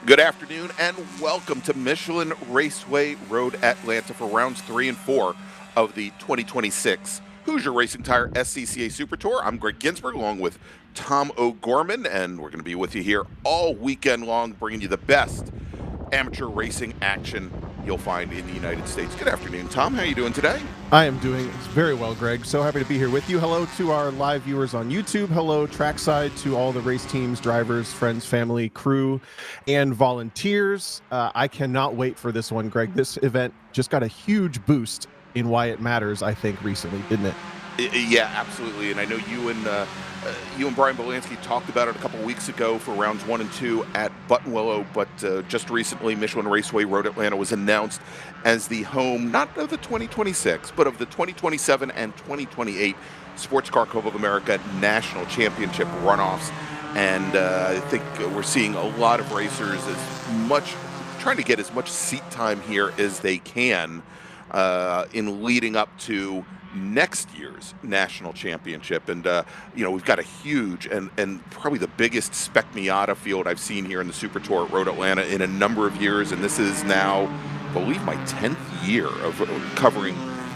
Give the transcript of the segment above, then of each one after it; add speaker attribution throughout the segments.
Speaker 1: Good afternoon and welcome to Michelin Raceway Road Atlanta for rounds 3 and 4 of the 2026 Hoosier Racing Tire SCCA Super Tour. I'm Gregg Ginsberg along with Tom O'Gorman, and we're going to be with you here all weekend long, bringing you the best amateur racing action you'll find in the United States. Good afternoon, Tom. How are you doing today?
Speaker 2: I am doing very well, Greg. So happy to be here with you. Hello to our live viewers on YouTube. Hello, trackside, to all the race teams, drivers, friends, family, crew, and volunteers. I cannot wait for this one, Greg. This event just got a huge boost in why it matters, I think, recently, didn't it?
Speaker 1: Yeah, absolutely. And I know you and Brian Belansky talked about it a couple weeks ago for rounds 1 and 2 at Buttonwillow, but just recently Michelin Raceway Road Atlanta was announced as the home, not of the 2026, but of the 2027 and 2028 Sports Car Club of America National Championship Runoffs. And I think we're seeing a lot of racers trying to get as much seat time here as they can in leading up to next year's national championship. And we've got a huge and probably the biggest Spec Miata field I've seen here in the Super Tour at Road Atlanta in a number of years, and this is now, I believe, my 10th year of covering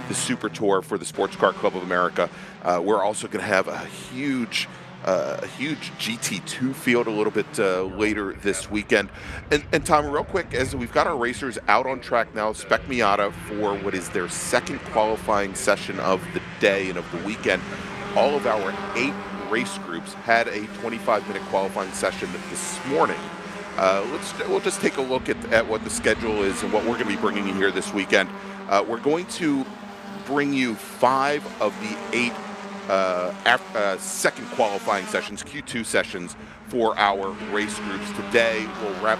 Speaker 1: the Super Tour for the Sports Car Club of America. We're also going to have a huge GT2 field a little bit later this weekend. And Tom, real quick, as we've got our racers out on track now, Spec Miata for what is their second qualifying session of the day and of the weekend. All of our 8 race groups had a 25-minute qualifying session this morning. We'll just take a look at what the schedule is and what we're going to be bringing you here this weekend. We're going to bring you 5 of the 8 second qualifying sessions, Q2 sessions, for our race groups today. We'll wrap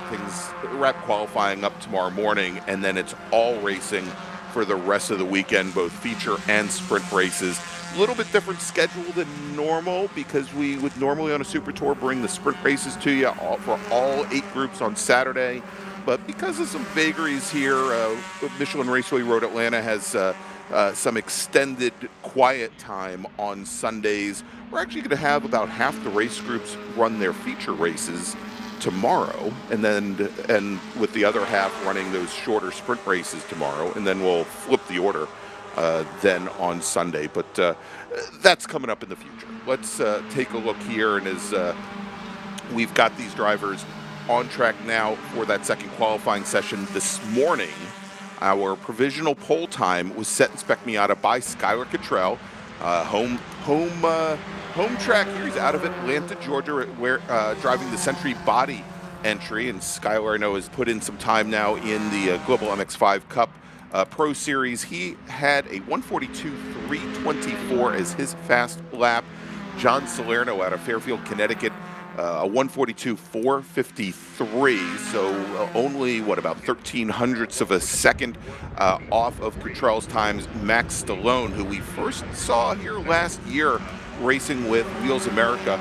Speaker 1: qualifying up tomorrow morning, and then it's all racing for the rest of the weekend, both feature and sprint races. A little bit different schedule than normal because we would normally on a Super Tour bring the sprint races to you for all 8 groups on Saturday. But because of some vagaries here, Michelin Raceway Road Atlanta has some extended quiet time on Sundays. We're actually going to have about half the race groups run their feature races tomorrow, and with the other half running those shorter sprint races tomorrow, and then we'll flip the order then on Sunday. But that's coming up in the future. Let's take a look here, and as we've got these drivers on track now for that second qualifying session this morning. Our provisional pole time was set in Spec Miata by Skylar Cottrell, home track here. He's out of Atlanta, Georgia, where driving the Century Body entry. And Skylar, I know, has put in some time now in the Global MX-5 Cup Pro Series. He had a 142.324 as his fast lap. John Salerno out of Fairfield, Connecticut, a 142.453, so only, about 0.13 of a second off of Cottrell's times. Max Stallone, who we first saw here last year racing with Wheels America,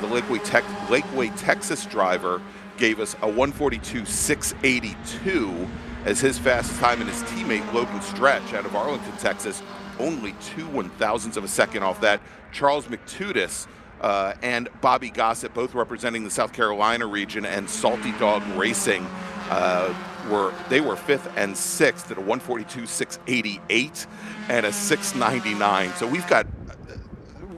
Speaker 1: the Lakeway, Texas driver, gave us a 142.682 as his fastest time, and his teammate Logan Stretch out of Arlington, Texas, only 0.02 of a second off that. Charles McTudis and Bobby Gossett, both representing the South Carolina region, and Salty Dog Racing, were 5th and 6th at a 142.688 and a 699. So we've got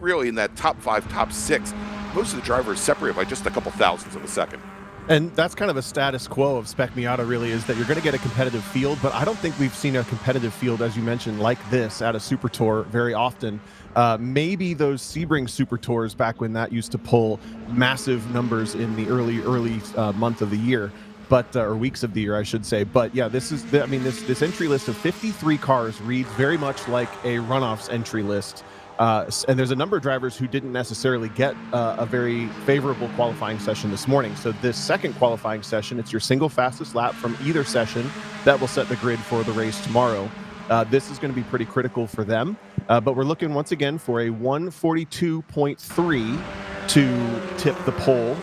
Speaker 1: really in that top 5, top 6, most of the drivers separated by just a couple thousandths of a second.
Speaker 2: And that's kind of a status quo of Spec Miata, really, is that you're going to get a competitive field, but I don't think we've seen a competitive field, as you mentioned, like this at a Super Tour very often. Maybe those Sebring Super Tours back when that used to pull massive numbers in the early month of the year, or weeks of the year, I should say. But yeah, this entry list of 53 cars reads very much like a runoffs entry list. And there's a number of drivers who didn't necessarily get a very favorable qualifying session this morning. So this second qualifying session, it's your single fastest lap from either session that will set the grid for the race tomorrow. This is going to be pretty critical for them. But we're looking once again for a 142.3 to tip the pole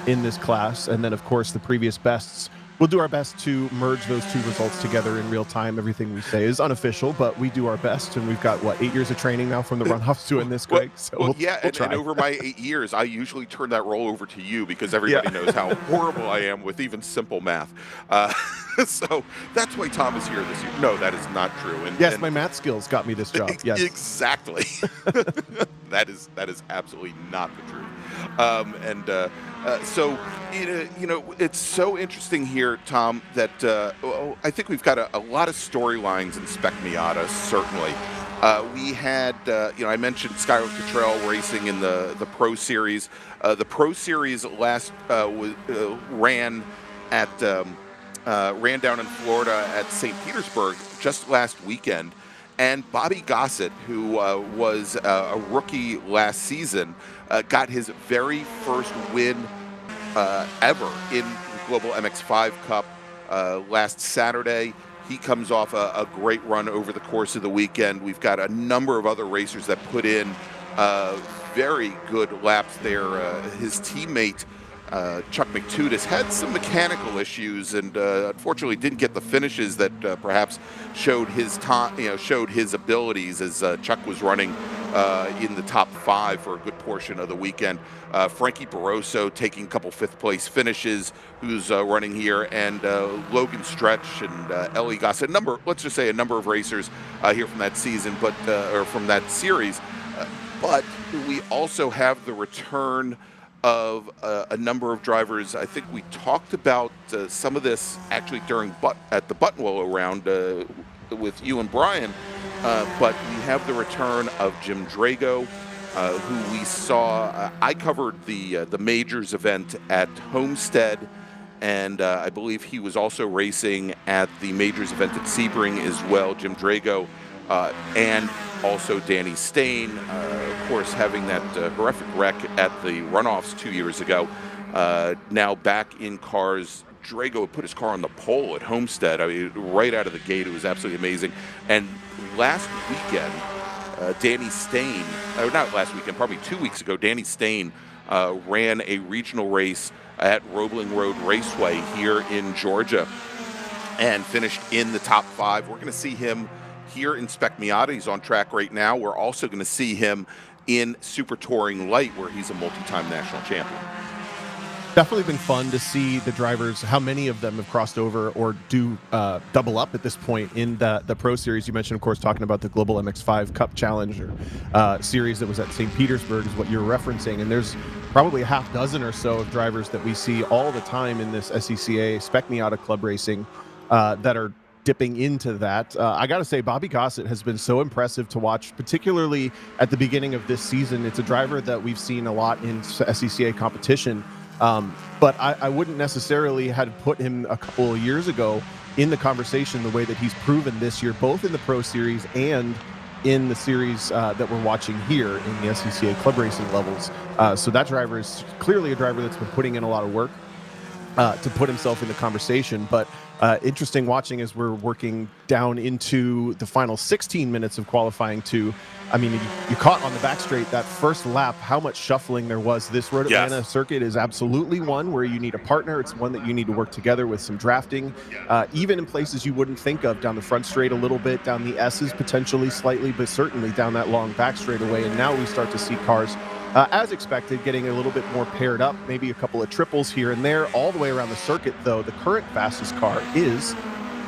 Speaker 2: in this class. And then, of course, the previous bests We'll do our best to merge those two results together in real time. Everything we say is unofficial, but we do our best, and we've got, 8 years of training now from the runoffs doing this, Greg? So we'll
Speaker 1: and
Speaker 2: try.
Speaker 1: over my 8 years, I usually turn that role over to you because
Speaker 2: Yeah.
Speaker 1: everybody knows how horrible I am with even simple math. So that's why Tom is here this year. No, that is not true.
Speaker 2: Yes, my math skills got me this job. Yes.
Speaker 1: Exactly. That is absolutely not the truth. So it's so interesting here, Tom, that I think we've got a lot of storylines in Spec Miata. Certainly, we had I mentioned Skylar Cottrell racing in the Pro Series. The Pro Series last ran down in Florida at St. Petersburg just last weekend. And Bobby Gossett, who was a rookie last season, got his very first win ever in the Global MX-5 Cup last Saturday. He comes off a great run over the course of the weekend. We've got a number of other racers that put in very good laps there. His teammate, Chuck McTudis, had some mechanical issues and unfortunately didn't get the finishes that perhaps showed his showed his abilities as Chuck was running in the top 5 for a good portion of the weekend. Frankie Barroso taking a couple 5th place finishes, who's running here, and Logan Stretch and Ellie Gossett. Let's just say a number of racers here from that season, or from that series. But we also have the return of a number of drivers. I think we talked about some of this actually at the Buttonwillow round with you and Brian, but we have the return of Jim Drago, who we saw. I covered the Majors event at Homestead, and I believe he was also racing at the Majors event at Sebring as well, Jim Drago, and also Danny Stain, of course, having that horrific wreck at the runoffs 2 years ago. Now back in cars. Drago put his car on the pole at Homestead. I mean, right out of the gate, it was absolutely amazing. And last weekend, Danny Stain, or not last weekend, probably 2 weeks ago, Danny Stain ran a regional race at Roebling Road Raceway here in Georgia and finished in the top 5. We're going to see him here in Spec Miata. He's on track right now. We're also going to see him in Super Touring Light, where he's a multi-time national champion.
Speaker 2: Definitely been fun to see the drivers, how many of them have crossed over or do double up at this point in the Pro Series. You mentioned, of course, talking about the Global MX-5 Cup Challenge series that was at St. Petersburg is what you're referencing. And there's probably a half dozen or so of drivers that we see all the time in this SCCA Spec Miata Club Racing that are dipping into that. I got to say, Bobby Gossett has been so impressive to watch, particularly at the beginning of this season. It's a driver that we've seen a lot in SCCA competition. But I wouldn't necessarily have put him a couple of years ago in the conversation the way that he's proven this year, both in the Pro Series and in the series that we're watching here in the SCCA club racing levels. So that driver is clearly a driver that's been putting in a lot of work to put himself in the conversation. But interesting watching as we're working down into the final 16 minutes of qualifying too. I mean, you caught on the back straight that first lap how much shuffling there was. This Road Atlanta circuit is absolutely one where you need a partner. It's one that you need to work together with some drafting, even in places you wouldn't think of, down the front straight a little bit, down the S's potentially slightly, but certainly down that long back straightaway. And now we start to see cars, as expected, getting a little bit more paired up, maybe a couple of triples here and there. All the way around the circuit, though, the current fastest car is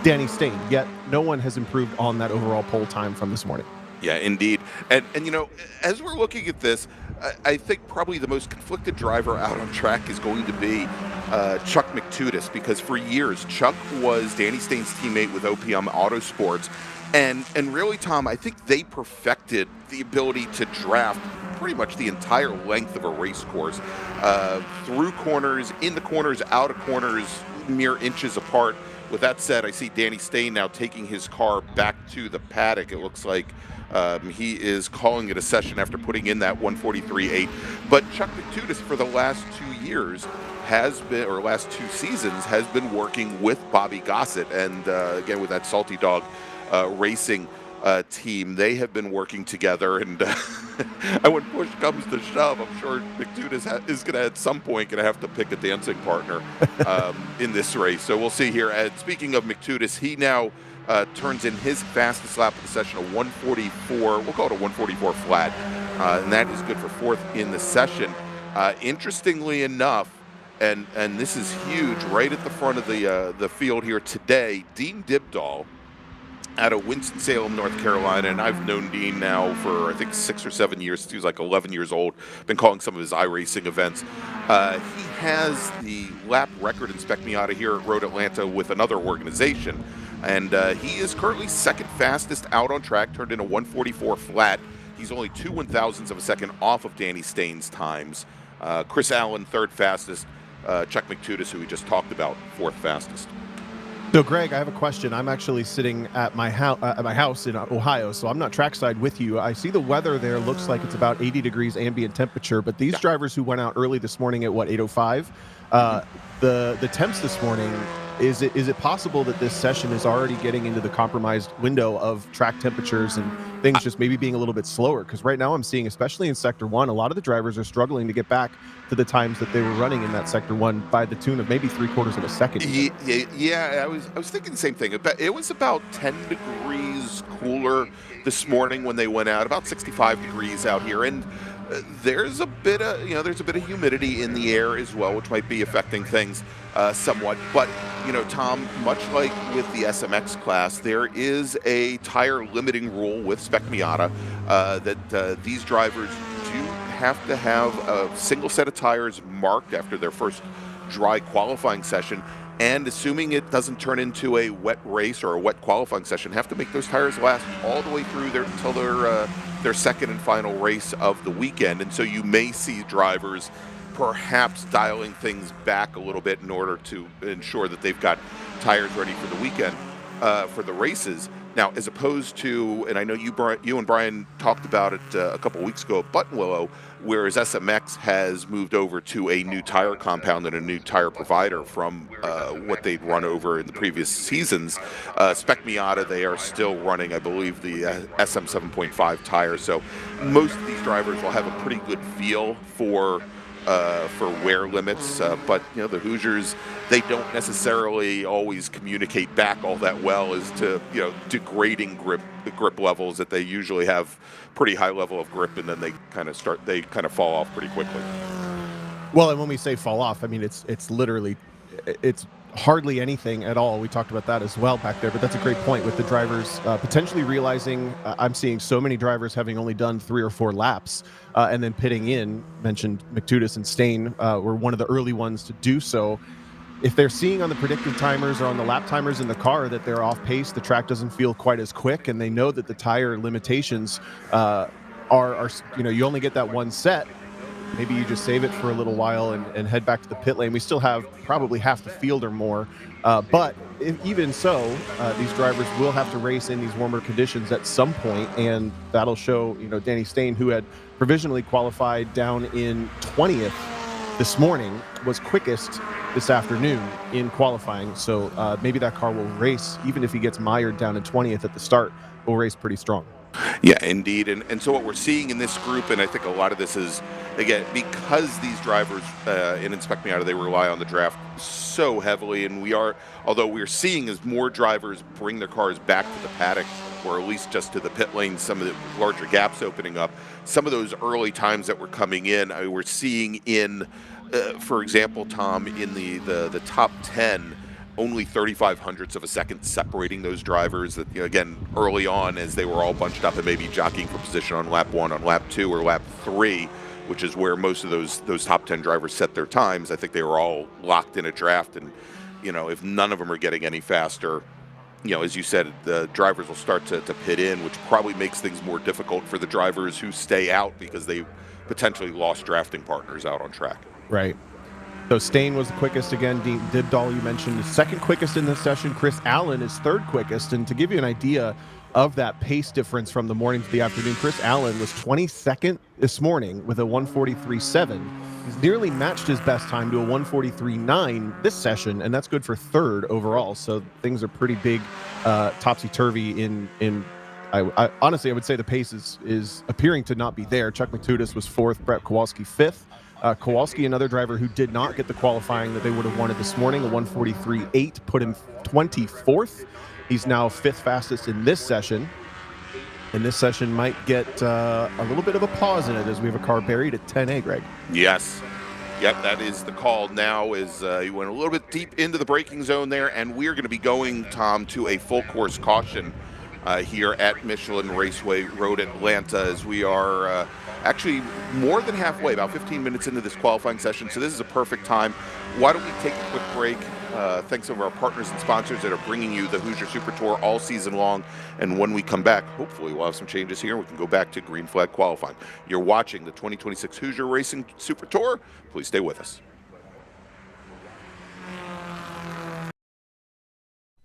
Speaker 2: Danny Stain, yet no one has improved on that overall pole time from this morning.
Speaker 1: Yeah, indeed. And you know, as we're looking at this, I think probably the most conflicted driver out on track is going to be Chuck McTudis, because for years, Chuck was Danny Stain's teammate with OPM Autosports. And really, Tom, I think they perfected the ability to draft pretty much the entire length of a race course, through corners, in the corners, out of corners, mere inches apart. With that said, I see Danny Stain now taking his car back to the paddock. It looks like he is calling it a session after putting in that 143.8. But Chuck McTudis, for the last 2 years, last 2 seasons, has been working with Bobby Gossett, and again with that Salty Dog Racing team. They have been working together, and and when push comes to shove, I'm sure McTutis is going to at some point going to have to pick a dancing partner in this race. So we'll see here. And speaking of McTutis, he now turns in his fastest lap of the session, a 144. We'll call it a 144 flat, and that is good for fourth in the session. Interestingly enough, and this is huge, right at the front of the field here today, Dean Dibdahl out of Winston-Salem, North Carolina, and I've known Dean now for I think 6 or 7 years. He was like 11 years old. Been calling some of his iRacing events. He has the lap record in Spec Miata here at Road Atlanta with another organization, and he is currently second fastest out on track, turned in a 144 flat. He's only 2 1,000ths of a second off of Danny Staines' times. Chris Allen, third fastest. Chuck McTutis, who we just talked about, fourth fastest.
Speaker 2: So, Greg, I have a question. I'm actually sitting at my house in Ohio, so I'm not trackside with you. I see the weather there looks like it's about 80 degrees ambient temperature, but these drivers who went out early this morning at, 8:05, the temps this morning, is it possible that this session is already getting into the compromised window of track temperatures and things just maybe being a little bit slower? Because right now I'm seeing, especially in Sector 1, a lot of the drivers are struggling to get back to the times that they were running in that Sector 1 by the tune of maybe 3/4 of a second.
Speaker 1: Yeah, I was thinking the same thing. It was about 10 degrees cooler this morning when they went out, about 65 degrees out here, and there's a bit of humidity in the air as well, which might be affecting things somewhat. But Tom, much like with the SMX class, there is a tire limiting rule with Spec Miata that these drivers do have to have a single set of tires marked after their first dry qualifying session, and assuming it doesn't turn into a wet race or a wet qualifying session, have to make those tires last all the way through until their second and final race of the weekend. And so you may see drivers perhaps dialing things back a little bit in order to ensure that they've got tires ready for the weekend, for the races. Now, as opposed to, and I know you and Brian talked about it a couple weeks ago at Buttonwillow, whereas SMX has moved over to a new tire compound and a new tire provider from what they'd run over in the previous seasons. Spec Miata, they are still running, I believe, the SM 7.5 tire. So most of these drivers will have a pretty good feel for wear limits, but the Hoosiers, they don't necessarily always communicate back all that well as to degrading grip levels, that they usually have pretty high level of grip, and then they kind of fall off pretty quickly.
Speaker 2: Well, and when we say fall off, I mean it's literally it's hardly anything at all. We talked about that as well back there, but that's a great point with the drivers potentially realizing I'm seeing so many drivers having only done 3 or 4 laps and then pitting in. Mentioned McTutis and Stain were one of the early ones to do so. If they're seeing on the predictive timers or on the lap timers in the car that they're off pace, the track doesn't feel quite as quick, and they know that the tire limitations are you only get that one set. Maybe you just save it for a little while and head back to the pit lane. We still have probably half the field or more. But even so, these drivers will have to race in these warmer conditions at some point, and that'll show, Danny Stain, who had provisionally qualified down in 20th this morning, was quickest this afternoon in qualifying. So maybe that car will race, even if he gets mired down in 20th at the start, will race pretty strong.
Speaker 1: Yeah, indeed. And so what we're seeing in this group, and I think a lot of this is, again, because these drivers in Inspect Me Out, they rely on the draft so heavily, and although we're seeing as more drivers bring their cars back to the paddock, or at least just to the pit lane, some of the larger gaps opening up, some of those early times that were coming in, we're seeing in, for example, Tom, in the top 10, only 35 hundredths of a second separating those drivers. That again, early on, as they were all bunched up and maybe jockeying for position on lap 1, on lap 2, or lap 3, which is where most of those top 10 drivers set their times. I think they were all locked in a draft, and if none of them are getting any faster, as you said, the drivers will start to pit in, which probably makes things more difficult for the drivers who stay out because they potentially lost drafting partners out on track.
Speaker 2: Right. So Stain was the quickest again. Dibdahl, you mentioned, is second quickest in this session. Chris Allen is third quickest. And to give you an idea of that pace difference from the morning to the afternoon, Chris Allen was 22nd this morning with a 1:43.7. He's nearly matched his best time to a 1:43.9 this session, and that's good for third overall. So things are pretty big topsy-turvy in I honestly, I would say the pace is appearing to not be there. Chuck McTudis was 4th, Brett Kowalski 5th. Kowalski, another driver who did not get the qualifying that they would have wanted this morning, a 1:43.8, put him 24th. He's now 5th fastest in this session. And this session might get a little bit of a pause in it as we have a car buried at 10A, Greg.
Speaker 1: Yes. Yep, that is the call now. Is you went a little bit deep into the braking zone there, and we're going to be going, Tom, to a full course caution here at Michelin Raceway Road Atlanta, as we are actually more than halfway, about 15 minutes into this qualifying session. So this is a perfect time. Why don't we take a quick break? Thanks to our partners and sponsors that are bringing you the Hoosier Super Tour all season long. And when we come back, hopefully we'll have some changes here. We can go back to green flag qualifying. You're watching the 2026 Hoosier Racing Super Tour. Please stay with us.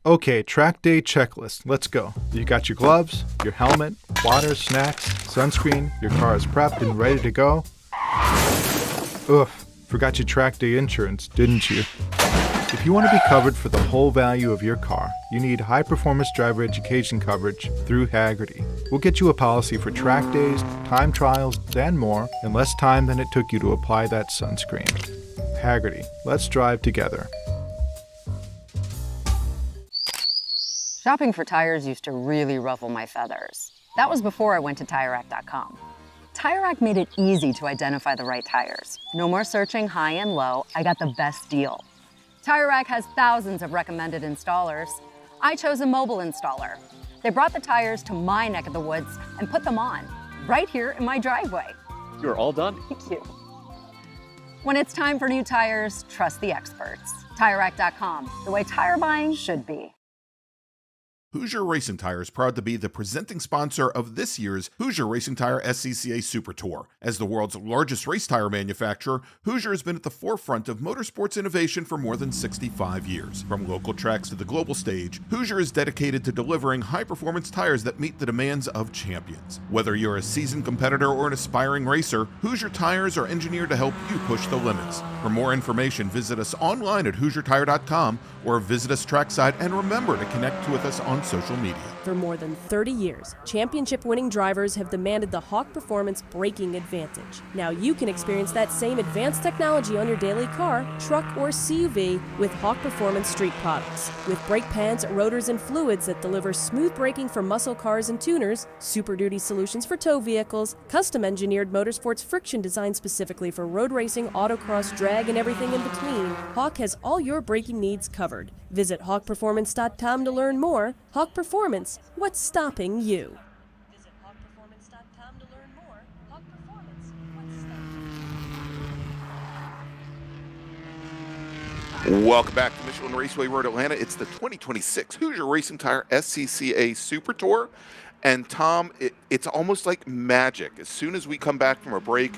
Speaker 3: Okay, track day checklist. Let's go. You got your gloves, your helmet, water, snacks, sunscreen, your car is prepped and ready to go. Oof, forgot your track day insurance, didn't you? If you want to be covered for the whole value of your car, you need high-performance driver education coverage through Hagerty. We'll get you a policy for track days, time trials, and more in less time than it took you to apply that sunscreen. Hagerty, let's drive together.
Speaker 4: Shopping for tires used to really ruffle my feathers. That was before I went to TireRack.com. TireRack made it easy to identify the right tires. No more searching high and low, I got the best deal. TireRack has thousands of recommended installers. I chose a mobile installer. They brought the tires to my neck of the woods and put them on, right here in my driveway.
Speaker 5: You're all done.
Speaker 4: Thank you. When it's time for new tires, trust the experts. TireRack.com, the way tire buying should be.
Speaker 1: Hoosier Racing Tire is proud to be the presenting sponsor of this year's Hoosier Racing Tire SCCA Super Tour. As the world's largest race tire manufacturer, Hoosier has been at the forefront of motorsports innovation for more than 65 years. From local tracks to the global stage, Hoosier is dedicated to delivering high-performance tires that meet the demands of champions. Whether you're a seasoned competitor or an aspiring racer, Hoosier tires are engineered to help you push the limits. For more information, visit us online at HoosierTire.com or visit us trackside, and remember to connect with us on social media.
Speaker 6: For more than 30 years, championship-winning drivers have demanded the Hawk Performance braking advantage. Now you can experience that same advanced technology on your daily car, truck, or CUV with Hawk Performance street products. With brake pads, rotors, and fluids that deliver smooth braking for muscle cars and tuners, Super Duty solutions for tow vehicles, custom-engineered motorsports friction designed specifically for road racing, autocross, drag, and everything in between, Hawk has all your braking needs covered. Visit hawkperformance.com to learn more. Hawk Performance, what's stopping you? Visit hawkperformance.com to learn more. Hawk Performance, what's stopping you?
Speaker 1: Welcome back to Michelin Raceway Road Atlanta. It's the 2026 Hoosier Racing Tire SCCA Super Tour. And Tom, it's almost like magic. As soon as we come back from a break,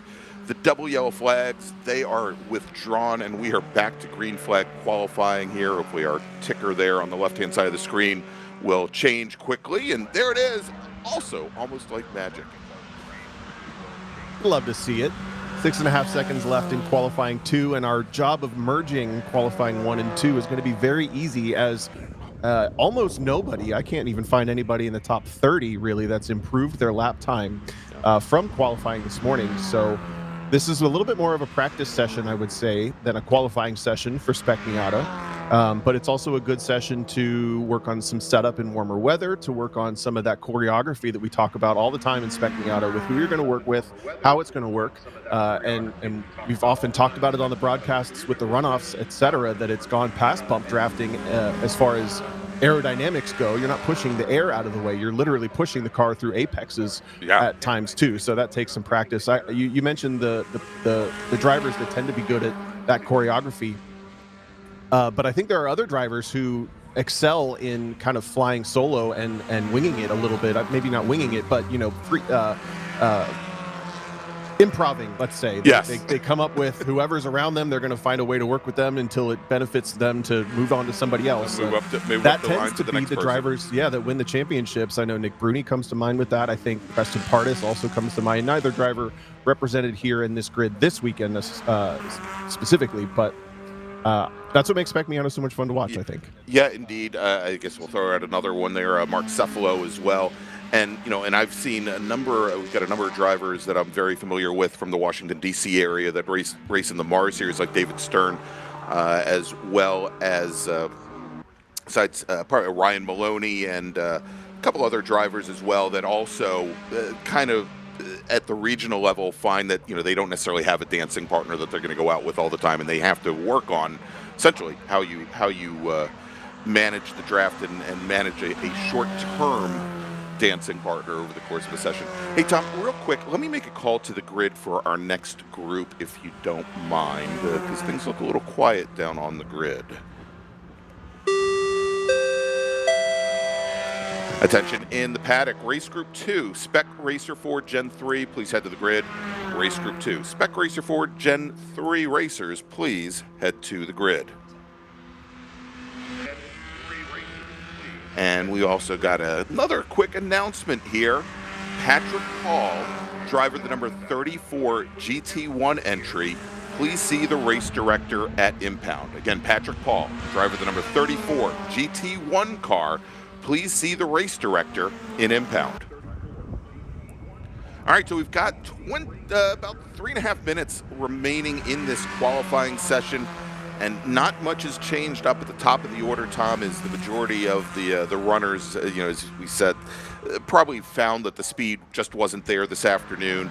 Speaker 1: the double yellow flags, they are withdrawn, and we are back to green flag qualifying here. Hopefully our ticker there on the left-hand side of the screen will change quickly. And there it is, also almost like magic.
Speaker 2: Love to see it. 6.5 seconds left in qualifying 2, and our job of merging qualifying 1 and 2 is going to be very easy, as almost nobody, I can't even find anybody in the top 30 really that's improved their lap time from qualifying this morning. So this is a little bit more of a practice session, I would say, than a qualifying session for Spec Miata. But it's also a good session to work on some setup in warmer weather, to work on some of that choreography that we talk about all the time in Spec Miata, with who you're going to work with, how it's going to work. And we've often talked about it on the broadcasts with the runoffs, et cetera, that it's gone past bump drafting as far as aerodynamics go. You're not pushing the air out of the way. You're literally pushing the car through apexes at times too. So that takes some practice. You mentioned the drivers that tend to be good at that choreography. But I think there are other drivers who excel in kind of flying solo and winging it a little bit. Maybe not winging it, but improving, let's say.
Speaker 1: Yes.
Speaker 2: They come up with whoever's around them, they're going to find a way to work with them until it benefits them to move on to somebody else. That tends to be the drivers, that win the championships. I know Nick Bruni comes to mind with that. I think Preston Pardis also comes to mind. Neither driver represented here in this grid this weekend specifically, but that's what makes Spec Miata so much fun to watch, I think.
Speaker 1: Yeah, indeed. I guess we'll throw out another one there, Mark Cephalo as well. And and I've seen we've got a number of drivers that I'm very familiar with from the Washington D.C. area that race in the Mars series, like David Stern, as well as besides Ryan Maloney and a couple other drivers as well that also kind of at the regional level find that they don't necessarily have a dancing partner that they're going to go out with all the time, and they have to work on essentially how you manage the draft and manage a short-term dancing partner over the course of a session. Hey Tom, real quick, let me make a call to the grid for our next group if you don't mind, because things look a little quiet down on the grid. Attention in the paddock, race group 2, Spec Racer 4 Gen 3, please head to the grid. Race group 2, Spec Racer 4 Gen 3 racers, please head to the grid. And we also got another quick announcement here. Patrick Paul, driver the number 34 GT1 entry, please see the race director at impound. Again, Patrick Paul, driver the number 34 GT1 car, please see the race director in impound. All right, so we've got about 3.5 minutes remaining in this qualifying session. And not much has changed up at the top of the order, Tom, as the majority of the runners, as we said, probably found that the speed just wasn't there this afternoon.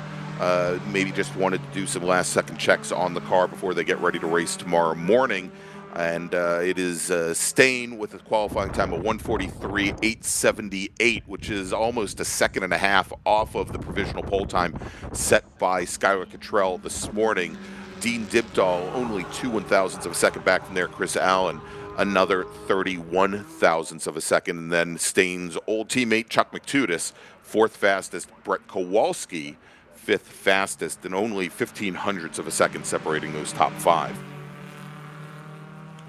Speaker 1: Maybe just wanted to do some last-second checks on the car before they get ready to race tomorrow morning. And it is staying with a qualifying time of 1:43.878, which is almost a second and a half off of the provisional pole time set by Skylar Cottrell this morning. Dean Dibdahl only 2/1000ths of a second back from there. Chris Allen another 31/1000ths of a second. And then Staines' old teammate Chuck McTudis, 4th fastest. Brett Kowalski, 5th fastest, and only 1500ths of a second separating those top 5.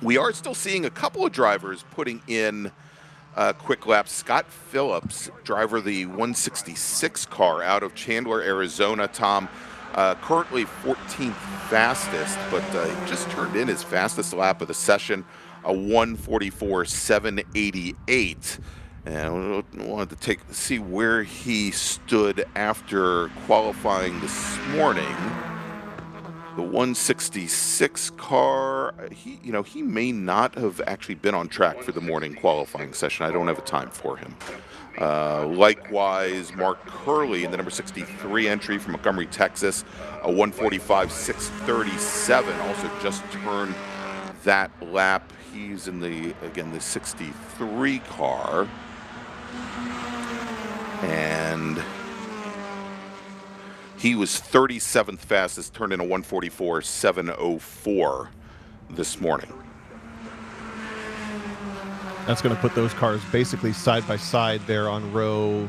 Speaker 1: We are still seeing a couple of drivers putting in quick laps. Scott Phillips, driver the 166 car out of Chandler, Arizona, Tom. Currently 14th fastest, but he just turned in his fastest lap of the session, a 1:44.788. And I wanted to see where he stood after qualifying this morning. The 166 car, he may not have actually been on track for the morning qualifying session. I don't have a time for him. Likewise, Mark Curley in the number 63 entry from Montgomery, Texas, a 1:45.637, also just turned that lap. He's in the 63 car. And he was 37th fastest, turned in a 1:44.704 this morning.
Speaker 2: That's going to put those cars basically side by side there on row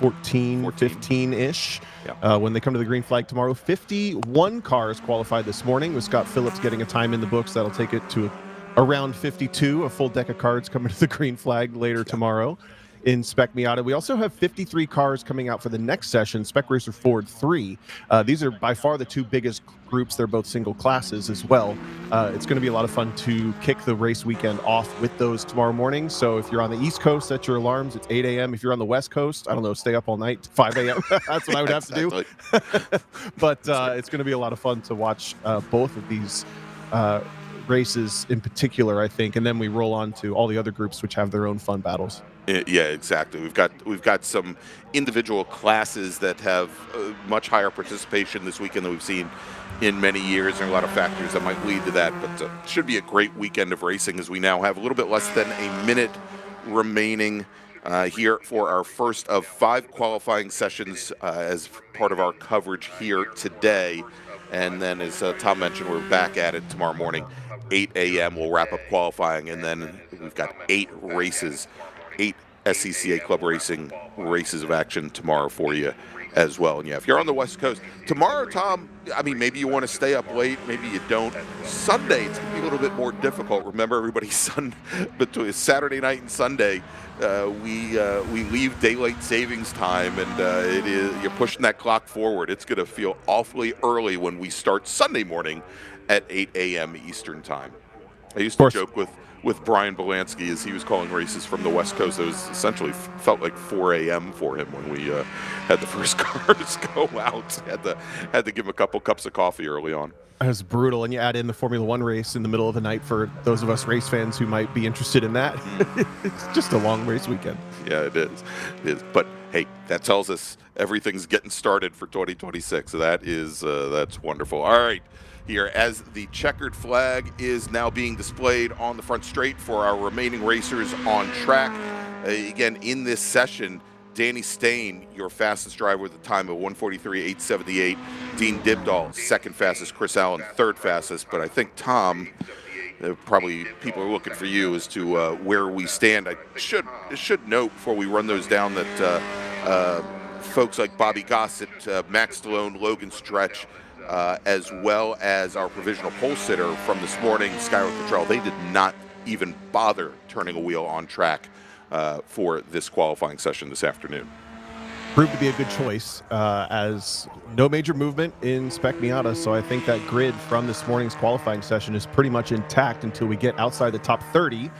Speaker 2: 14. 15-ish. Yeah. When they come to the green flag tomorrow. 51 cars qualified this morning, with Scott Phillips getting a time in the books. That'll take it to around 52, a full deck of cards coming to the green flag later tomorrow in Spec Miata. We also have 53 cars coming out for the next session, Spec Racer Ford 3. These are by far the two biggest groups. They're both single classes as well. It's going to be a lot of fun to kick the race weekend off with those tomorrow morning. So if you're on the East Coast, set your alarms. It's 8 a.m. If you're on the West Coast, I don't know, stay up all night, 5 a.m. That's what I would have to do. But it's going to be a lot of fun to watch both of these races in particular, I think. And then we roll on to all the other groups which have their own fun battles.
Speaker 1: Yeah, exactly. We've got some individual classes that have much higher participation this weekend than we've seen in many years. There are a lot of factors that might lead to that, but it should be a great weekend of racing, as we now have a little bit less than a minute remaining here for our first of 5 qualifying sessions as part of our coverage here today. And then, as Tom mentioned, we're back at it tomorrow morning, 8 a.m. We'll wrap up qualifying, and then we've got 8 races, 8 SCCA Club Racing races of action tomorrow for you as well. And yeah, if you're on the West Coast, tomorrow, Tom, I mean, maybe you want to stay up late, maybe you don't. Sunday, it's going to be a little bit more difficult. Remember, everybody, between Saturday night and Sunday, we leave daylight savings time, and you're pushing that clock forward. It's going to feel awfully early when we start Sunday morning at 8 a.m. Eastern time. I used to joke with with Brian Belansky as he was calling races from the West Coast. It was essentially felt like 4 a.m. for him when we had the first cars go out. Had to give him a couple cups of coffee early on.
Speaker 2: It was brutal, and you add in the Formula One race in the middle of the night for those of us race fans who might be interested in that. It's just a long race weekend.
Speaker 1: Yeah, it is. It is. But hey, that tells us everything's getting started for 2026. So that's wonderful. All right, here as the checkered flag is now being displayed on the front straight for our remaining racers on track. Again, in this session, Danny Stain, your fastest driver with a time of 1:43.878. Dean Dibdahl, second fastest. Chris Allen, third fastest. But I think, Tom, probably people are looking for you as to where we stand. I should note before we run those down that folks like Bobby Gossett, Max Stallone, Logan Stretch, as well as our provisional pole sitter from this morning, Skylar Cottrell, they did not even bother turning a wheel on track for this qualifying session this afternoon.
Speaker 2: Proved to be a good choice, as no major movement in Spec Miata, so I think that grid from this morning's qualifying session is pretty much intact until we get outside the top 30,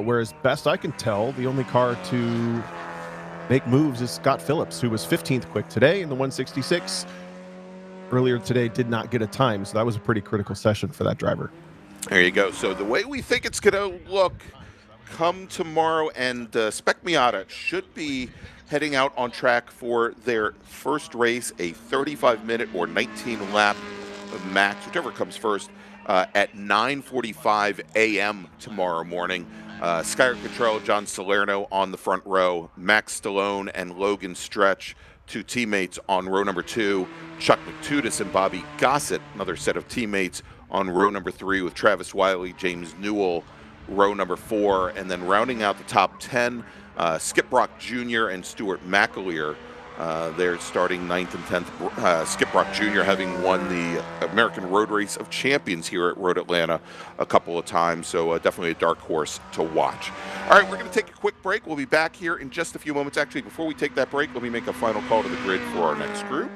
Speaker 2: whereas best I can tell, the only car to make moves is Scott Phillips, who was 15th quick today in the 166. Earlier today did not get a time, so that was a pretty critical session for that driver.
Speaker 1: There you go. So the way we think it's going to look come tomorrow, and Spec Miata should be heading out on track for their first race, a 35-minute or 19-lap max, whichever comes first, at 9:45 a.m. tomorrow morning. Skylar Cottrell, John Salerno on the front row, Max Stallone and Logan Stretch, two teammates on row number 2, Chuck McTudis and Bobby Gossett, another set of teammates on row number 3 with Travis Wiley, James Newell, row number 4, and then rounding out the top 10, Skip Brock Jr. and Stuart McAleer. They're starting 9th and 10th. Skip Brock Jr. having won the American Road Race of Champions here at Road Atlanta a couple of times, so definitely a dark horse to watch. All right, we're going to take a quick break. We'll be back here in just a few moments. Actually, before we take that break, let me make a final call to the grid for our next group.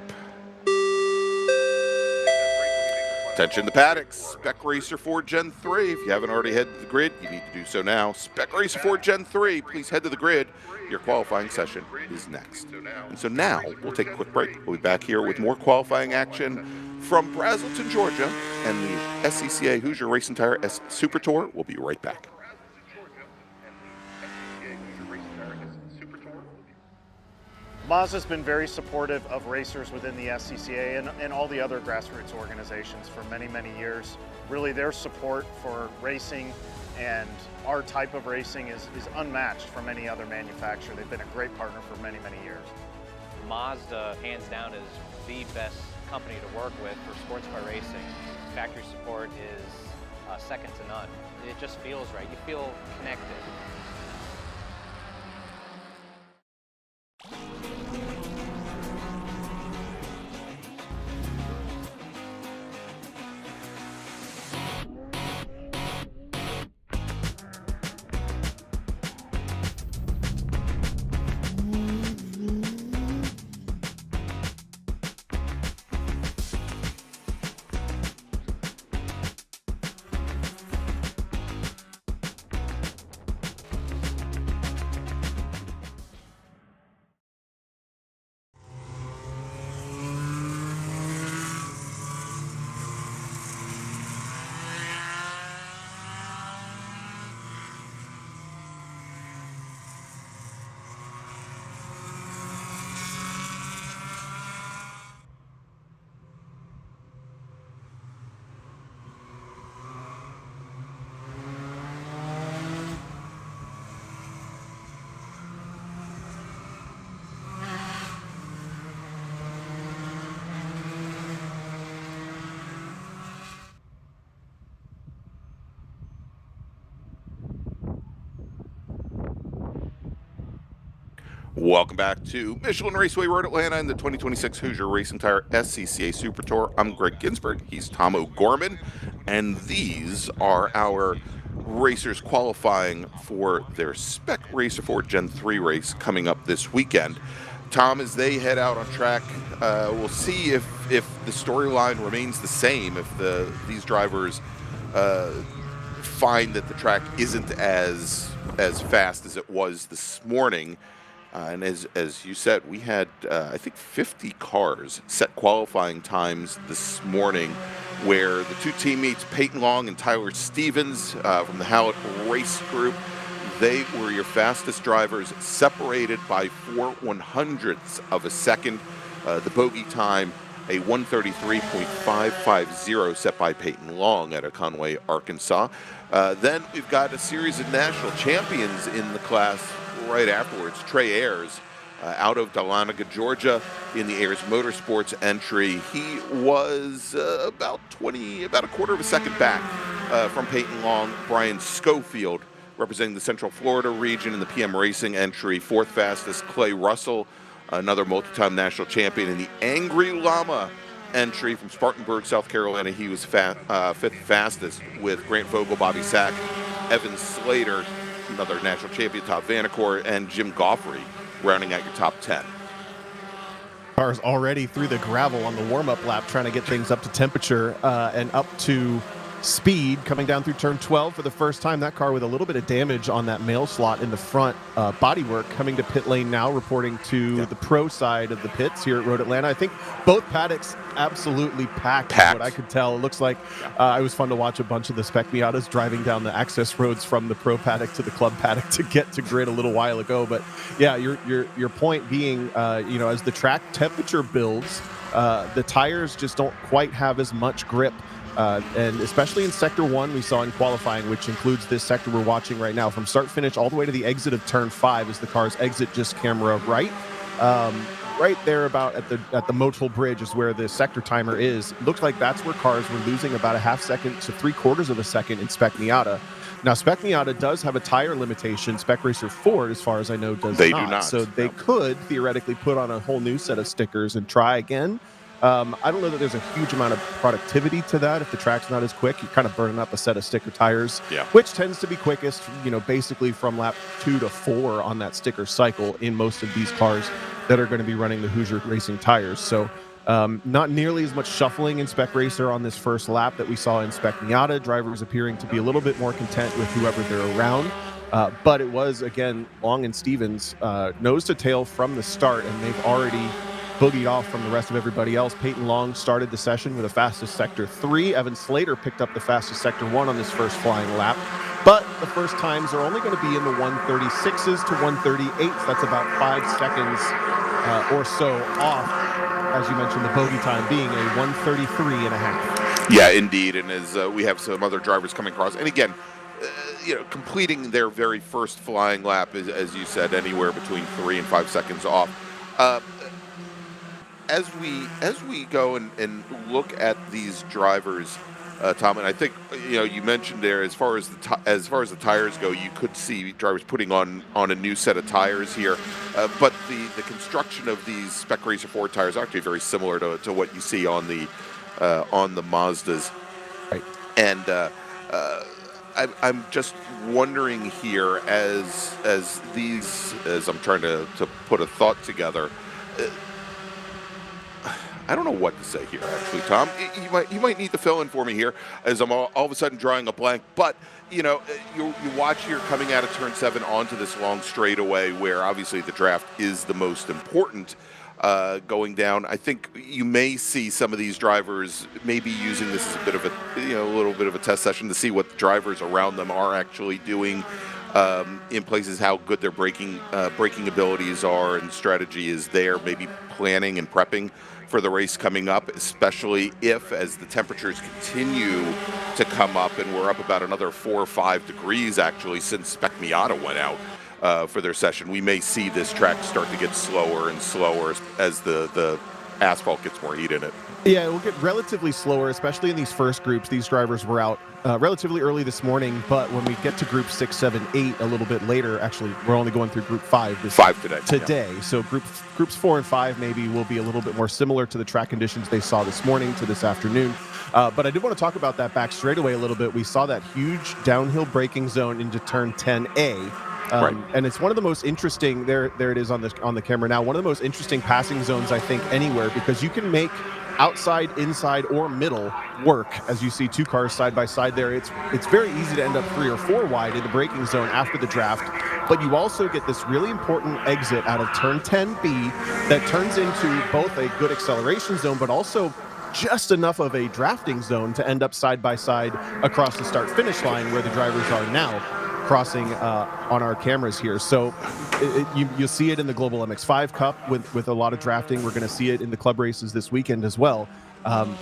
Speaker 1: Attention the paddocks, Spec Racer 4 Gen 3. If you haven't already headed to the grid, you need to do so now. Spec Racer 4 Gen 3, please head to the grid. Your qualifying session is next. And so now, we'll take a quick break. We'll be back here with more qualifying action from Braselton, Georgia, and the SCCA Hoosier Racing Tire Super Tour. We'll be right back.
Speaker 5: Mazda's been very supportive of racers within the SCCA and all the other grassroots organizations for many, many years. Really, their support for racing and our type of racing is unmatched from any other manufacturer. They've been a great partner for many, many years.
Speaker 7: Mazda, hands down, is the best company to work with for sports car racing. Factory support is second to none. It just feels right. You feel connected.
Speaker 1: Welcome back to Michelin Raceway Road Atlanta and the 2026 Hoosier Racing Tire SCCA Super Tour. I'm Gregg Ginsberg. He's Tom O'Gorman. And these are our racers qualifying for their Spec Racer 4 Gen 3 race coming up this weekend. Tom, as they head out on track, we'll see if the storyline remains the same, if these drivers find that the track isn't as fast as it was this morning. And as you said, we had, I think, 50 cars set qualifying times this morning, where the two teammates, Peyton Long and Tyler Stevens from the Hallett Race Group, they were your fastest drivers, separated by 4/100ths of a second. The bogey time, a 1:33.550 set by Peyton Long out of Conway, Arkansas. Then we've got a series of national champions in the class right afterwards. Trey Ayers out of Dahlonega, Georgia, in the Ayers Motorsports entry. He was about a quarter of a second back from Peyton Long. Brian Schofield, representing the Central Florida region in the PM Racing entry, fourth fastest. Clay Russell, another multi-time national champion, in the Angry Llama entry from Spartanburg, South Carolina. He was fifth fastest, with Grant Vogel, Bobby Sack, Evan Slater, another national champion, Todd Vanacore, and Jim Goffrey rounding out your top 10.
Speaker 2: Cars already through the gravel on the warm-up lap, trying to get things up to temperature and up to speed, coming down through turn 12 for the first time. That car with a little bit of damage on that mail slot in the front bodywork, coming to pit lane now, reporting to the pro side of the pits here at Road Atlanta. I think both paddocks absolutely packed. What I could tell. It looks like it was fun to watch a bunch of the Spec Miatas driving down the access roads from the pro paddock to the club paddock to get to grid a little while ago. But yeah, your point being, as the track temperature builds, the tires just don't quite have as much grip. And especially in Sector 1, we saw in qualifying, which includes this sector we're watching right now, from start finish all the way to the exit of turn 5 as the cars exit just camera right. Right there about at the Motul Bridge is where the sector timer is. Looks like that's where cars were losing about a half second to 3/4 of a second in Spec Miata. Now, Spec Miata does have a tire limitation. Spec Racer Ford, as far as I know, does not.
Speaker 1: They do not.
Speaker 2: So they could theoretically put on a whole new set of stickers and try again. I don't know that there's a huge amount of productivity to that. If the track's not as quick, you're kind of burning up a set of sticker tires, which tends to be quickest, basically from lap 2 to 4 on that sticker cycle in most of these cars that are going to be running the Hoosier Racing tires. So not nearly as much shuffling in Spec Racer on this first lap that we saw in Spec Miata. Drivers appearing to be a little bit more content with whoever they're around. But it was, again, Long and Stevens nose to tail from the start, and they've already boogied off from the rest of everybody else. Peyton Long started the session with the fastest Sector 3. Evan Slater picked up the fastest Sector 1 on this first flying lap. But the first times are only going to be in the 136s to 138s. That's about 5 seconds or so off, as you mentioned, the bogey time being a 133.5.
Speaker 1: Yeah, indeed. And as we have some other drivers coming across, and again, completing their very first flying lap, as you said, anywhere between 3 and 5 seconds off. As we go and look at these drivers, Tom, and I think you mentioned there, as far as the tires go, you could see drivers putting on a new set of tires here, but the construction of these Spec Racer Ford tires are actually very similar to what you see on the Mazdas.
Speaker 2: Right.
Speaker 1: And I'm just wondering here, as I'm trying to put a thought together. I don't know what to say here, actually, Tom. You might need to fill in for me here, as I'm all of a sudden drawing a blank. But you watch here coming out of turn 7 onto this long straightaway, where obviously the draft is the most important. Going down, I think you may see some of these drivers maybe using this as a bit of a little bit of a test session to see what the drivers around them are actually doing in places, how good their braking abilities are and strategy is there, maybe planning and prepping for the race coming up, especially if, as the temperatures continue to come up, and we're up about another 4 or 5 degrees actually since Spec Miata went out for their session, we may see this track start to get slower and slower as the asphalt gets more heat in it.
Speaker 2: Yeah, it will get relatively slower, especially in these first groups. These drivers were out relatively early this morning, but when we get to group 6, 7, 8 a little bit later, actually, we're only going through group 5 today. Yeah. So groups 4 and 5 maybe will be a little bit more similar to the track conditions they saw this morning to this afternoon. But I did want to talk about that back straightaway a little bit. We saw that huge downhill braking zone into turn 10A.
Speaker 1: Right.
Speaker 2: And it's one of the most interesting. There it is on the camera now. One of the most interesting passing zones I think anywhere, because you can make outside, inside, or middle work. As you see 2 cars side by side there, it's very easy to end up 3 or 4 wide in the braking zone after the draft. But you also get this really important exit out of turn 10B that turns into both a good acceleration zone, but also just enough of a drafting zone to end up side by side across the start finish line where the drivers are now crossing on our cameras here. So you'll see it in the Global MX5 Cup with a lot of drafting. We're going to see it in the club races this weekend as well.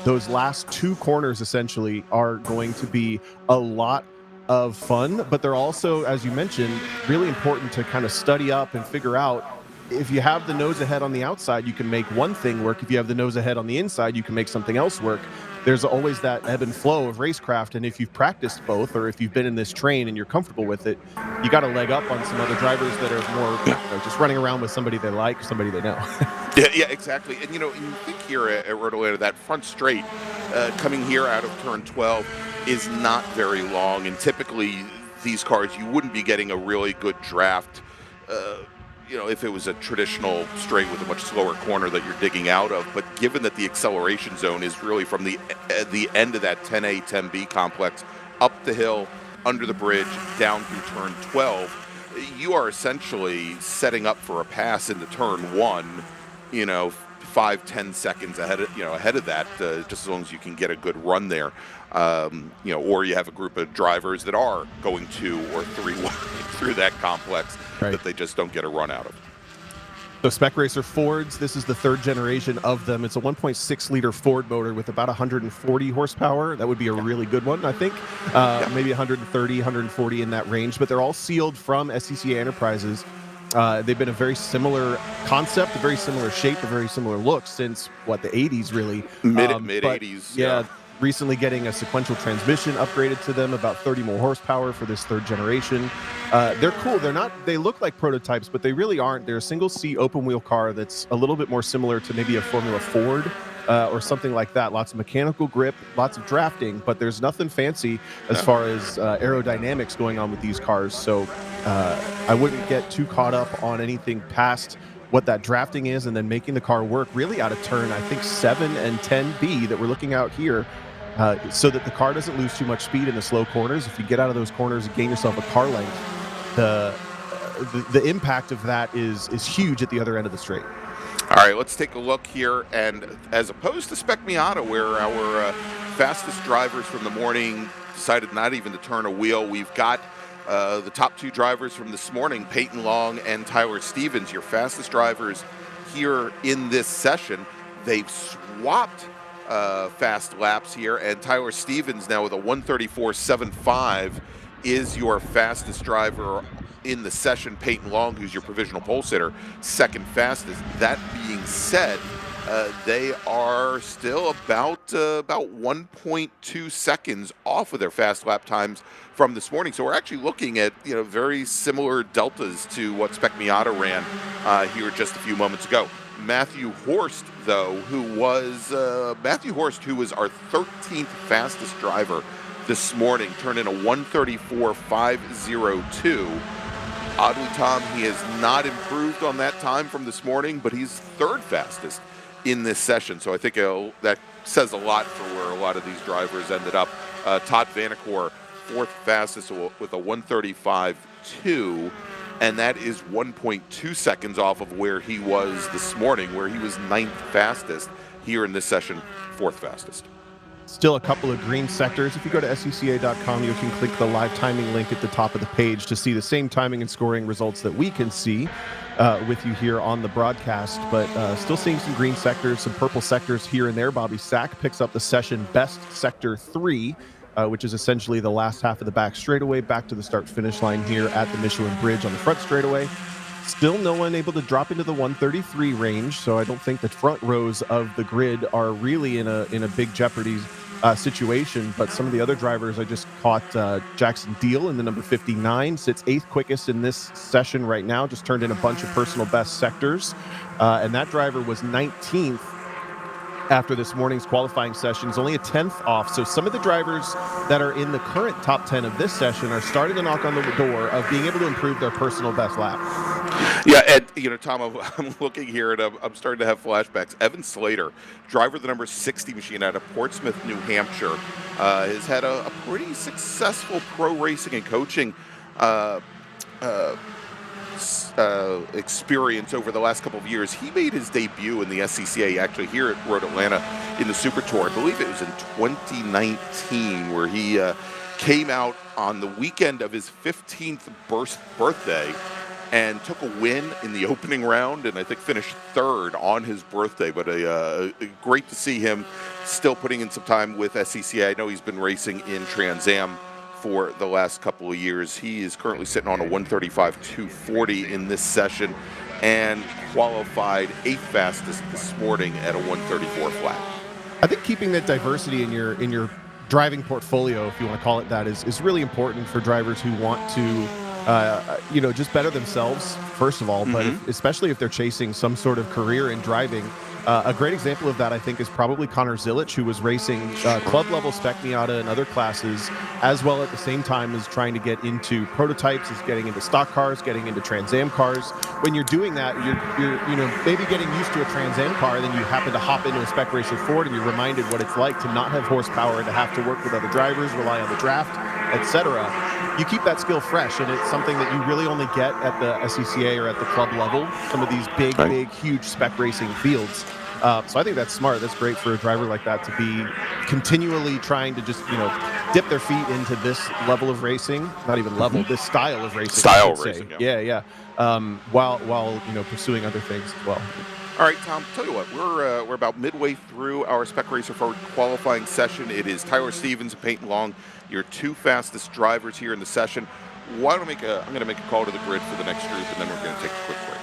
Speaker 2: Those last 2 corners essentially are going to be a lot of fun, but they're also, as you mentioned, really important to kind of study up and figure out. If you have the nose ahead on the outside, you can make one thing work. If you have the nose ahead on the inside, you can make something else work. There's always that ebb and flow of racecraft, and if you've practiced both, or if you've been in this train and you're comfortable with it, you got a leg up on some other drivers that are more just running around with somebody they like, somebody they know.
Speaker 1: Yeah, exactly. And you think here at Road Atlanta, that front straight coming here out of turn 12 is not very long, and typically these cars, you wouldn't be getting a really good draft if it was a traditional straight with a much slower corner that you're digging out of. But given that the acceleration zone is really from the end of that 10A, 10B complex, up the hill, under the bridge, down through turn 12, you are essentially setting up for a pass into turn 1, 5-10 seconds ahead of that, just as long as you can get a good run there. Or you have a group of drivers that are going 2 or 3 through that complex that they just don't get a run out of.
Speaker 2: So Spec Racer Fords, this is the 3rd generation of them. It's a 1.6 liter Ford motor with about 140 horsepower. That would be a really good one, I think. Maybe 130, 140 in that range, but they're all sealed from SCCA Enterprises. They've been a very similar concept, a very similar shape, a very similar look since the 80s really.
Speaker 1: Mid 80s.
Speaker 2: Yeah. Recently getting a sequential transmission upgraded to them, about 30 more horsepower for this 3rd generation. They're cool. They look like prototypes, but they really aren't. They're a single seat open wheel car that's a little bit more similar to maybe a Formula Ford or something like that. Lots of mechanical grip, lots of drafting, but there's nothing fancy as far as aerodynamics going on with these cars. So I wouldn't get too caught up on anything past what that drafting is and then making the car work really out of turn, I think 7 and 10B that we're looking out here. So that the car doesn't lose too much speed in the slow corners. If you get out of those corners and gain yourself a car length, the impact of that is huge at the other end of the straight.
Speaker 1: All right, let's take a look here. And as opposed to Spec Miata, where our fastest drivers from the morning decided not even to turn a wheel, we've got the top 2 drivers from this morning, Peyton Long and Tyler Stevens, your fastest drivers here in this session. They've swapped fast laps here, and Tyler Stevens now with a 134.75 is your fastest driver in the session. Peyton Long, who's your provisional pole sitter, 2nd fastest. That being said, they are still about 1.2 seconds off of their fast lap times from this morning. So we're actually looking at very similar deltas to what Spec Miata ran here just a few moments ago. Matthew Horst, though, who was our 13th fastest driver this morning, turned in a 134.502. Oddly, Tom, he has not improved on that time from this morning, but he's 3rd fastest in this session. So I think that says a lot for where a lot of these drivers ended up. Todd Vanacore, 4th fastest with a 135.2. And that is 1.2 seconds off of where he was this morning, where he was 9th fastest. Here in this session, 4th fastest.
Speaker 2: Still a couple of green sectors. If you go to SCCA.com, you can click the live timing link at the top of the page to see the same timing and scoring results that we can see with you here on the broadcast. But still seeing some green sectors, some purple sectors here and there. Bobby Sack picks up the session best sector 3. Which is essentially the last half of the back straightaway, back to the start-finish line here at the Michelin Bridge on the front straightaway. Still no one able to drop into the 133 range, so I don't think the front rows of the grid are really in a big jeopardy situation. But some of the other drivers, I just caught Jackson Deal in the number 59, sits 8th quickest in this session right now, just turned in a bunch of personal best sectors. And that driver was 19th after this morning's qualifying session is only a 10th off. So some of the drivers that are in the current top 10 of this session are starting to knock on the door of being able to improve their personal best lap.
Speaker 1: Yeah, and Tom, I'm looking here and I'm starting to have flashbacks. Evan Slater, driver of the number 60 machine out of Portsmouth, New Hampshire, has had a pretty successful pro racing and coaching experience over the last couple of years. He made his debut in the SCCA actually here at Road Atlanta in the Super Tour. I believe it was in 2019 where he came out on the weekend of his 15th birthday and took a win in the opening round, and I think finished third on his birthday. But great to see him still putting in some time with SCCA. I know he's been racing in Trans Am for the last couple of years. He is currently sitting on a 135.240 in this session and qualified 8th fastest this morning at a 134 flat.
Speaker 2: I think keeping that diversity in your driving portfolio, if you want to call it that, is really important for drivers who want to just better themselves, first of all, but especially if they're chasing some sort of career in driving. A great example of that, I think, is probably Connor Zilic, who was racing club-level Spec Miata and other classes, as well at the same time as trying to get into prototypes, is getting into stock cars, getting into Trans Am cars. When you're doing that, you're maybe getting used to a Trans Am car, then you happen to hop into a Spec Racer Ford, and you're reminded what it's like to not have horsepower and to have to work with other drivers, rely on the draft, etc. You keep that skill fresh, and it's something that you really only get at the SCCA or at the club level, some of these big, huge spec racing fields. So I think that's smart. That's great for a driver like that to be continually trying to just, dip their feet into this level of racing, not even level, this style of racing.
Speaker 1: Style of racing,
Speaker 2: yeah. While pursuing other things as well.
Speaker 1: All right, Tom, tell you what, we're about midway through our Spec Racer Forward qualifying session. It is Tyler Stevens and Peyton Long, your two fastest drivers here in the session. I'm going to make a call to the grid for the next group, and then we're going to take a quick break.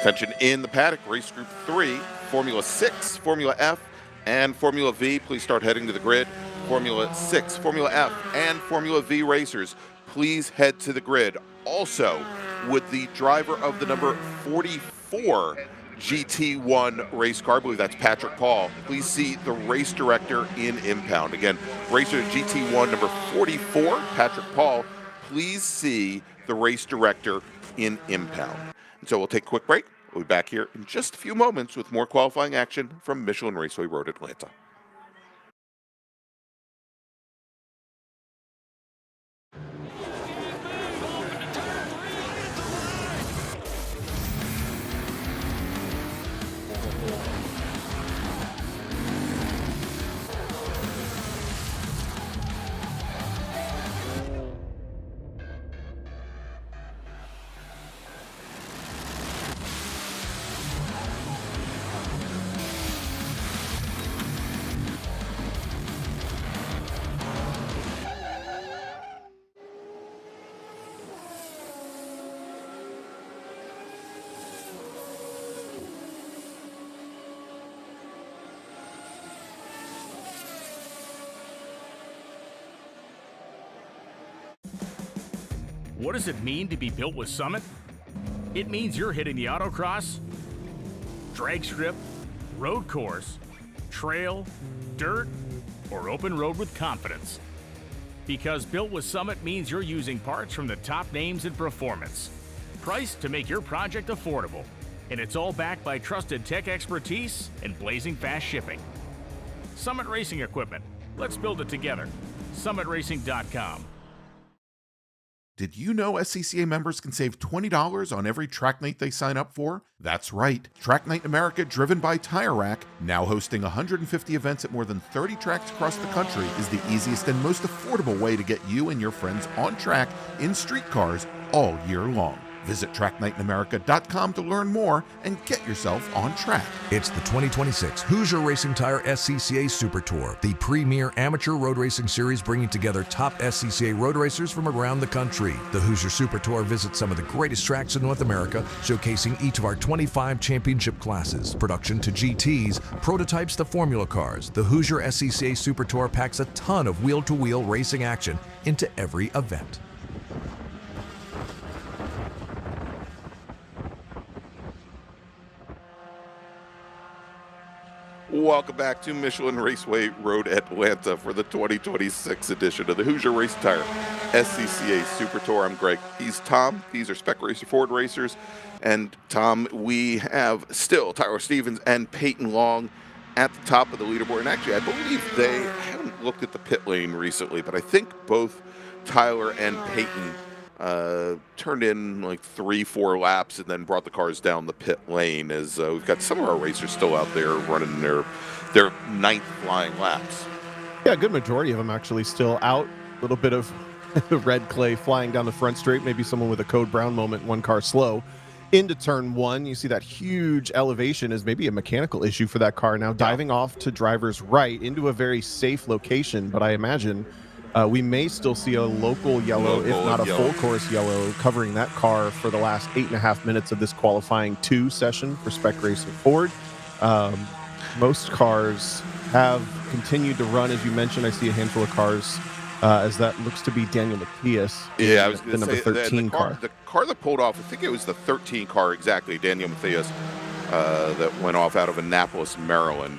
Speaker 1: Attention in the paddock, race group 3, Formula 6, Formula F, and Formula V. Please start heading to the grid. Formula 6, Formula F, and Formula V racers, please head to the grid. Also, would the driver of the number 44 GT1 race car, I believe that's Patrick Paul, please see the race director in impound. Again, racer GT1 number 44, Patrick Paul, please see the race director in impound. And so we'll take a quick break. We'll be back here in just a few moments with more qualifying action from Michelin Raceway Road Atlanta.
Speaker 8: What does it mean to be built with Summit? It means you're hitting the autocross, drag strip, road course, trail, dirt, or open road with confidence. Because built with Summit means you're using parts from the top names in performance, priced to make your project affordable, and it's all backed by trusted tech expertise and blazing fast shipping. Summit Racing Equipment. Let's build it together. SummitRacing.com.
Speaker 1: Did you know SCCA members can save $20 on every track night they sign up for? That's right. Track Night in America, driven by Tire Rack, now hosting 150 events at more than 30 tracks across the country, is the easiest and most affordable way to get you and your friends on track in street cars all year long. Visit tracknightinamerica.com to learn more and get yourself on track.
Speaker 9: It's the 2026 Hoosier Racing Tire SCCA Super Tour, the premier amateur road racing series bringing together top SCCA road racers from around the country. The Hoosier Super Tour visits some of the greatest tracks in North America, showcasing each of our 25 championship classes, production to GTs, prototypes to formula cars. The Hoosier SCCA Super Tour packs a ton of wheel-to-wheel racing action into every event.
Speaker 1: Welcome back to Michelin Raceway Road Atlanta for the 2026 edition of the Hoosier Racing Tire SCCA Super Tour. I'm Greg. He's Tom. These are Spec Racer Ford racers. And Tom, we have still Tyler Stevens and Peyton Long at the top of the leaderboard. And actually, I believe they haven't looked at the pit lane recently, but I think both Tyler and Peyton turned in like 3-4 laps and then brought the cars down the pit lane, as we've got some of our racers still out there running their ninth flying laps.
Speaker 2: Yeah, a good majority of them actually still out. A little bit of the red clay flying down the front straight, maybe someone with a Code Brown moment, one car slow. Into turn one, you see that huge elevation is maybe a mechanical issue for that car. Now diving off to driver's right into a very safe location, but I imagine we may still see a local yellow, if not a full course yellow, covering that car for the last 8.5 minutes of this qualifying 2 session for Spec Racing Ford. Most cars have continued to run, as you mentioned. I see a handful of cars, as that looks to be Daniel Matthias.
Speaker 1: Yeah, I was
Speaker 2: the number 13 car.
Speaker 1: The car that pulled off, I think it was the 13 car exactly, Daniel Matthias, that went off out of Annapolis, Maryland.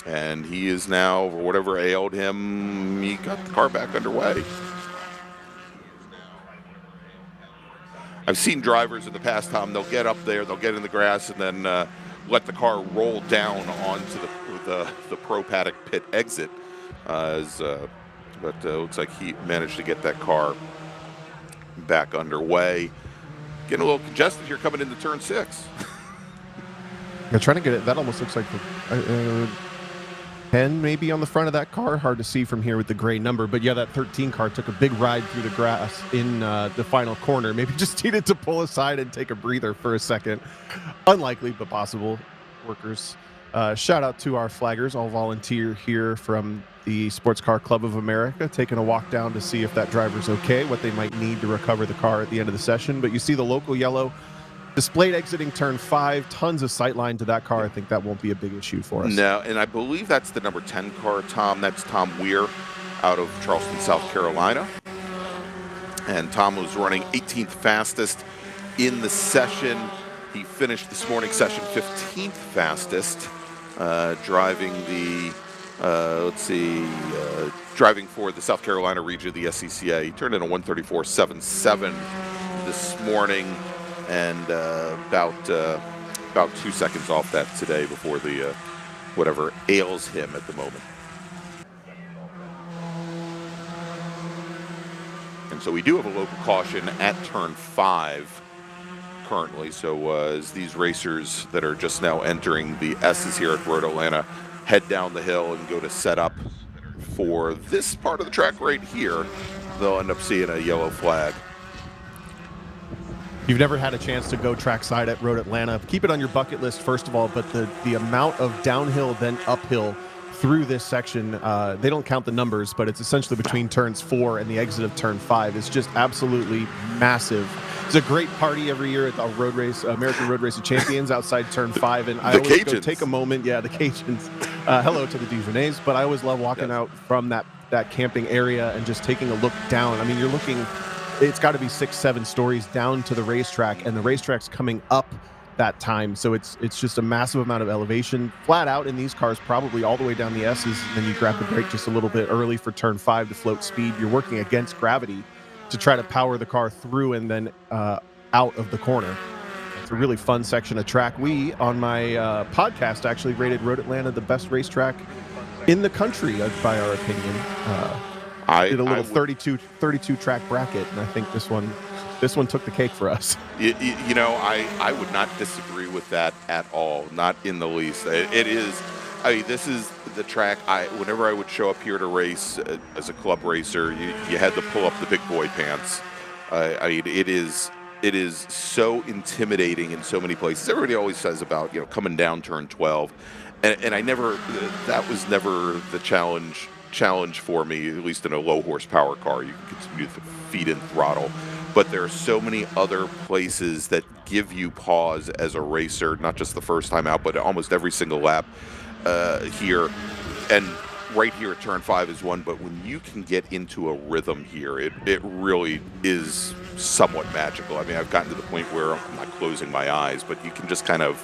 Speaker 1: And he is now, whatever ailed him, he got the car back underway. I've seen drivers in the past, Tom, they'll get up there, they'll get in the grass, and then let the car roll down onto the pro paddock pit exit. But looks like he managed to get that car back underway. Getting a little congested here coming into turn 6.
Speaker 2: I'm trying to get it. That almost looks like 10 maybe on the front of that car. Hard to see from here with the gray number. But yeah, that 13 car took a big ride through the grass in the final corner. Maybe just needed to pull aside and take a breather for a second. Unlikely, but possible. Workers. Shout out to our flaggers, all volunteer here from the Sports Car Club of America, taking a walk down to see if that driver's okay, what they might need to recover the car at the end of the session. But you see the local yellow displayed exiting turn 5, tons of sight line to that car. I think that won't be a big issue for us.
Speaker 1: No, and I believe that's the number 10 car, Tom. That's Tom Weir out of Charleston, South Carolina. And Tom was running 18th fastest in the session. He finished this morning's session 15th fastest, driving the, driving for the South Carolina region of the SCCA. He turned in a 134.77 this morning, and about 2 seconds off that today before the whatever ails him at the moment. And so we do have a local caution at turn 5 currently. So as these racers that are just now entering the S's here at Road Atlanta head down the hill and go to set up for this part of the track right here, they'll end up seeing a yellow flag.
Speaker 2: You've never had a chance to go trackside at Road Atlanta, keep it on your bucket list, first of all, but the amount of downhill then uphill through this section, they don't count the numbers, but it's essentially between turns 4 and the exit of turn 5. It's just absolutely massive. It's a great party every year at the road race, American Road Race of Champions outside turn 5, and I always go take a moment. Yeah, the Cajuns. Hello to the Duvernay's, but I always love walking out from that camping area and just taking a look down. I mean, you're looking, it's got to be 6-7 stories down to the racetrack, and the racetrack's coming up that time, so it's just a massive amount of elevation. Flat out in these cars, probably all the way down the S's, and then you grab the brake just a little bit early for turn 5 to float speed. You're working against gravity to try to power the car through and then out of the corner. It's a really fun section of track. We, on my podcast, actually rated Road Atlanta the best racetrack in the country, by our opinion. I did a little 32 track bracket, and I think this one took the cake for us.
Speaker 1: You know, I would not disagree with that at all, not in the least. It is, I mean, this is the track, whenever I would show up here to race as a club racer, you had to pull up the big boy pants. I mean, it is so intimidating in so many places. Everybody always says about, you know, coming down turn 12, and that was never the challenge for me, at least in a low horsepower car. You can continue to feed in throttle, but there are so many other places that give you pause as a racer, not just the first time out, but almost every single lap here. And right here at turn 5 is one, but when you can get into a rhythm here, it really is somewhat magical. I mean, I've gotten to the point where I'm not closing my eyes, but you can just kind of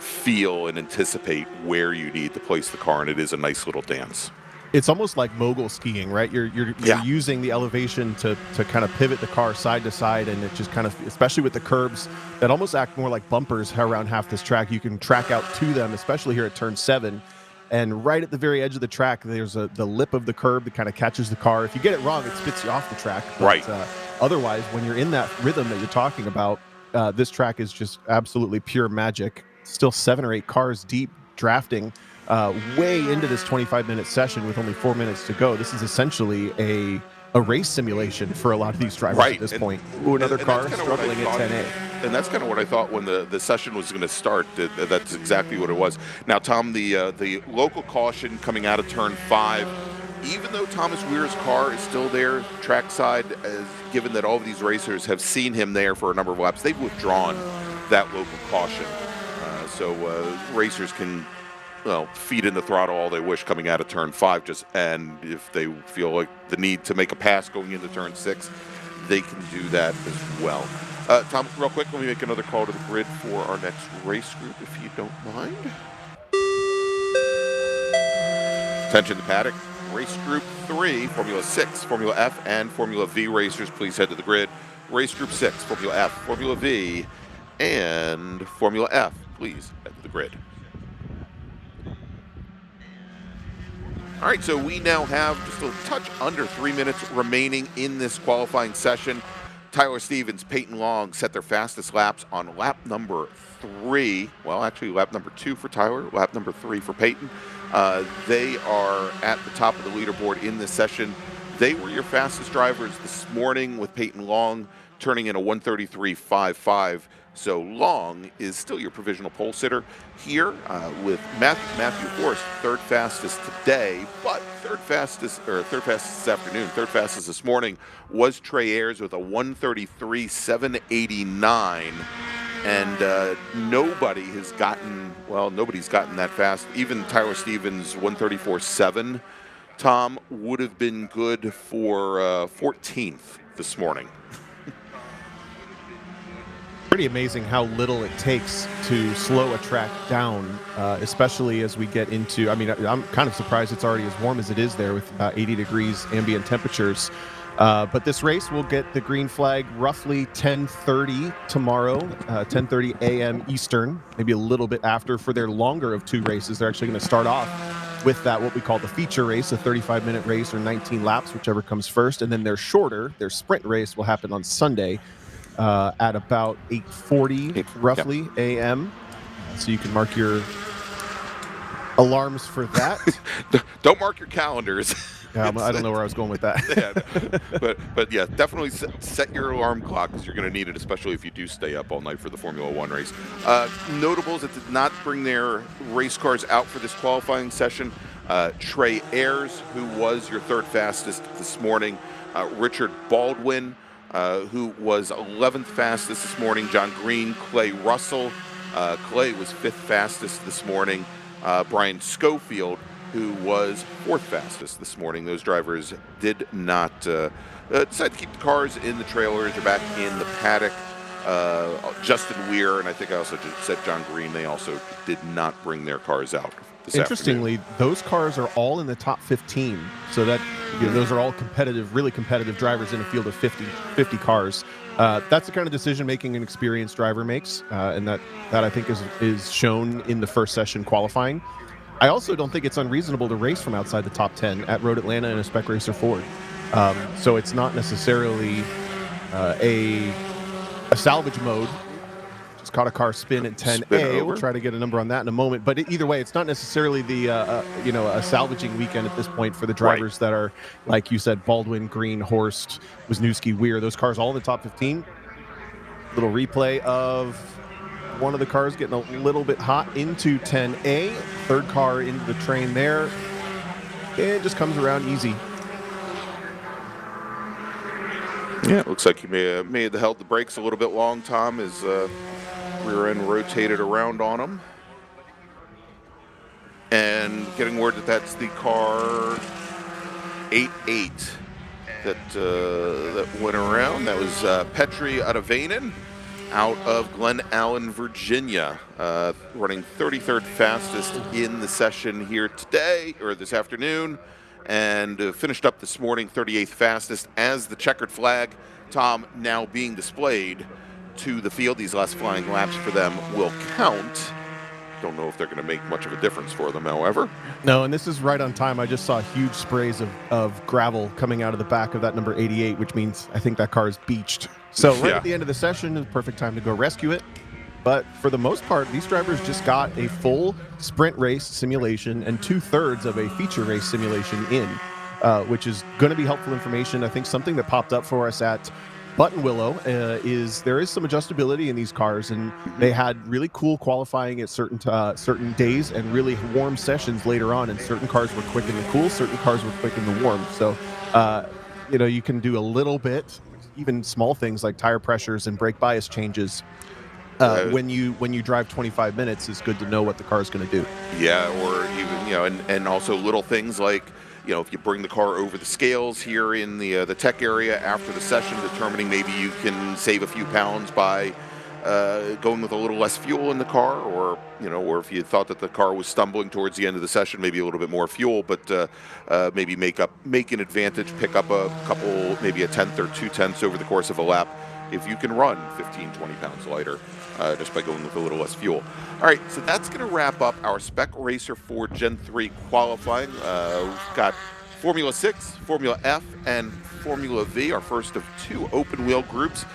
Speaker 1: feel and anticipate where you need to place the car, and it is a nice little dance.
Speaker 2: It's almost like mogul skiing, right? You're using the elevation to kind of pivot the car side to side, and it just kind of, especially with the curbs that almost act more like bumpers around half this track, you can track out to them, especially here at turn 7. And right at the very edge of the track, there's the lip of the curb that kind of catches the car. If you get it wrong, it spits you off the track. But,
Speaker 1: right.
Speaker 2: Otherwise, when you're in that rhythm that you're talking about, this track is just absolutely pure magic. Still 7 or 8 cars deep drafting way into this 25-minute session with only 4 minutes to go. This is essentially a race simulation for a lot of these drivers at this point. Ooh, another car struggling at 10A.
Speaker 1: And that's kind of what I thought when the session was going to start. That's exactly what it was. Now, Tom, the local caution coming out of turn 5, even though Thomas Weir's car is still there trackside, given that all of these racers have seen him there for a number of laps, they've withdrawn that local caution. So racers can feed in the throttle all they wish coming out of turn 5, and if they feel like the need to make a pass going into turn 6, they can do that as well. Tom, real quick, let me make another call to the grid for our next race group, if you don't mind. Attention to paddock. Race Group 3, Formula 6, Formula F, and Formula V racers, please head to the grid. Race Group 6, Formula F, Formula V, and Formula F, please head to the grid. All right, so we now have just a touch under 3 minutes remaining in this qualifying session. Tyler Stevens, Peyton Long set their fastest laps on lap number 3. Well, actually, lap number 2 for Tyler, lap number 3 for Peyton. They are at the top of the leaderboard in this session. They were your fastest drivers this morning, with Peyton Long turning in a 1:33.55. So Long is still your provisional pole sitter here, with Matthew Horst third fastest today, but third fastest this afternoon. Third fastest this morning was Trey Ayers with a 1:33.789. And nobody's gotten that fast. Even Tyler Stevens' 1:34.7, Tom, would have been good for 14th this morning.
Speaker 2: Pretty amazing how little it takes to slow a track down, especially as we get into, I'm kind of surprised it's already as warm as it is there with about 80 degrees ambient temperatures. But this race will get the green flag roughly 10:30 tomorrow, 10:30 a.m. Eastern, maybe a little bit after for their longer of 2 races. They're actually going to start off with that, what we call the feature race, a 35-minute race or 19 laps, whichever comes first. And then their sprint race will happen on Sunday at about 8:40 roughly a.m. So you can mark your alarms for that.
Speaker 1: Don't mark your calendars.
Speaker 2: I don't know where I was going with that.
Speaker 1: but yeah, definitely set your alarm clock, because you're going to need it, especially if you do stay up all night for the Formula 1 race. Notables that did not bring their race cars out for this qualifying session: Trey Ayers, who was your third fastest this morning; Richard Baldwin, who was 11th fastest this morning; John Green; Clay Russell. Clay was 5th fastest this morning; Brian Schofield, who was 4th fastest this morning. Those drivers did not decide to keep the cars in the trailers or back in the paddock. Justin Weir, and I think I also said John Green, they also did not bring their cars out this
Speaker 2: Interestingly,
Speaker 1: afternoon.
Speaker 2: Those cars are all in the top 15, so that those are all competitive, really competitive drivers in a field of 50 cars. That's the kind of decision-making an experienced driver makes, and that I think is shown in the first session qualifying. I also don't think it's unreasonable to race from outside the top 10 at Road Atlanta in a Spec Racer Ford. So it's not necessarily a salvage mode. Just caught a car spin at 10A. We'll try to get a number on that in a moment. But either way, it's not necessarily a salvaging weekend at this point for the drivers that are, like you said, Baldwin, Green, Horst, Wisniewski, Weir. Those cars all in the top 15. Little replay of one of the cars getting a little bit hot into 10A. Third car into the train there. It just comes around easy.
Speaker 1: Yeah, it looks like he may have held the brakes a little bit long, Tom, as rear end rotated around on him. And getting word that that's the car 8-8 that went around. That was Petri Adavainen out of Glen Allen, Virginia, running 33rd fastest in the session here today, or this afternoon, and finished up this morning 38th fastest as the checkered flag, Tom, now being displayed to the field. These last flying laps for them will count. Don't know if they're going to make much of a difference for them, however.
Speaker 2: No, and this is right on time. I just saw huge sprays of gravel coming out of the back of that number 88, which means I think that car is beached. So right at the end of the session is the perfect time to go rescue it. But for the most part, these drivers just got a full sprint race simulation and 2/3 of a feature race simulation in, which is going to be helpful information. I think something that popped up for us at Button Willow is there is some adjustability in these cars, and they had really cool qualifying at certain days and really warm sessions later on, and certain cars were quick in the cool, certain cars were quick in the warm. So, you can do a little bit, even small things like tire pressures and brake bias changes. When you drive 25 minutes, it's good to know what the car is going to do.
Speaker 1: Yeah, or even and also little things like, if you bring the car over the scales here in the tech area after the session, determining maybe you can save a few pounds by going with a little less fuel in the car, or if you thought that the car was stumbling towards the end of the session, maybe a little bit more fuel, but maybe make an advantage, pick up a couple, maybe a 1/10 or 2/10 over the course of a lap, if you can run 15, 20 pounds lighter just by going with a little less fuel. All right, so that's going to wrap up our Spec Racer 4 Gen 3 qualifying. We've got Formula 6, Formula F, and Formula V, our first of 2 open wheel groups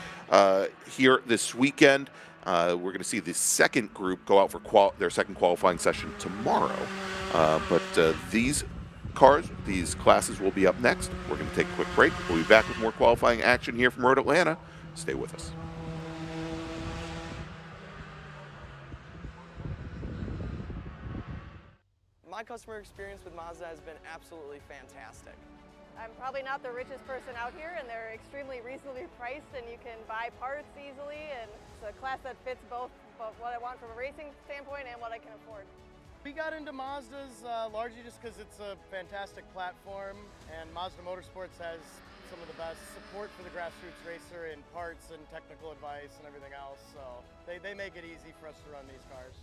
Speaker 1: here this weekend. We're going to see the second group go out for their second qualifying session tomorrow. But these classes will be up next. We're going to take a quick break. We'll be back with more qualifying action here from Road Atlanta. Stay with us.
Speaker 10: My customer experience with Mazda has been absolutely fantastic.
Speaker 11: I'm probably not the richest person out here, and they're extremely reasonably priced, and you can buy parts easily, and it's a class that fits both what I want from a racing standpoint and what I can afford.
Speaker 12: We got into Mazdas largely just because it's a fantastic platform, and Mazda Motorsports has some of the best support for the grassroots racer in parts and technical advice and everything else, so they make it easy for us to run these cars.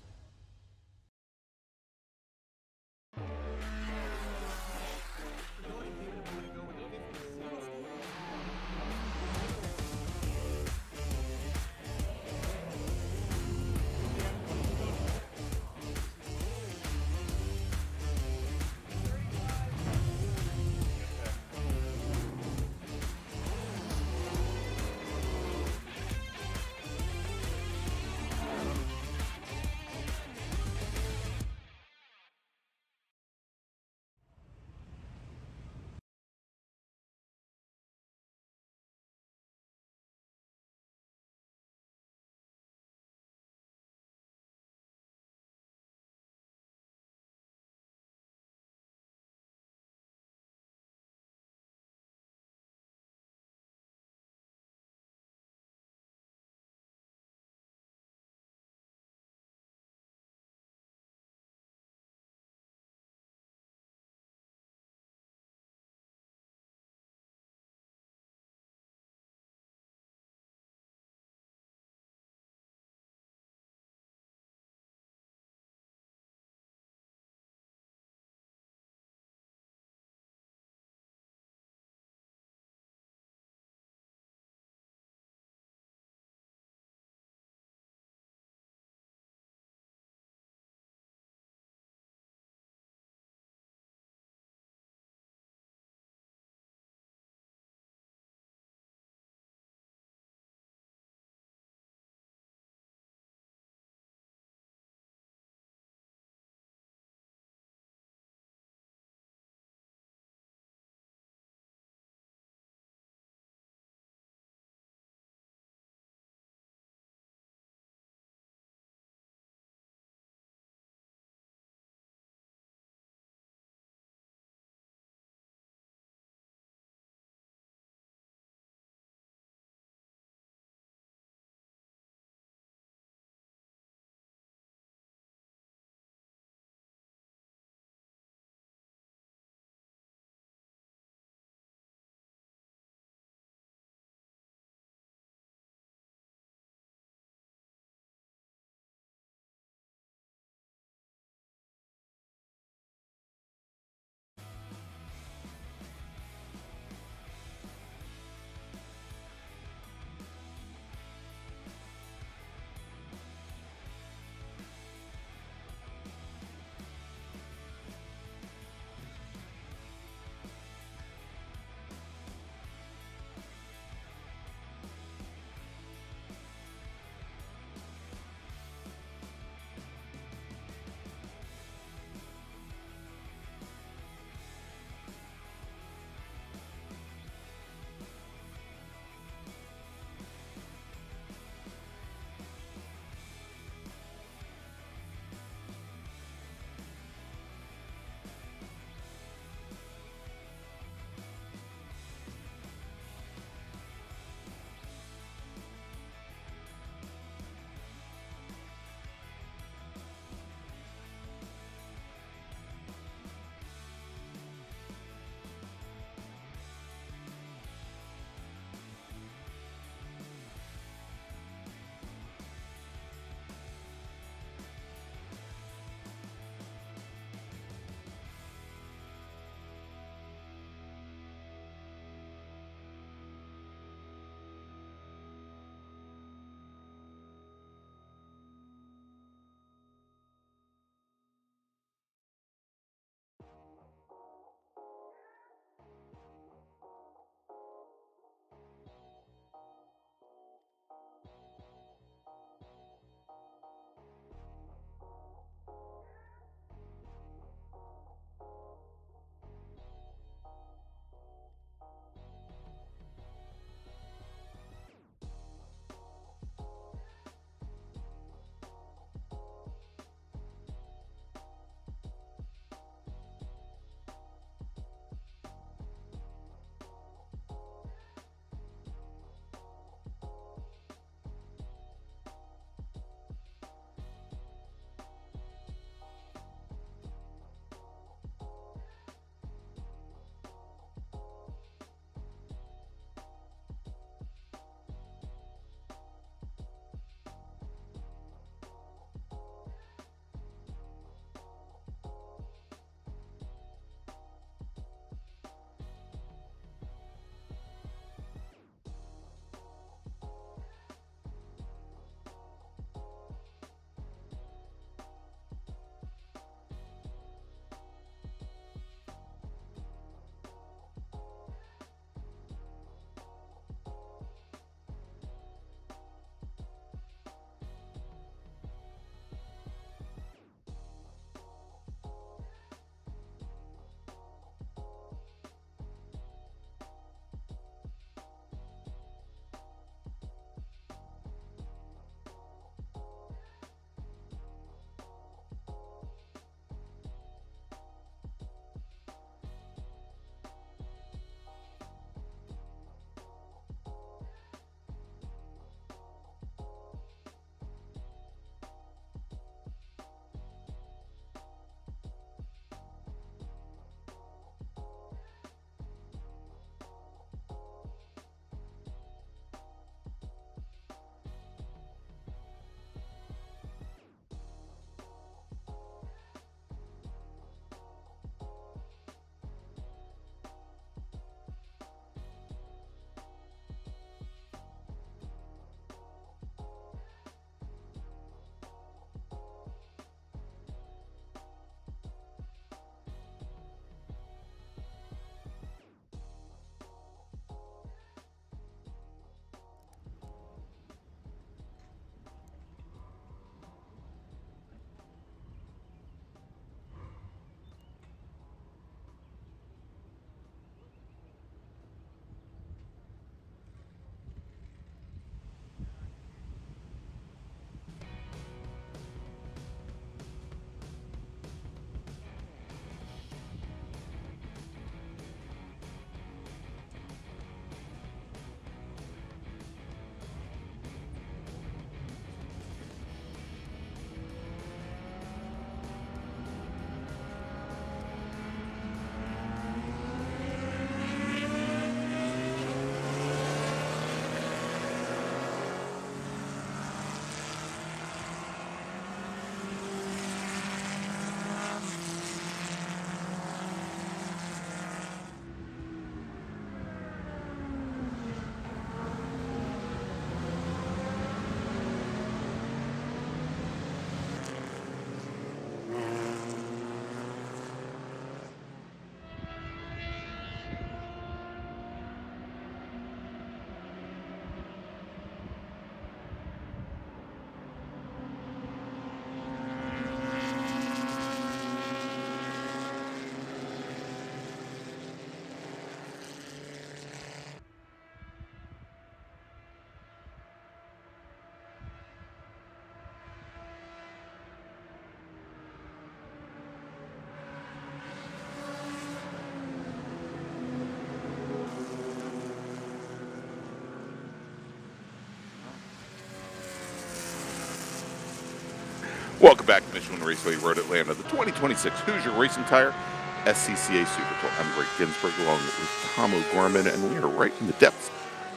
Speaker 1: Welcome back to Michelin Raceway Road Atlanta, the 2026 Hoosier Racing Tire SCCA Super Tour. I'm Gregg Ginsberg along with Tom O'Gorman, and we are right in the depths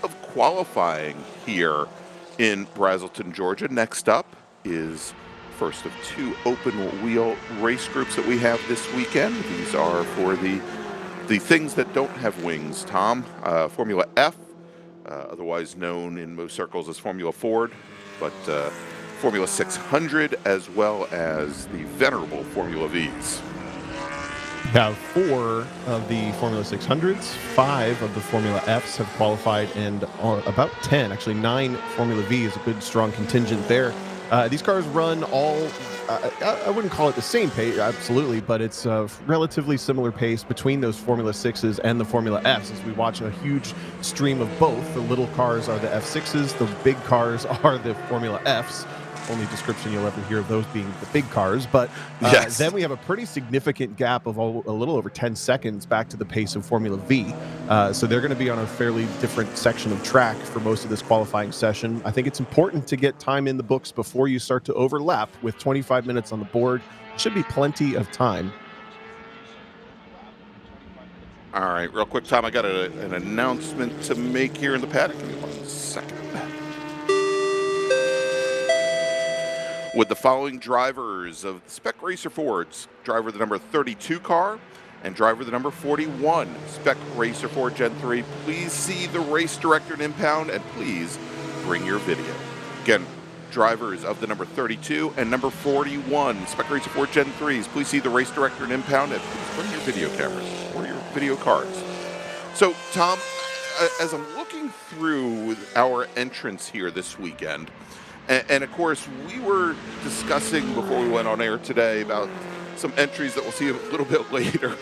Speaker 1: of qualifying here in Braselton, Georgia. Next up is first of two open wheel race groups that we have this weekend. These are for the things that don't have wings, Tom. Formula F, otherwise known in most circles as Formula Ford, but Formula 600, as well as the venerable Formula Vs.
Speaker 2: We have 4 of the Formula 600s, 5 of the Formula Fs have qualified, and about 10, actually 9 Formula V is a good, strong contingent there. These cars run all, I wouldn't call it the same pace, absolutely, but it's a relatively similar pace between those Formula 6s and the Formula Fs, as we watch a huge stream of both. The little cars are the F6s, the big cars are the Formula Fs. Only description you'll ever hear of those being the big cars, but
Speaker 1: yes.
Speaker 2: Then we have a pretty significant gap of a little over 10 seconds back to the pace of Formula V. So they're going to be on a fairly different section of track for most of this qualifying session. I think it's important to get time in the books before you start to overlap. With 25 minutes on the board, should be plenty of time.
Speaker 1: All right, real quick, Tom, I got an announcement to make here in the paddock. Give me 1 second. With the following drivers of Spec Racer Fords, driver the number 32 car and driver the number 41 Spec Racer Ford Gen 3, please see the race director and impound, and please bring your video. Again, drivers of the number 32 and number 41 Spec Racer Ford Gen 3s, please see the race director and impound, and please bring your video cameras or your video cards. So, Tom, as I'm looking through our entrance here this weekend, and of course, we were discussing before we went on air today about some entries that we'll see a little bit later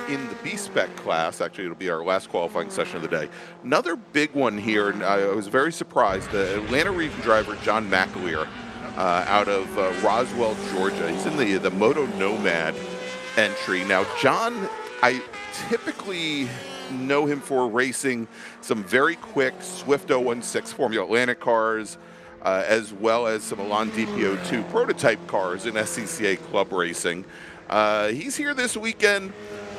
Speaker 1: in the B-Spec class. Actually, it'll be our last qualifying session of the day. Another big one here, and I was very surprised, the Atlanta region driver John McAleer out of Roswell, Georgia. He's in the Moto Nomad entry. Now, John, I typically know him for racing some very quick Swift 016 Formula Atlantic cars, as well as some Elan DPO2 prototype cars in SCCA club racing. He's here this weekend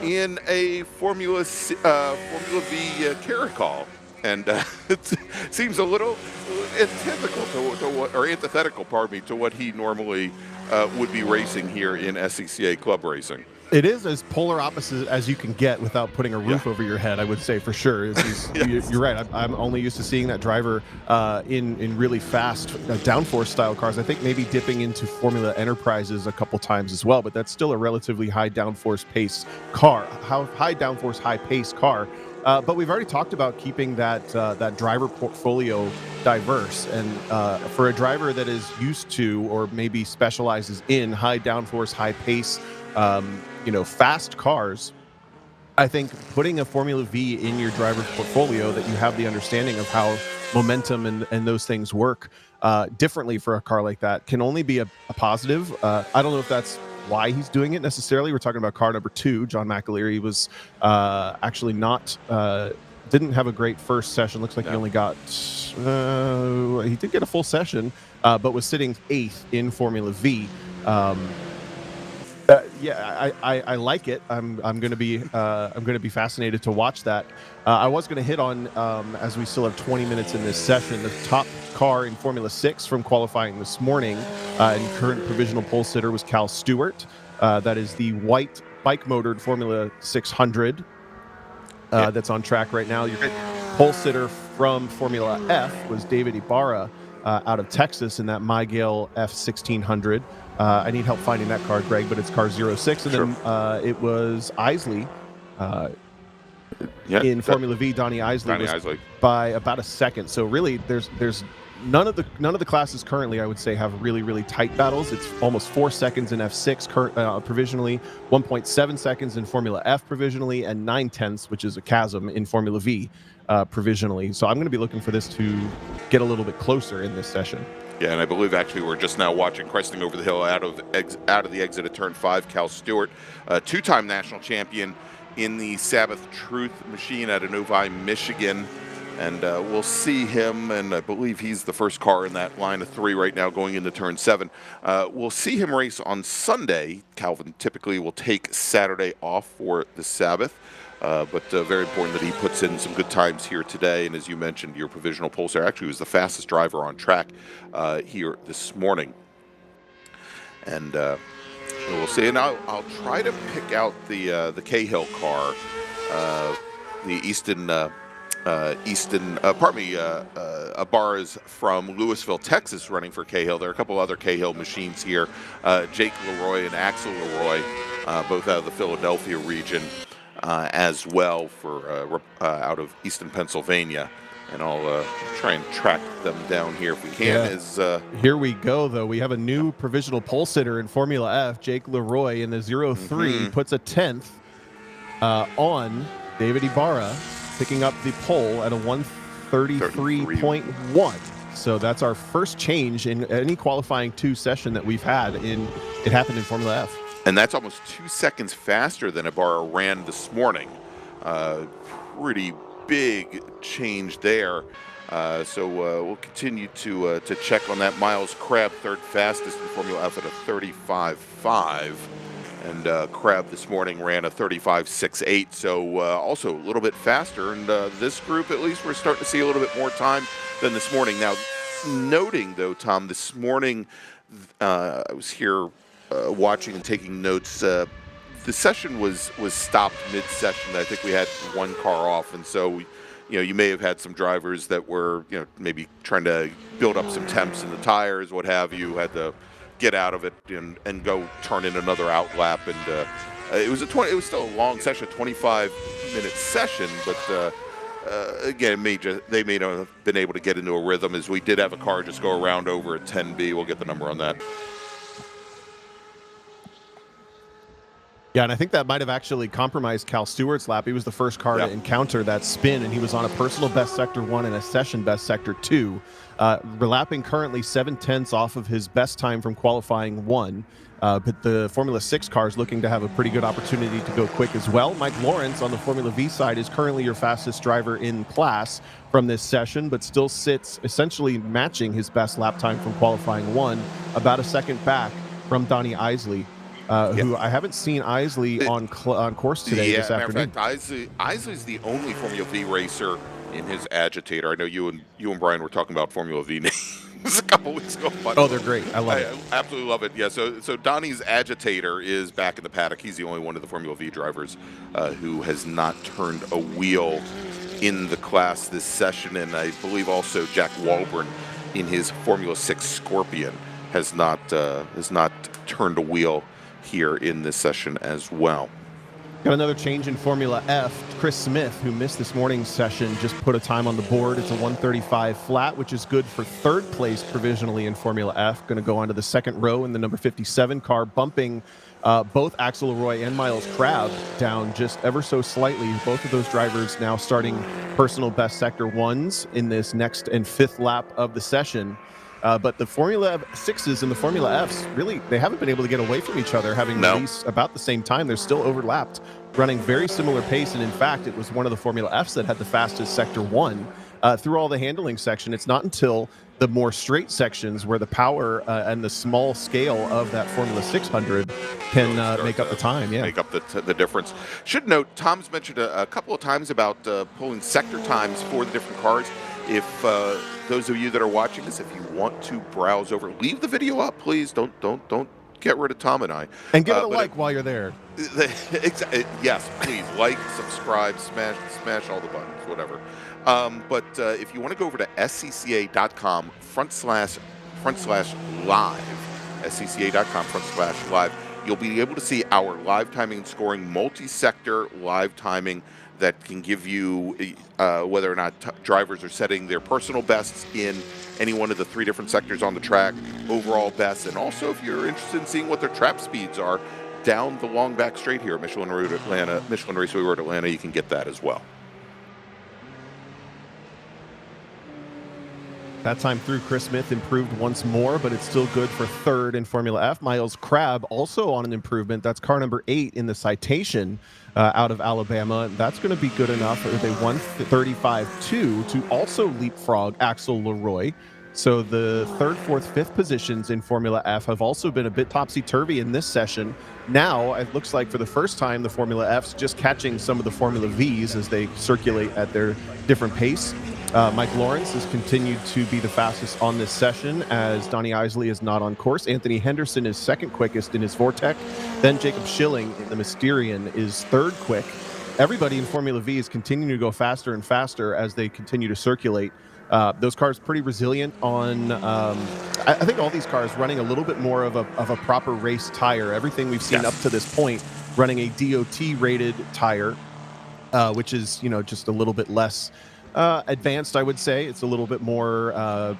Speaker 1: in a Formula V Caracol, and it seems a little antithetical, to what he normally would be racing here in SCCA club racing.
Speaker 2: It is as polar opposite as you can get without putting a roof over your head, I would say, for sure.
Speaker 1: Yes.
Speaker 2: You're right. I'm only used to seeing that driver in really fast downforce style cars. I think maybe dipping into Formula Enterprises a couple times as well, but that's still a relatively high downforce pace car, high downforce, high pace car. But we've already talked about keeping that driver portfolio diverse, and for a driver that is used to or maybe specializes in high downforce, high pace, fast cars, I think putting a Formula V in your driver's portfolio, that you have the understanding of how momentum and those things work differently for a car like that, can only be a positive. I don't know if that's why he's doing it necessarily. We're talking about car number 2, John McAleer. He was actually didn't have a great first session. Looks like he only got, he did get a full session, but was sitting 8th in Formula V. I like it. I'm going to be fascinated to watch that. I was going to hit on, as we still have 20 minutes in this session, the top car in Formula 6 from qualifying this morning, and current provisional pole sitter was Cal Stewart. That is the white bike-motored Formula 600 that's on track right now. Your pole sitter from Formula F was David Ibarra out of Texas in that Mygale F1600. I need help finding that car, Greg, but it's car 06. And then it was Isley in Formula V. Donnie Isley by about a second. So really, there's none of the classes currently, I would say, have really, really tight battles. It's almost 4 seconds in F6 provisionally, 1.7 seconds in Formula F provisionally, and 9/10, which is a chasm, in Formula V provisionally. So I'm going to be looking for this to get a little bit closer in this session.
Speaker 1: Yeah, and I believe actually we're just now watching cresting over the hill out of the exit at turn 5, Cal Stewart, two-time national champion in the Sabbath Truth machine out of Novi, Michigan. And we'll see him, and I believe he's the first car in that line of 3 right now going into turn 7. We'll see him race on Sunday. Calvin typically will take Saturday off for the Sabbath. But very important that he puts in some good times here today. And as you mentioned, your provisional pulsar actually was the fastest driver on track here this morning. And we'll see. And I'll try to pick out the Cahill car, the Ibarra's from Louisville, Texas, running for Cahill. There are a couple other Cahill machines here. Jake Leroy and Axel Leroy, both out of the Philadelphia region. As well for out of Easton, Pennsylvania, and I'll try and track them down here if we can.
Speaker 2: Here we go, though. We have a new provisional pole sitter in Formula F. Jake Leroy in the 03 puts a 10th on David Ibarra, picking up the pole at a 133.1. So that's our first change in any qualifying 2 session that we've had. It happened in Formula F.
Speaker 1: And that's almost 2 seconds faster than Ibarra ran this morning. Pretty big change there. So we'll continue to check on that. Miles Crabb, 3rd fastest in Formula F at a 35.5. And Crabb this morning ran a 35.68. So also a little bit faster. And this group, at least, we're starting to see a little bit more time than this morning. Now, noting, though, Tom, this morning I was here watching and taking notes. The session was stopped mid-session. I think we had 1 car off, and so you may have had some drivers that were maybe trying to build up some temps in the tires, what have you. Had to get out of it and go turn in another out lap. And it was still a long session, 25-minute session, but. Again, they may not have been able to get into a rhythm, as we did have a car just go around over at 10B. We'll get the number on that.
Speaker 2: Yeah, and I think that might have actually compromised Cal Stewart's lap. He was the first car to encounter that spin, and he was on a personal best sector 1 and a session best sector 2. Relapping currently 7/10 off of his best time from qualifying 1. But the Formula 6 car is looking to have a pretty good opportunity to go quick as well. Mike Lawrence on the Formula V side is currently your fastest driver in class from this session, but still sits essentially matching his best lap time from qualifying 1, about a second back from Donnie Isley. Who I haven't seen Isley on course today this afternoon.
Speaker 1: Matter of fact, Isley's the only Formula V racer in his agitator. I know you and Brian were talking about Formula V names a couple weeks ago.
Speaker 2: Oh, they're great. I love it.
Speaker 1: I absolutely love it. Yeah, so Donnie's agitator is back in the paddock. He's the only one of the Formula V drivers who has not turned a wheel in the class this session, and I believe also Jack Walburn in his Formula 6 Scorpion has not turned a wheel here in this session as well.
Speaker 2: Got another change in Formula F. Chris Smith, who missed this morning's session, just put a time on the board. It's a 135 flat, which is good for 3rd place provisionally in Formula F. Going to go onto the 2nd row in the number 57 car, bumping both Axel Leroy and Miles Crabb down just ever so slightly. Both of those drivers now starting personal best sector 1s in this next and 5th lap of the session. But the Formula 6s and the Formula Fs, really, they haven't been able to get away from each other, having released about the same time. They're still overlapped, running very similar pace. And in fact, it was one of the Formula Fs that had the fastest Sector 1 through all the handling section. It's not until the more straight sections where the power and the small scale of that Formula 600 can make up the time. Yeah,
Speaker 1: make up the difference. Should note, Tom's mentioned a couple of times about pulling sector times for the different cars. If those of you that are watching this, if you want to browse over, leave the video up, please. Don't get rid of Tom and I.
Speaker 2: And give it a like while you're there.
Speaker 1: Yes, please like, subscribe, smash all the buttons, whatever. But if you want to go over to scca.com/live, scca.com/live, you'll be able to see our live timing and scoring, multi-sector live timing that can give you whether or not drivers are setting their personal bests in any one of the 3 different sectors on the track, overall bests, and also if you're interested in seeing what their trap speeds are down the long back straight here at Michelin Raceway Road Atlanta, you can get that as well.
Speaker 2: That time through, Chris Smith improved once more, but it's still good for third in Formula F. Miles Crabb also on an improvement. That's car number 8 in the citation out of Alabama. That's going to be good enough with a 1:35.2 to also leapfrog Axel Leroy. So the third, fourth, fifth positions in Formula F have also been a bit topsy-turvy in this session. Now, it looks like for the first time, the Formula F's just catching some of the Formula V's as they circulate at their different pace. Mike Lawrence has continued to be the fastest on this session as Donnie Isley is not on course. Anthony Henderson is second quickest in his Vortec. Then Jacob Schilling in the Mysterian is third quick. Everybody in Formula V is continuing to go faster and faster as they continue to circulate. Those cars pretty resilient on, I think all these cars running a little bit more of a proper race tire. Everything we've seen up to this point running a DOT rated tire, which is, just a little bit less advanced, I would say. It's a little bit more,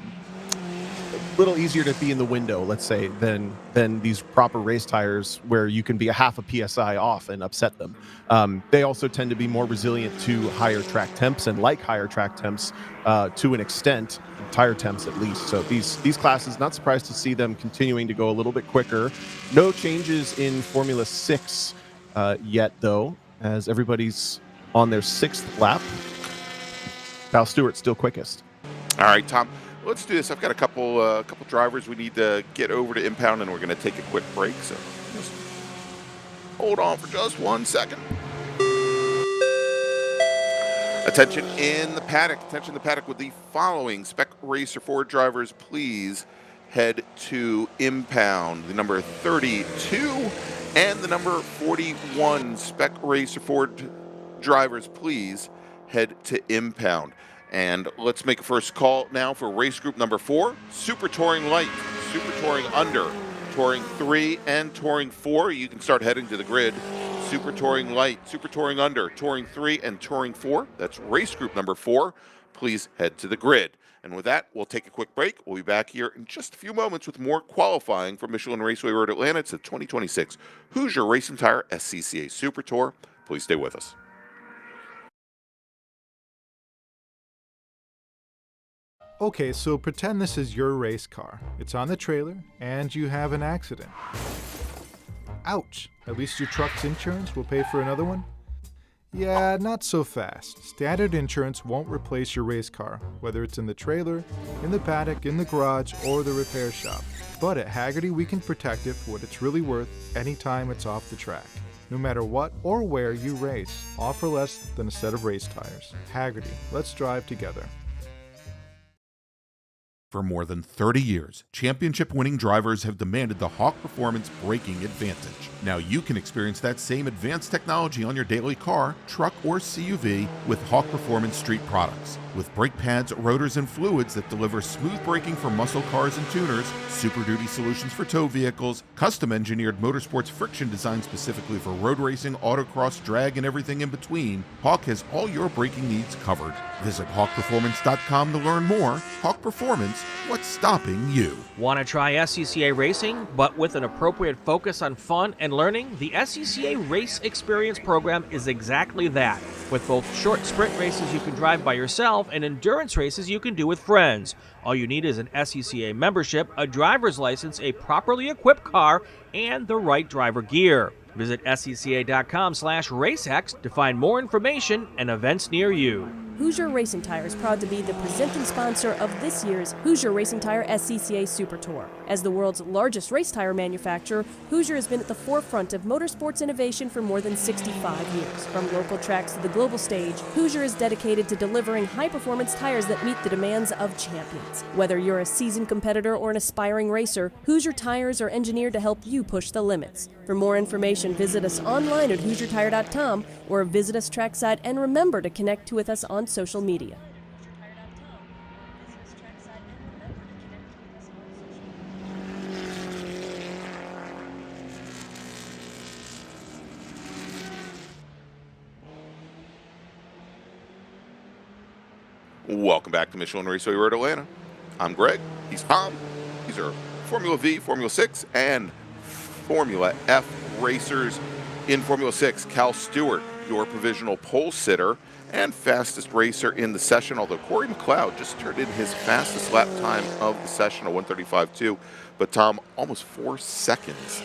Speaker 2: little easier to be in the window, let's say, than these proper race tires where you can be a half a PSI off and upset them. They also tend to be more resilient to higher track temps and like higher track temps to an extent, tire temps at least. So these classes, not surprised to see them continuing to go a little bit quicker. No changes in Formula 6 yet, though, as everybody's on their 6th lap. Val Stewart still quickest.
Speaker 1: All right, Tom. Let's do this. I've got a couple drivers we need to get over to impound, and we're going to take a quick break. So just hold on for just 1 second. Attention in the paddock. Attention in the paddock with the following Spec Racer Ford drivers. Please head to impound. The number 32 and the number 41 Spec Racer Ford drivers. Please head to impound. And let's make a first call now for race group number 4, Super Touring Light, Super Touring Under, Touring 3, and Touring 4. You can start heading to the grid. Super Touring Light, Super Touring Under, Touring 3, and Touring 4. That's race group number 4. Please head to the grid. And with that, we'll take a quick break. We'll be back here in just a few moments with more qualifying for Michelin Raceway Road Atlanta. It's the 2026 Hoosier Racing Tire SCCA Super Tour. Please stay with us.
Speaker 3: Okay, so pretend this is your race car. It's on the trailer, and you have an accident. Ouch! At least your truck's insurance will pay for another one? Yeah, not so fast. Standard insurance won't replace your race car, whether it's in the trailer, in the paddock, in the garage, or the repair shop. But at Hagerty, we can protect it for what it's really worth anytime it's off the track. No matter what or where you race, offer less than a set of race tires. Hagerty, let's drive together.
Speaker 1: For more than 30 years, championship-winning drivers have demanded the Hawk Performance braking advantage. Now you can experience that same advanced technology on your daily car, truck, or CUV with Hawk Performance Street products. With brake pads, rotors, and fluids that deliver smooth braking for muscle cars and tuners, Super Duty solutions for tow vehicles, custom-engineered motorsports friction designed specifically for road racing, autocross, drag, and everything in between, Hawk has all your braking needs covered. Visit hawkperformance.com to learn more. Hawk Performance, what's stopping you?
Speaker 13: Want to try SCCA racing, but with an appropriate focus on fun and learning? The SCCA Race Experience program is exactly that, with both short sprint races you can drive by yourself and endurance races you can do with friends. All you need is an SCCA membership, a driver's license, a properly equipped car, and the right driver gear. Visit scca.com/racex to find more information and events near you.
Speaker 6: Hoosier Racing Tire is proud to be the presenting sponsor of this year's Hoosier Racing Tire SCCA Super Tour. As the world's largest race tire manufacturer, Hoosier has been at the forefront of motorsports innovation for more than 65 years. From local tracks to the global stage, Hoosier is dedicated to delivering high-performance tires that meet the demands of champions. Whether you're a seasoned competitor or an aspiring racer, Hoosier tires are engineered to help you push the limits. For more information, visit us online at HoosierTire.com or visit us trackside, and remember to connect with us on social media.
Speaker 1: Welcome back to Michelin Raceway Road Atlanta. I'm Greg. He's Tom. These are Formula V, Formula 6, and Formula F racers. In Formula 6, Cal Stewart, your provisional pole sitter, and fastest racer in the session, although Corey McLeod just turned in his fastest lap time of the session, a 1:35.2. But Tom, almost 4 seconds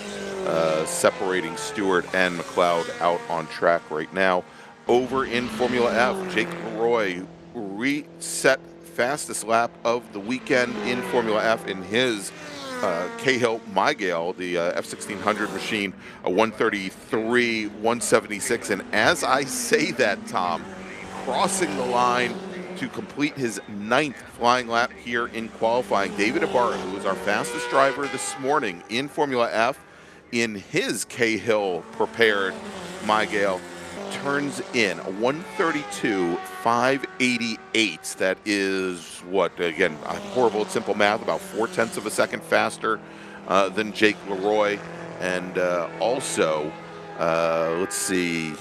Speaker 1: separating Stewart and McLeod out on track right now. Over in Formula F, Jake Leroy reset fastest lap of the weekend in Formula F in his Cahill Mygale, the F1600 machine, a 133, 176. And as I say that, Tom, crossing the line to complete his 9th flying lap here in qualifying, David Ibarra, who was our fastest driver this morning in Formula F in his Cahill prepared Mygale, turns in a 132.588. That is what, again, horrible at simple math, about 0.4 of a second faster than Jake Leroy. And also, let's see,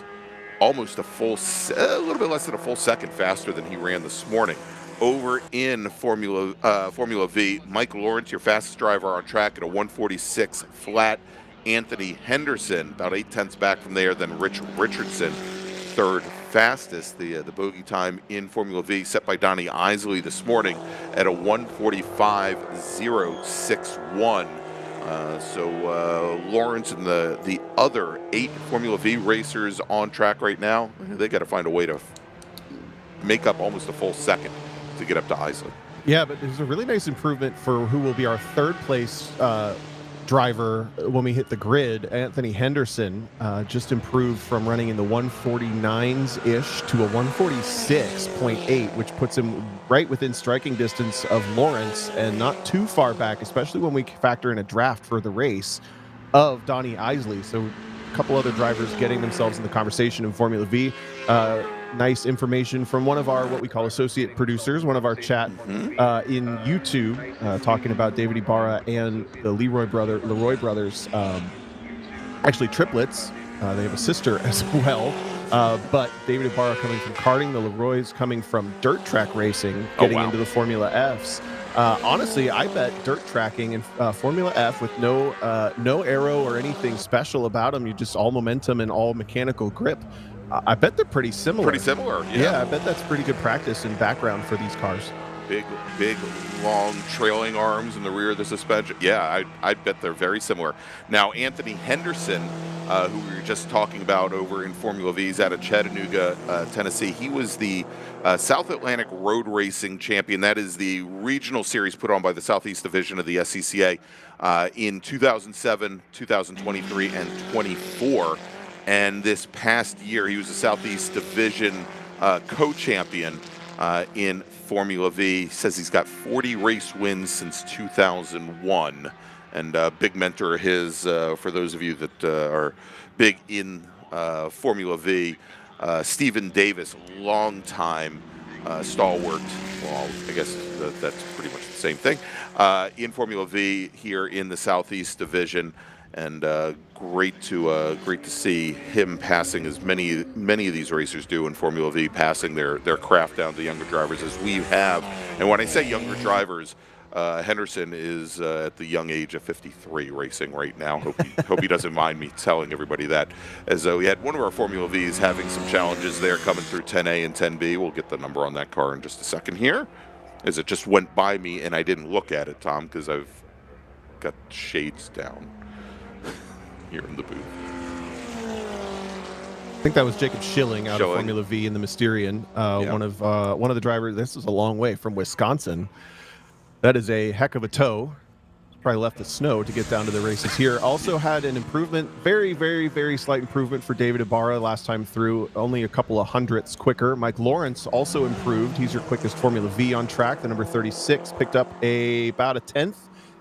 Speaker 1: almost a little bit less than a full second faster than he ran this morning. Over in Formula V, Mike Lawrence, your fastest driver on track at a 146 flat. Anthony Henderson, about 0.8 back from there. Then Rich Richardson, third fastest. The bogey time in Formula V set by Donnie Isley this morning at a 145.061. So Lawrence and the other 8 Formula V racers on track right now, they got to find a way to make up almost a full second to get up to Isley.
Speaker 2: Yeah, but there's a really nice improvement for who will be our third place driver when we hit the grid. Anthony Henderson just improved from running in the 149s-ish to a 146.8, which puts him right within striking distance of Lawrence and not too far back, especially when we factor in a draft for the race of Donnie Isley. So a couple other drivers getting themselves in the conversation in Formula V. Nice information from one of our, what we call associate producers, one of our chat in YouTube, talking about David Ibarra and the Leroy brothers, actually triplets. They have a sister as well. But David Ibarra coming from karting, the Leroys coming from dirt track racing, getting into the Formula Fs. Honestly, I bet dirt tracking and Formula F with no aero or anything special about them, you just all momentum and all mechanical grip. I bet they're pretty similar.
Speaker 1: Pretty similar, yeah.
Speaker 2: Yeah, I bet that's pretty good practice and background for these cars.
Speaker 1: Big, long trailing arms in the rear of the suspension. Yeah, I bet they're very similar. Now, Anthony Henderson, who we were just talking about over in Formula V's out of Chattanooga, Tennessee, he was the South Atlantic Road Racing Champion. That is the regional series put on by the Southeast Division of the SCCA in 2007, 2023, and 24. And this past year, he was a Southeast Division co-champion in Formula V. He says he's got 40 race wins since 2001. And a big mentor of his, for those of you that are big in Formula V, Stephen Davis, longtime stalwart. Well, I guess that's pretty much the same thing. In Formula V here in the Southeast Division. And great to see him passing as many of these racers do in Formula V, passing their craft down to younger drivers as we have. And when I say younger drivers, Henderson is at the young age of 53 racing right now. Hope he doesn't mind me telling everybody that. As we had one of our Formula Vs having some challenges there coming through 10A and 10B. We'll get the number on that car in just a second here, as it just went by me and I didn't look at it, Tom, because I've got shades down here in the booth.
Speaker 2: I think that was Jacob Schilling out of Formula V in the Mysterian. One of the drivers. This is a long way from Wisconsin. That is a heck of a tow. Probably left the snow to get down to the races here. Also had an improvement, very, very, very slight improvement for David Ibarra last time through, only a couple of hundredths quicker. Mike Lawrence also improved. He's your quickest Formula V on track. The number 36 picked up about a tenth.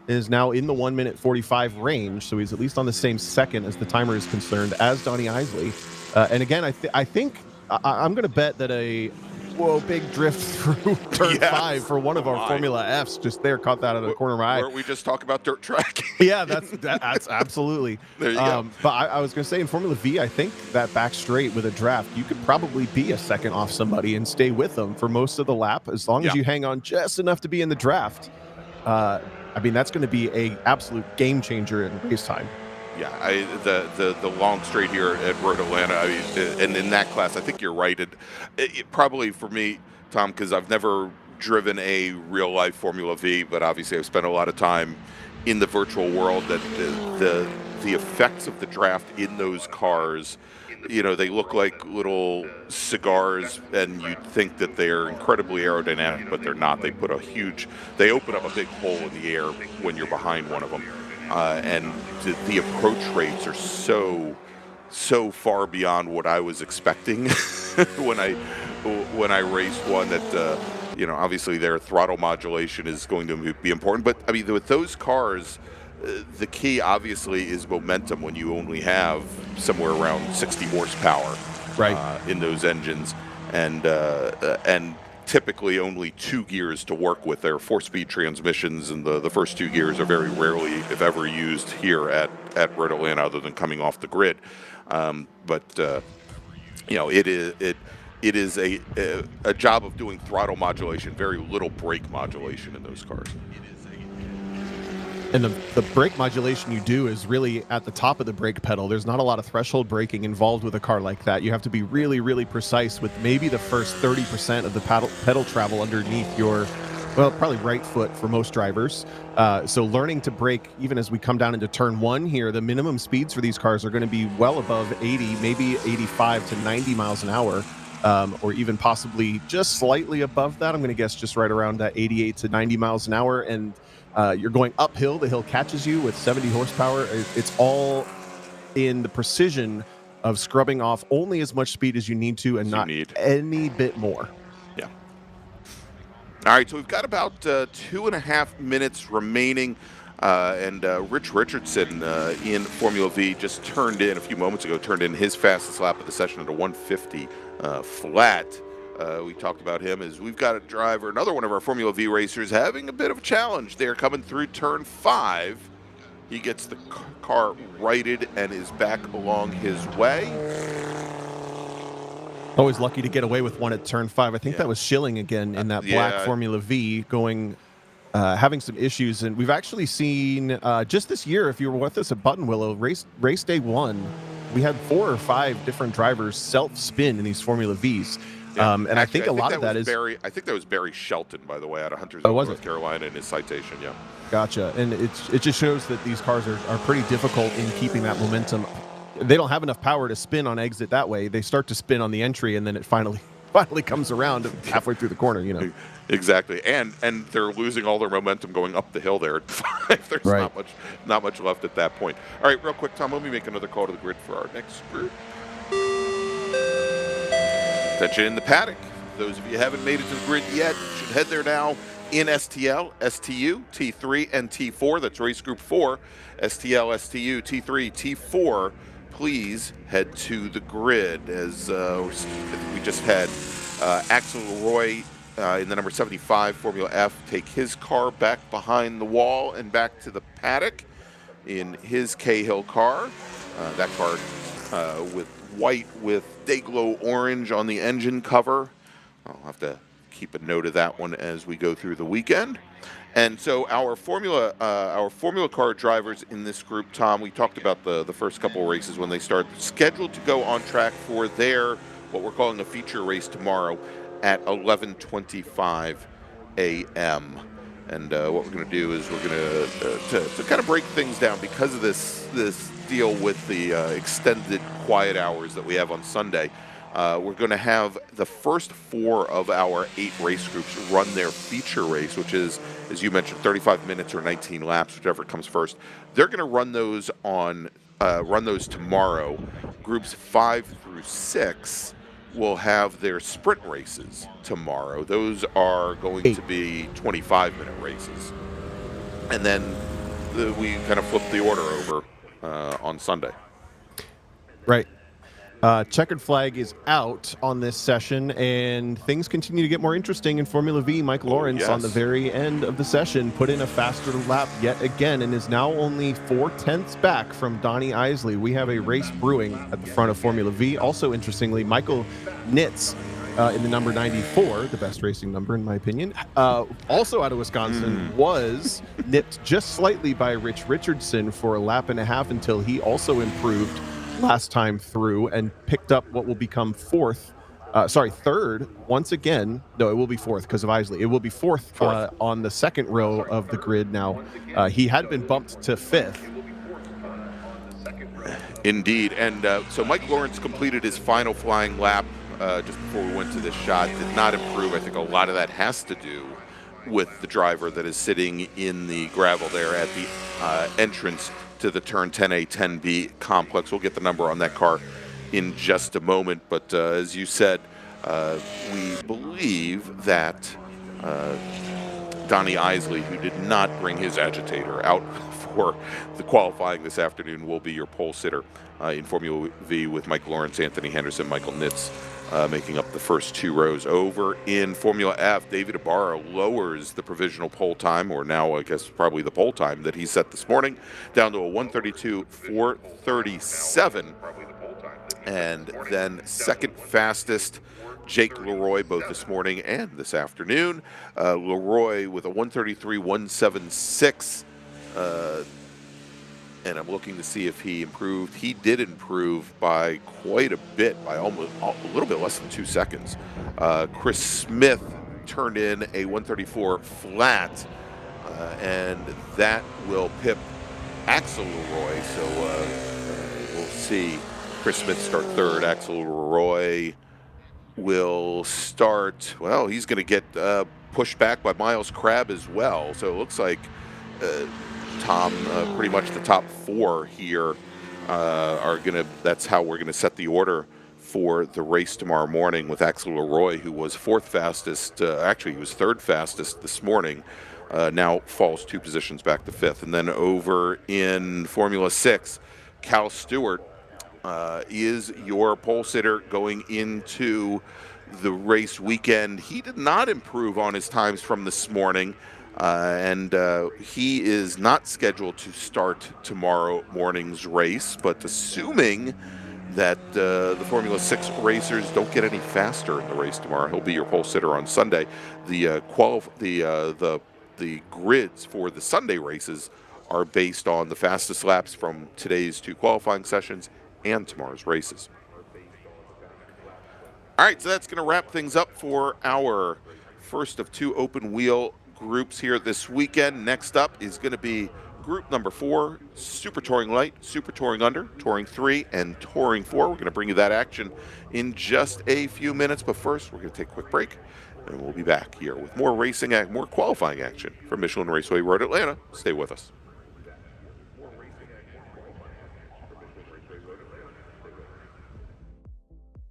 Speaker 2: Is now in the 1:45 range, so he's at least on the same second as the timer is concerned as Donnie Isley. And again, I think I'm going to bet that big drift through turn 5 for one of our Formula Fs just there, caught that out of the corner of my eye.
Speaker 1: Weren't we just talk about dirt track?
Speaker 2: Yeah, that's absolutely.
Speaker 1: There you go.
Speaker 2: But I was going to say in Formula V, I think that back straight with a draft, you could probably be a second off somebody and stay with them for most of the lap as long as you hang on just enough to be in the draft. I mean, that's going to be a absolute game changer in race time.
Speaker 1: Yeah, the long straight here at Road Atlanta, I mean, and in that class, I think you're right. It probably for me, Tom, because I've never driven a real life Formula V, but obviously I've spent a lot of time in the virtual world. That the effects of the draft in those cars, you know, they look like little cigars, and you'd think that they're incredibly aerodynamic, but they're not. They open up a big hole in the air when you're behind one of them. And the approach rates are so far beyond what I was expecting when I raced one. That you know, obviously their throttle modulation is going to be important, but I mean, with those cars, the key obviously is momentum when you only have somewhere around 60 horsepower in those engines, and typically only 2 gears to work with. They're 4-speed transmissions, and the first 2 gears are very rarely, if ever, used here at Road Atlanta, other than coming off the grid. But you know, it is a job of doing throttle modulation, very little brake modulation in those cars.
Speaker 2: And the brake modulation you do is really at the top of the brake pedal. There's not a lot of threshold braking involved with a car like that. You have to be really, really precise with maybe the first 30% of the pedal travel underneath your, well, probably right foot for most drivers. So learning to brake, even as we come down into turn 1 here, the minimum speeds for these cars are going to be well above 80, maybe 85 to 90 miles an hour, or even possibly just slightly above that. I'm going to guess just right around 88 to 90 miles an hour. And you're going uphill. The hill catches you with 70 horsepower. It's all in the precision of scrubbing off only as much speed as you need to, and not any bit more.
Speaker 1: Yeah. All right, so we've got about 2.5 minutes remaining. And Rich Richardson in Formula V just turned in a few moments ago, turned in his fastest lap of the session at a 150 flat. We talked about him as we've got a driver, another one of our Formula V racers, having a bit of a challenge. They're coming through turn 5. He gets the car righted and is back along his way.
Speaker 2: Always lucky to get away with one at turn 5. I think that was Schilling again in that black Formula V going, having some issues. And we've actually seen just this year, if you were with us at Buttonwillow, race day 1, we had 4 or 5 different drivers self-spin in these Formula Vs.
Speaker 1: Yeah.
Speaker 2: And
Speaker 1: actually,
Speaker 2: I think a lot of that is
Speaker 1: I think that was Barry Shelton, by the way, out of Huntersville, North Carolina, in his citation. Yeah.
Speaker 2: Gotcha. And it just shows that these cars are pretty difficult in keeping that momentum. They don't have enough power to spin on exit that way. They start to spin on the entry, and then it finally comes around halfway through the corner, you know.
Speaker 1: Exactly. And they're losing all their momentum going up the hill there at 5. There's not much left at that point. All right, real quick, Tom, let me make another call to the grid for our next group. Attention in the paddock. Those of you who haven't made it to the grid yet should head there now in STL, STU, T3, and T4. That's race group 4. STL, STU, T3, T4. Please head to the grid, as we just had Axel Roy in the number 75 Formula F take his car back behind the wall and back to the paddock in his Cahill car. That car with white with Dayglow orange on the engine cover. I'll have to keep a note of that one as we go through the weekend. And so our Formula car drivers in this group, Tom, we talked about the first couple races when they start, scheduled to go on track for their, what we're calling a feature race tomorrow at 11:25 a.m. And what we're going to do is we're going to kind of break things down because of this deal with the extended quiet hours that we have on Sunday. We're going to have the first 4 of our 8 race groups run their feature race, which is, as you mentioned, 35 minutes or 19 laps, whichever comes first. They're going to run those tomorrow. Groups 5 through 6 will have their sprint races tomorrow. Those are going to be 25-minute races. And then we kind of flip the order over on Sunday.
Speaker 2: Right. Checkered flag is out on this session, and things continue to get more interesting in Formula V. Mike Lawrence on the very end of the session put in a faster lap yet again and is now only 4/10 back from Donnie Isley. We have a race brewing at the front of Formula V. Also, interestingly, Michael Nitz in the number 94, the best racing number in my opinion, also out of Wisconsin, was nipped just slightly by Rich Richardson for a lap and a half until he also improved last time through and picked up what will become third once again. No, it will be fourth because of Isley. It will be fourth on the second row of the grid now. He had been bumped to fifth.
Speaker 1: Indeed. And so Mike Lawrence completed his final flying lap just before we went to this shot. Did not improve. I think a lot of that has to do with the driver that is sitting in the gravel there at the entrance to the turn 10A, 10B complex. We'll get the number on that car in just a moment. But as you said, we believe that Donnie Isley, who did not bring his agitator out for the qualifying this afternoon, will be your pole sitter in Formula V, with Mike Lawrence, Anthony Henderson, Michael Nitz making up the first two rows. Over in Formula F, David Ibarra lowers the provisional pole time, or now I guess probably the pole time that he set this morning, down to a 1:32.437. And then second fastest, Jake Leroy, both this morning and this afternoon. Leroy with a 1:33.176. And I'm looking to see if he improved. He did improve by quite a bit, by almost a little bit less than 2 seconds. Chris Smith turned in a 1:34 flat, and that will pip Axel Leroy. So we'll see Chris Smith start third. Axel Leroy will start, well, he's going to get pushed back by Miles Crabb as well. So it looks like Tom, pretty much the top four here are going to, that's how we're going to set the order for the race tomorrow morning, with Axel Leroy, who was fourth fastest, actually he was third fastest this morning, now falls 2 positions back to fifth. And then over in Formula 6, Cal Stewart is your pole sitter going into the race weekend. He did not improve on his times from this morning. And he is not scheduled to start tomorrow morning's race, but assuming that the Formula 6 racers don't get any faster in the race tomorrow, he'll be your pole sitter on Sunday. The grids for the Sunday races are based on the fastest laps from today's 2 qualifying sessions and tomorrow's races. All right, so that's going to wrap things up for our first of 2 open wheel groups here this weekend. Next up is going to be group number 4, Super Touring Light, Super Touring Under, Touring 3, and Touring 4. We're going to bring you that action in just a few minutes, but first we're going to take a quick break, and we'll be back here with more racing, more qualifying action from Michelin Raceway Road Atlanta. Stay with us.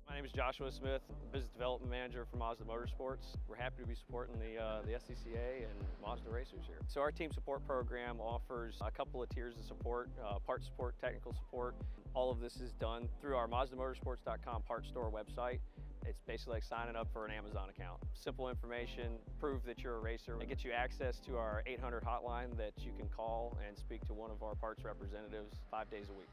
Speaker 14: My name is Joshua Smith, Business Development Manager for Mazda Motorsports. We're happy to be supporting the SCCA and Mazda racers here. So our team support program offers a couple of tiers of support, part support, technical support. All of this is done through our MazdaMotorsports.com parts store website. It's basically like signing up for an Amazon account. Simple information, prove that you're a racer. It gets you access to our 800 hotline that you can call and speak to one of our parts representatives 5 days a week.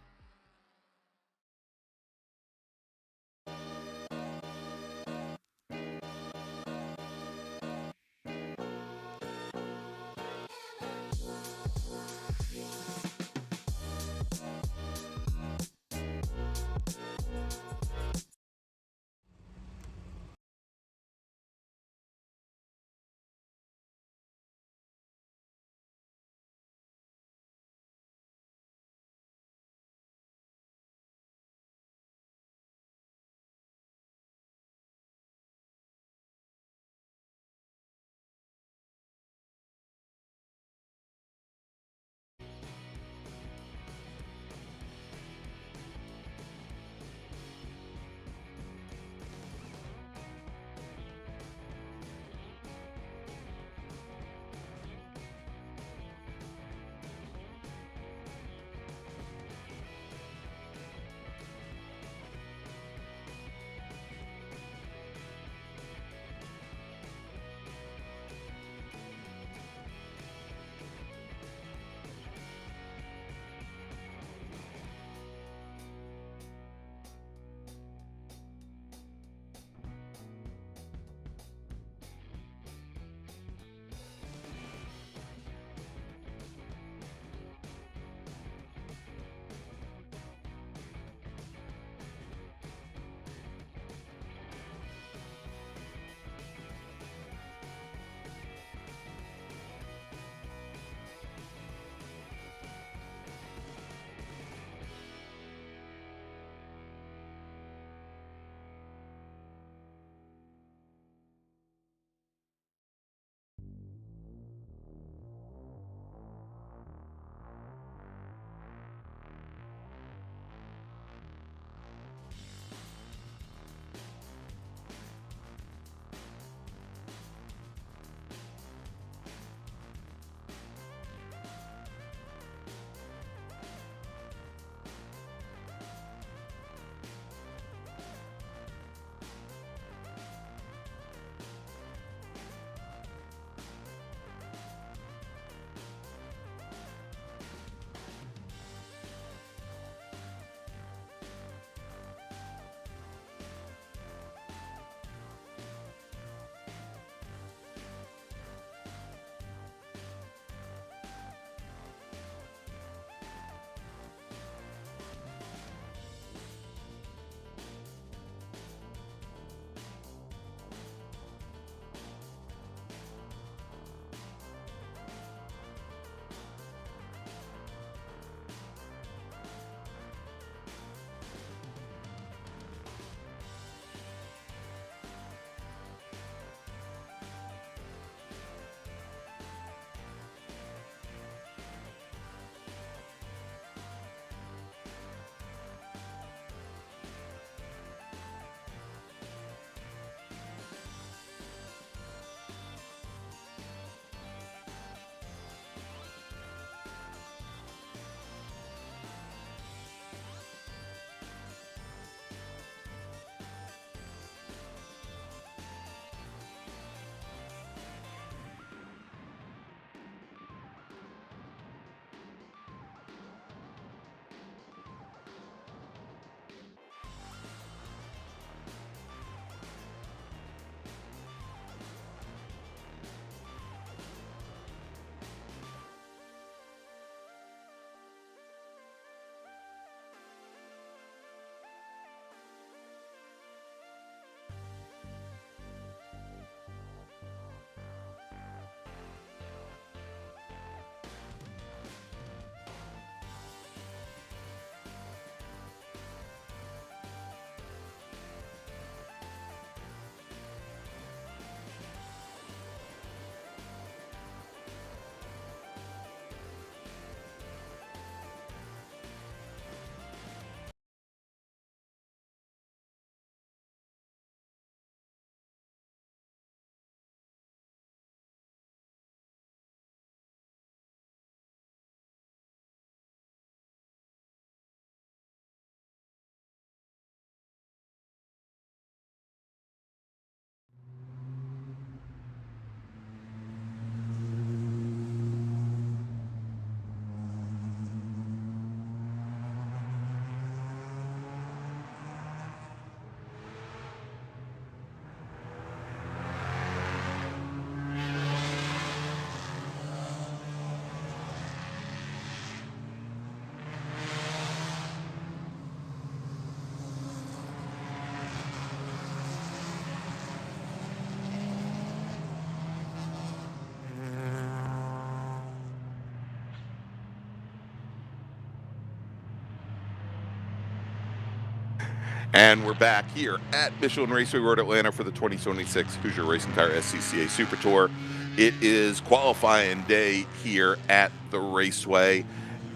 Speaker 1: And we're back here at Michelin Raceway Road Atlanta for the 2026 Hoosier Racing Tire SCCA Super Tour. It is qualifying day here at the Raceway.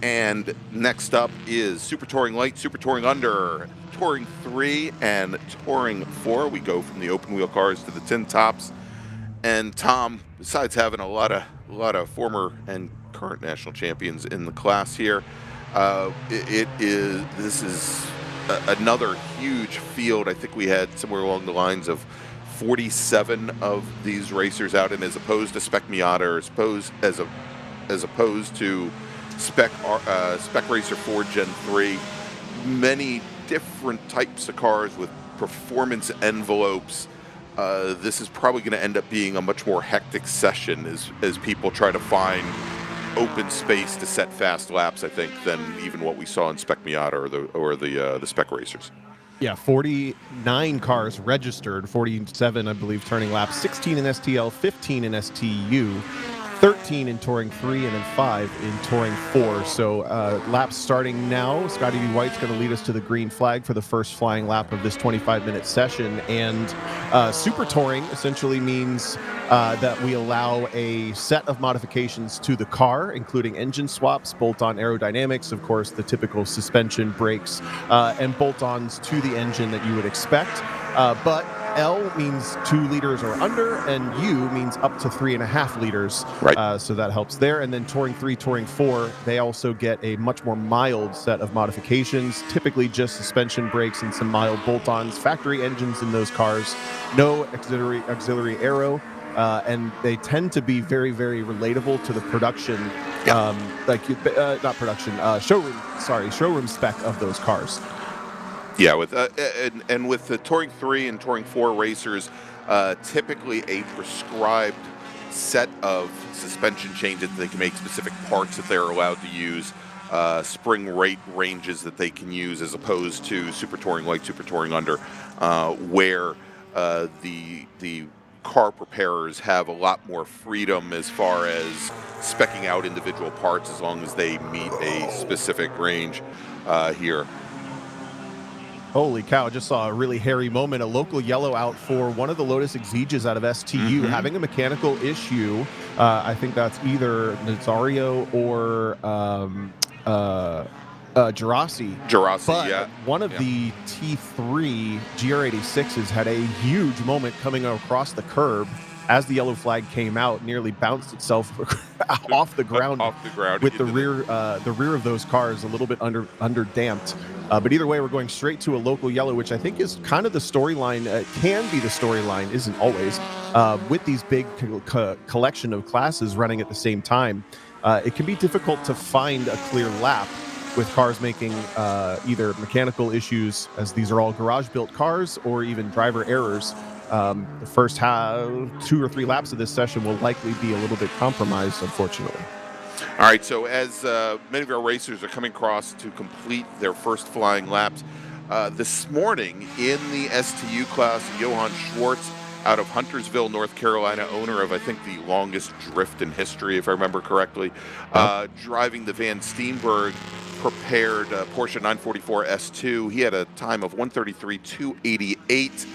Speaker 1: And next up is Super Touring Light, Super Touring Under, Touring 3, and Touring 4. We go from the open wheel cars to the tin tops. And Tom, besides having a lot of former and current national champions in the class here, this is another huge field. I think we had somewhere along the lines of 47 of these racers out, and as opposed to Spec Miata, or as opposed to Spec Racer 4 Gen 3, many different types of cars with performance envelopes. This is probably going to end up being a much more hectic session as people try to find open space to set fast laps, I think, than even what we saw in Spec Miata or the Spec Racers.
Speaker 2: Yeah, 49 cars registered, 47, I believe, turning laps, 16 in STL, 15 in STU, 13 in Touring 3, and then 5 in Touring 4. So laps starting now. Scotty B. White's going to lead us to the green flag for the first flying lap of this 25-minute session. And Super Touring essentially means that we allow a set of modifications to the car, including engine swaps, bolt-on aerodynamics, of course, the typical suspension, brakes, and bolt-ons to the engine that you would expect. But L means 2 liters or under, and U means up to 3.5 liters.
Speaker 1: Right.
Speaker 2: So that helps there. And then Touring 3, Touring 4, they also get a much more mild set of modifications, typically just suspension, brakes, and some mild bolt-ons, factory engines in those cars, no auxiliary aero, and they tend to be very, very relatable to the production, showroom spec of those cars.
Speaker 1: Yeah, with the Touring 3 and Touring 4 racers, typically a prescribed set of suspension changes that they can make, specific parts that they're allowed to use, spring rate ranges that they can use, as opposed to Super Touring Light, Super Touring Under, where the car preparers have a lot more freedom as far as speccing out individual parts as long as they meet a specific range here.
Speaker 2: Holy cow, just saw a really hairy moment. A local yellow out for one of the Lotus Exeges out of STU, having a mechanical issue. I think that's either Nazario or Gerasi. But
Speaker 1: yeah.
Speaker 2: One of the T3 GR86s had a huge moment coming across the curb as the yellow flag came out, nearly bounced itself off the ground with the rear of those cars a little bit under damped. But either way, we're going straight to a local yellow, which I think is kind of the storyline, can be the storyline, isn't always, with these big collection of classes running at the same time. It can be difficult to find a clear lap with cars making either mechanical issues, as these are all garage-built cars, or even driver errors. The first 2 or 3 laps of this session will likely be a little bit compromised, unfortunately.
Speaker 1: All right, so as many of our racers are coming across to complete their first flying laps, this morning in the STU class, Johann Schwartz out of Huntersville, North Carolina, owner of, I think, the longest drift in history, if I remember correctly, driving the Van Steenberg prepared Porsche 944 S2. He had a time of 1:33.288.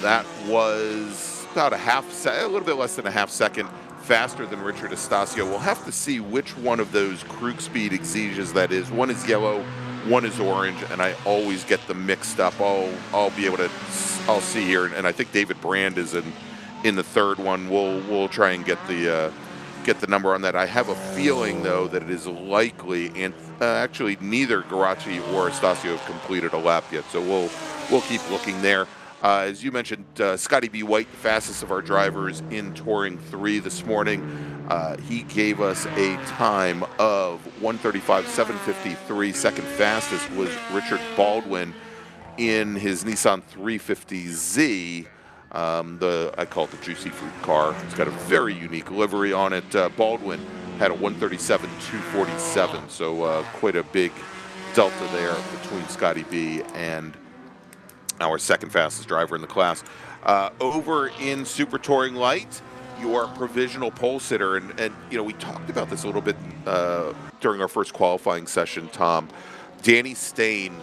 Speaker 1: That was about a little bit less than a half second faster than Richard Estacio. We'll have to see which one of those Krug Speed Exeges that is. One is yellow, one is orange, and I always get them mixed up. I'll see here, and I think David Brand is in the third one. We'll try and get the number on that. I have a feeling though that it is likely, and actually neither Garaci or Estacio have completed a lap yet, so we'll keep looking there. As you mentioned, Scotty B. White, the fastest of our drivers in Touring 3 this morning. He gave us a time of 1:35.753. Second fastest was Richard Baldwin in his Nissan 350Z. I call it the Juicy Fruit car. It's got a very unique livery on it. Baldwin had a 1:37.247, so quite a big delta there between Scotty B. and our second fastest driver in the class. Over in Super Touring Light, your provisional pole sitter, and we talked about this a little bit during our first qualifying session, Tom. Danny Stain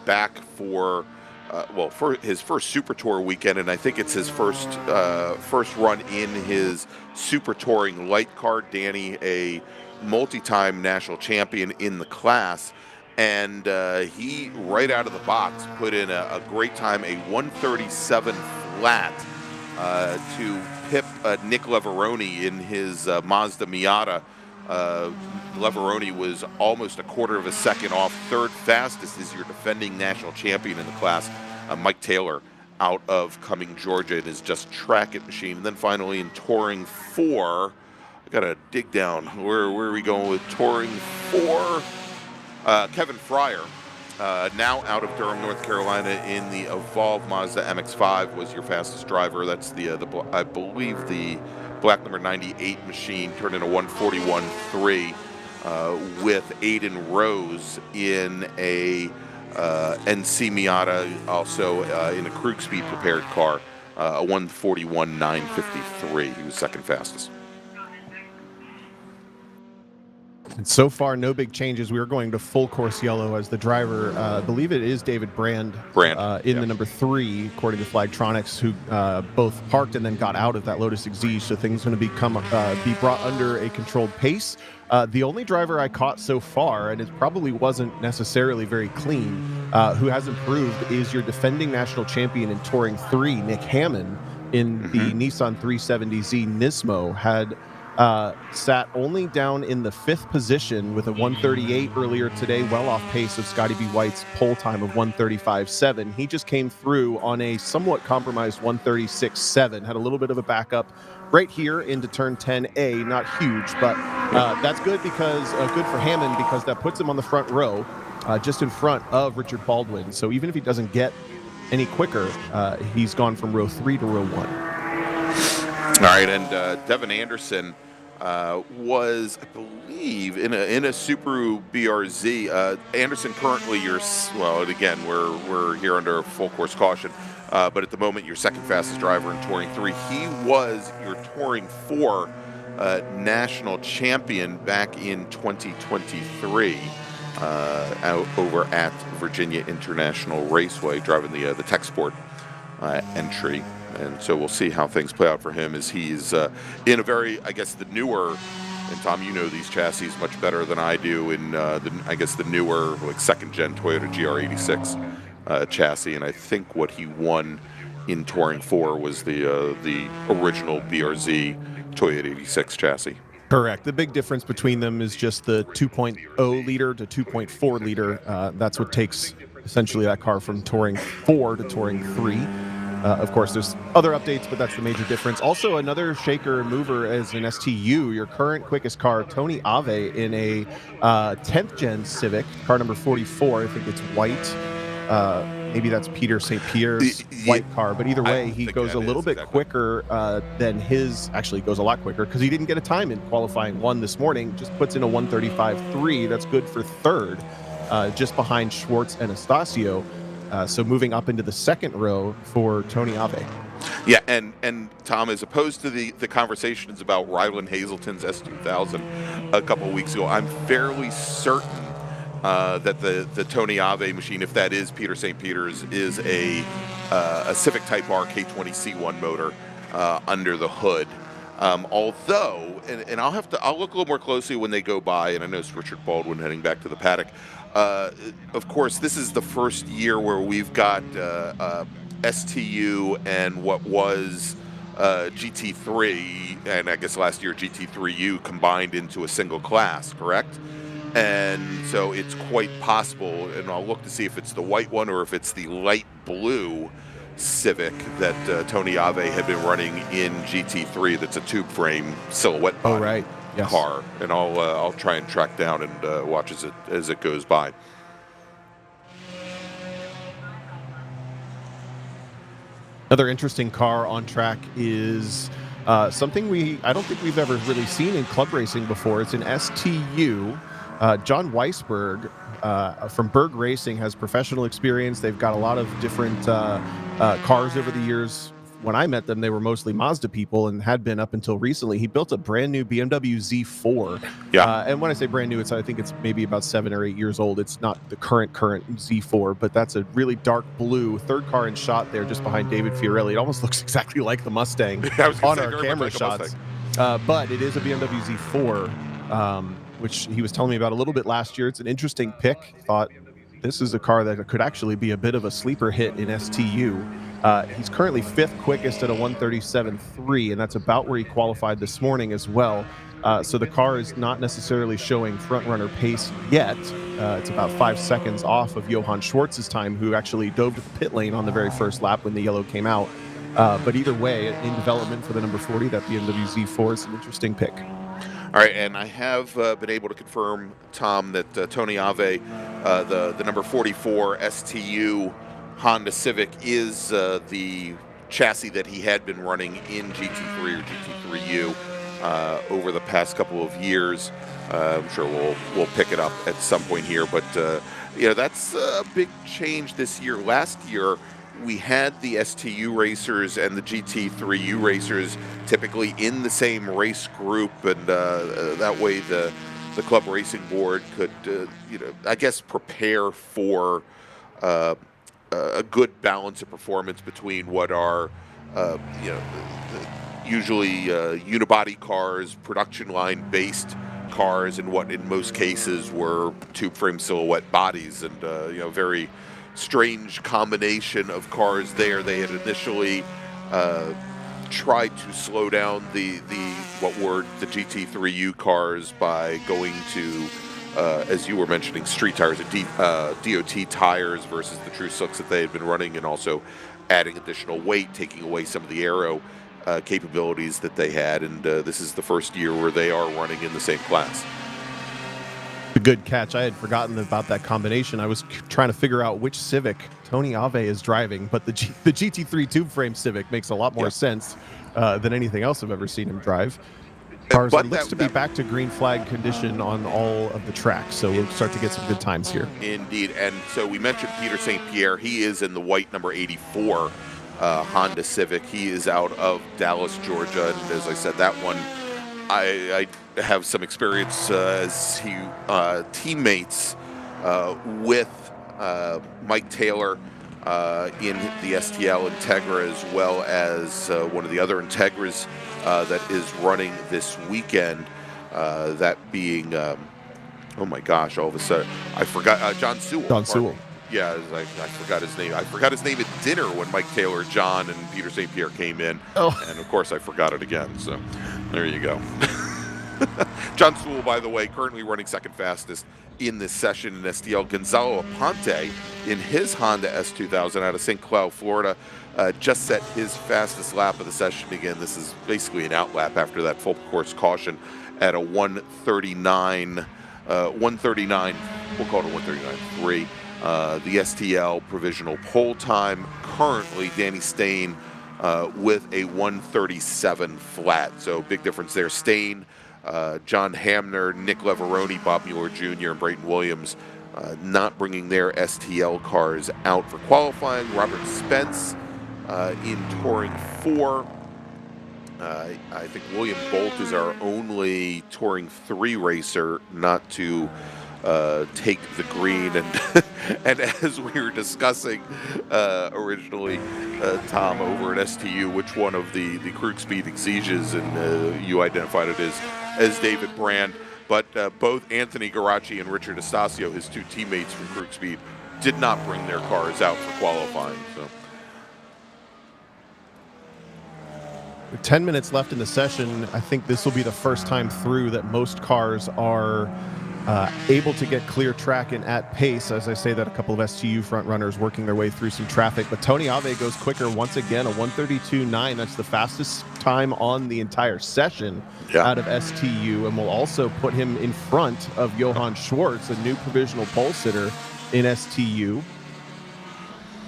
Speaker 1: back for for his first Super Tour weekend, and I think it's his first run in his Super Touring light car. Danny, a multi-time national champion in the class, and he, right out of the box, put in a great time, a 1:37 flat to pip Nick Leveroni in his Mazda Miata. Leveroni was almost a quarter of a second off. Third fastest is your defending national champion in the class, Mike Taylor, out of Cumming, Georgia, in his Just Track It machine. And then finally in Touring 4, I got to dig down. Where are we going with Touring 4? Kevin Fryer, now out of Durham, North Carolina, in the Evolve Mazda MX-5, was your fastest driver. That's I believe the black number 98 machine, turned in a 1:41.3 with Aiden Rose in a NC Miata, also in a Krug Speed prepared car, a 1:41.953. He was second fastest.
Speaker 2: And so far, no big changes. We are going to full course yellow as the driver. I believe it is David Brand in the number 3, according to Flagtronics, who both parked and then got out of that Lotus Exige. So things are going to be brought under a controlled pace. The only driver I caught so far, and it probably wasn't necessarily very clean, who has improved, is your defending national champion in Touring 3, Nick Hammond, in the Nissan 370Z Nismo. Had sat only down in the 5th position with a 1:38 earlier today, well off pace of Scotty B. White's pole time of 1:35.7. He just came through on a somewhat compromised 1:36.7, had a little bit of a backup right here into turn 10A, not huge, but that's good because good for Hammond, because that puts him on the front row, just in front of Richard Baldwin. So even if he doesn't get any quicker, he's gone from row 3 to row 1.
Speaker 1: All right, and Devin Anderson was, I believe, in a Subaru BRZ. Anderson currently again, we're here under full course caution, but at the moment your second fastest driver in Touring 3. He was your Touring 4 national champion back in 2023 over at Virginia International Raceway, driving the Tech Sport entry. And so we'll see how things play out for him as he's in a very, I guess, the newer, and Tom, you know these chassis much better than I do, in the newer, like, second-gen Toyota GR86 chassis. And I think what he won in Touring 4 was the original BRZ Toyota 86 chassis.
Speaker 2: Correct. The big difference between them is just the 2.0 liter to 2.4 liter. That's what takes essentially that car from Touring 4 to Touring 3. Of course, there's other updates, but that's the major difference. Also, another shaker and mover as an STU, your current quickest car, Tony Ave, in a 10th gen Civic, car number 44. I think it's white. Maybe that's Peter St. Pierre's white car, but either way, he goes a little bit quicker than his. Actually, goes a lot quicker because he didn't get a time in qualifying 1 this morning. Just puts in a 1:35.3. That's good for third, just behind Schwartz and Estacio. So moving up into the second row for Tony Ave.
Speaker 1: Yeah, and Tom, as opposed to the conversations about Ryland Hazelton's S2000 a couple of weeks ago, I'm fairly certain that the Tony Ave machine, if that is Peter St. Peter's, is a Civic Type R K20C1 motor under the hood. Although, and I'll look a little more closely when they go by, and I know it's Richard Baldwin heading back to the paddock. Of course, this is the first year where we've got STU and what was GT3, and I guess last year GT3U, combined into a single class, correct? And so it's quite possible, and I'll look to see if it's the white one or if it's the light blue Civic that Tony Ave had been running in GT3. That's a tube frame silhouette body.
Speaker 2: Oh, right. Yes.
Speaker 1: Car, and I'll try and track down and watch as it goes by.
Speaker 2: Another interesting car on track is something I don't think we've ever really seen in club racing before. It's an STU. John Weisberg from Berg Racing has professional experience. They've got a lot of different cars over the years, when I met them, they were mostly Mazda people and had been up until recently. He built a brand new BMW Z4.
Speaker 1: Yeah.
Speaker 2: And when I say brand new, I think it's maybe about 7 or 8 years old. It's not the current Z4, but that's a really dark blue, third car in shot there just behind David Fiorelli. It almost looks exactly like the Mustang on our camera shots. But it is a BMW Z4, which he was telling me about a little bit last year. It's an interesting pick. Thought this is a car that could actually be a bit of a sleeper hit in STU. He's currently 5th quickest at a 137.3, and that's about where he qualified this morning as well. So the car is not necessarily showing front runner pace yet. It's about 5 seconds off of Johann Schwartz's time, who actually dove to the pit lane on the very first lap when the yellow came out. But either way, in development for the number 40, that BMW Z4 is an interesting pick.
Speaker 1: All right, and I have been able to confirm, Tom, that Tony Ave, the number 44 STU Honda Civic, is the chassis that he had been running in GT3 or GT3U over the past couple of years. I'm sure we'll pick it up at some point here, but that's a big change this year. Last year, we had the STU racers and the GT3U racers typically in the same race group, and that way the club racing board could, I guess, prepare for a good balance of performance between what are, usually unibody cars, production line based cars, and what in most cases were tube frame silhouette bodies, and very strange combination of cars there. They had initially tried to slow down the what were the GT3U cars by going to, as you were mentioning, street tires and DOT tires versus the True Slicks that they had been running, and also adding additional weight, taking away some of the aero capabilities that they had. And this is the first year where they are running in the same class.
Speaker 2: A good catch. I had forgotten about that combination. I was trying to figure out which Civic Tony Ave is driving, but the GT3 tube frame Civic makes a lot more sense than anything else I've ever seen him drive. Cars looks to be back to green flag condition on all of the tracks, so we'll start to get some good times here.
Speaker 1: Indeed, and so we mentioned Peter St. Pierre. He is in the white number 84 Honda Civic. He is out of Dallas, Georgia, and as I said, that one I have some experience as he teammates with Mike Taylor in the STL Integra, as well as one of the other Integras that is running this weekend, that being, oh my gosh, all of a sudden, I forgot, John Sewell.
Speaker 2: John Sewell.
Speaker 1: Yeah, I forgot his name. I forgot his name at dinner when Mike Taylor, John, and Peter St. Pierre came in. Oh. And, of course, I forgot it again. So there you go. John Sewell, by the way, currently running second fastest in this session in STL. Gonzalo Aponte in his Honda S2000 out of St. Cloud, Florida, just set his fastest lap of the session again. This is basically an out lap after that full course caution at a 139, we'll call it a 139.3. The STL provisional pole time, currently Danny Stain with a 137 flat. So big difference there. Stain, John Hamner, Nick Leveroni, Bob Mueller Jr., and Brayton Williams not bringing their STL cars out for qualifying. Robert Spence in Touring 4. I think William Bolt is our only Touring 3 racer not to take the green, and as we were discussing originally, Tom, over at STU, which one of the Krug Speed Exiges, and you identified it as David Brand, but both Anthony Garacci and Richard Estacio, his two teammates from Krug Speed, did not bring their cars out for qualifying. So
Speaker 2: 10 minutes left in the session. I think this will be the first time through that most cars are able to get clear track and at pace. As I say that, a couple of STU front runners working their way through some traffic, but Tony Ave goes quicker once again, a 132.9. That's the fastest time on the entire session out of STU, and will also put him in front of Johann Schwartz, a new provisional pole sitter in STU.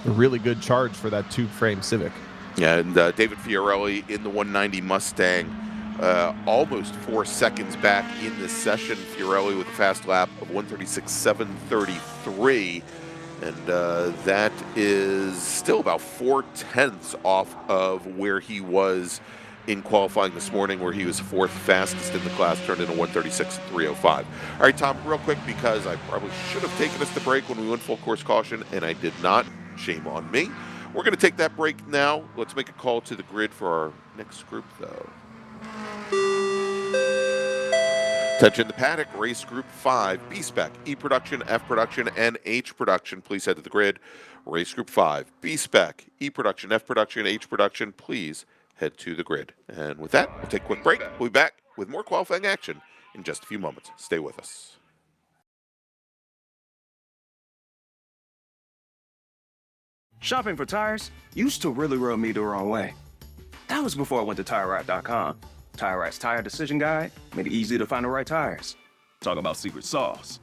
Speaker 2: A really good charge for that tube frame Civic.
Speaker 1: Yeah, and David Fiorelli in the 190 Mustang, almost 4 seconds back in this session. Fiorelli with a fast lap of 136.733, And that is still about 4/10 off of where he was in qualifying this morning, where he was 4th fastest in the class, turned in a 1:36.305. All right, Tom, real quick, because I probably should have taken us to break when we went full course caution, and I did not. Shame on me. We're going to take that break now. Let's make a call to the grid for our next group, though. Attention the paddock, race group 5, B-Spec, E-Production, F-Production, and H-Production. Please head to the grid. Race group 5, B-Spec, E-Production, F-Production, H-Production. Please head to the grid. And with that, we'll take a quick break. We'll be back with more qualifying action in just a few moments. Stay with us.
Speaker 15: Shopping for tires used to really rub me the wrong way. That was before I went to TireRack.com. TireRack's tire decision guide made it easy to find the right tires. Talk about secret sauce.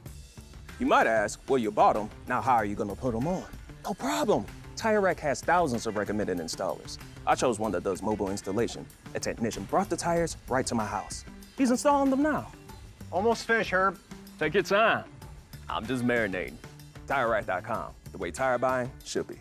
Speaker 16: You might ask, well, you bought them. Now how are you going to put them on? No problem. TireRack has thousands of recommended installers. I chose one that does mobile installation. A technician brought the tires right to my house. He's installing them now.
Speaker 12: Almost finished, Herb.
Speaker 16: Take your time. I'm just marinating. TireRack.com, the way tire buying should be.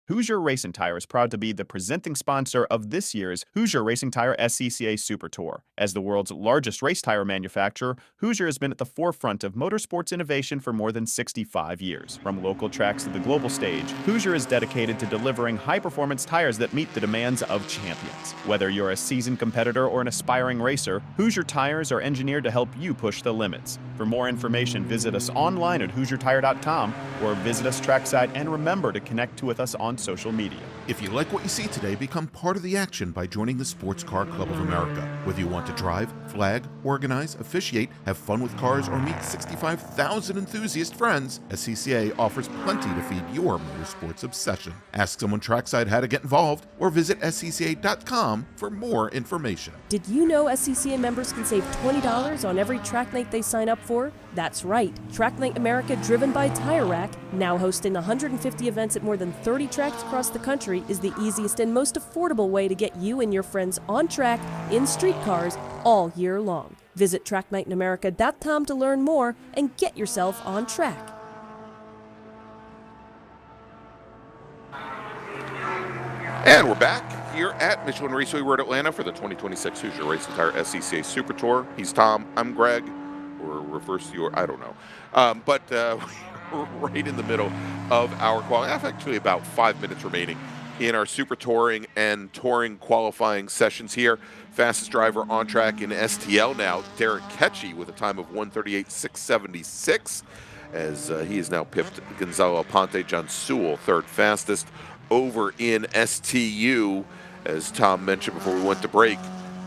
Speaker 17: Hoosier Racing Tire is proud to be the presenting sponsor of this year's Hoosier Racing Tire SCCA Super Tour. As the world's largest race tire manufacturer, Hoosier has been at the forefront of motorsports innovation for more than 65 years. From local tracks to the global stage, Hoosier is dedicated to delivering high-performance tires that meet the demands of champions. Whether you're a seasoned competitor or an aspiring racer, Hoosier tires are engineered to help you push the limits. For more information, visit us online at HoosierTire.com or visit us trackside, and remember to connect with us on social media.
Speaker 1: If you like what you see today, become part of the action by joining the Sports Car Club of America. Whether you want to drive, flag, organize, officiate, have fun with cars, or meet 65,000 enthusiast friends, SCCA offers plenty to feed your motorsports obsession. Ask someone trackside how to get involved, or visit SCCA.com for more information.
Speaker 6: Did you know SCCA members can save $20 on every track night they sign up for? That's right. Track Night America, driven by Tire Rack, now hosting 150 events at more than 30 tracks across the country, is the easiest and most affordable way to get you and your friends on track in street cars all year long. Visit tracknightinamerica.com to learn more and get yourself on track.
Speaker 1: And we're back here at Michelin Raceway Road Atlanta for the 2026 Hoosier Racing Tire SCCA Super Tour. He's Tom, I'm Greg, or reverse your, I don't know. But we're right in the middle of our qualifying. I have actually about 5 minutes remaining in our Super Touring and Touring qualifying sessions here. Fastest driver on track in STL now, Derek Ketchy, with a time of 1:38.676, as he is now pipped Gonzalo Aponte. John Sewell, third fastest. Over in STU, as Tom mentioned before we went to break,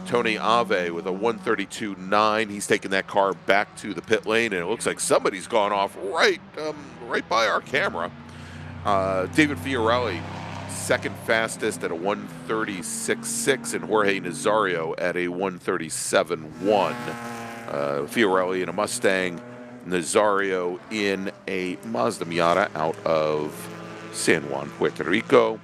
Speaker 1: Tony Ave with a 1:32.9. He's taking that car back to the pit lane, and it looks like somebody's gone off right by our camera. David Fiorelli, second fastest at a 1:36.6, and Jorge Nazario at a 1:37.1. Fiorelli in a Mustang, Nazario in a Mazda Miata out of San Juan, Puerto Rico.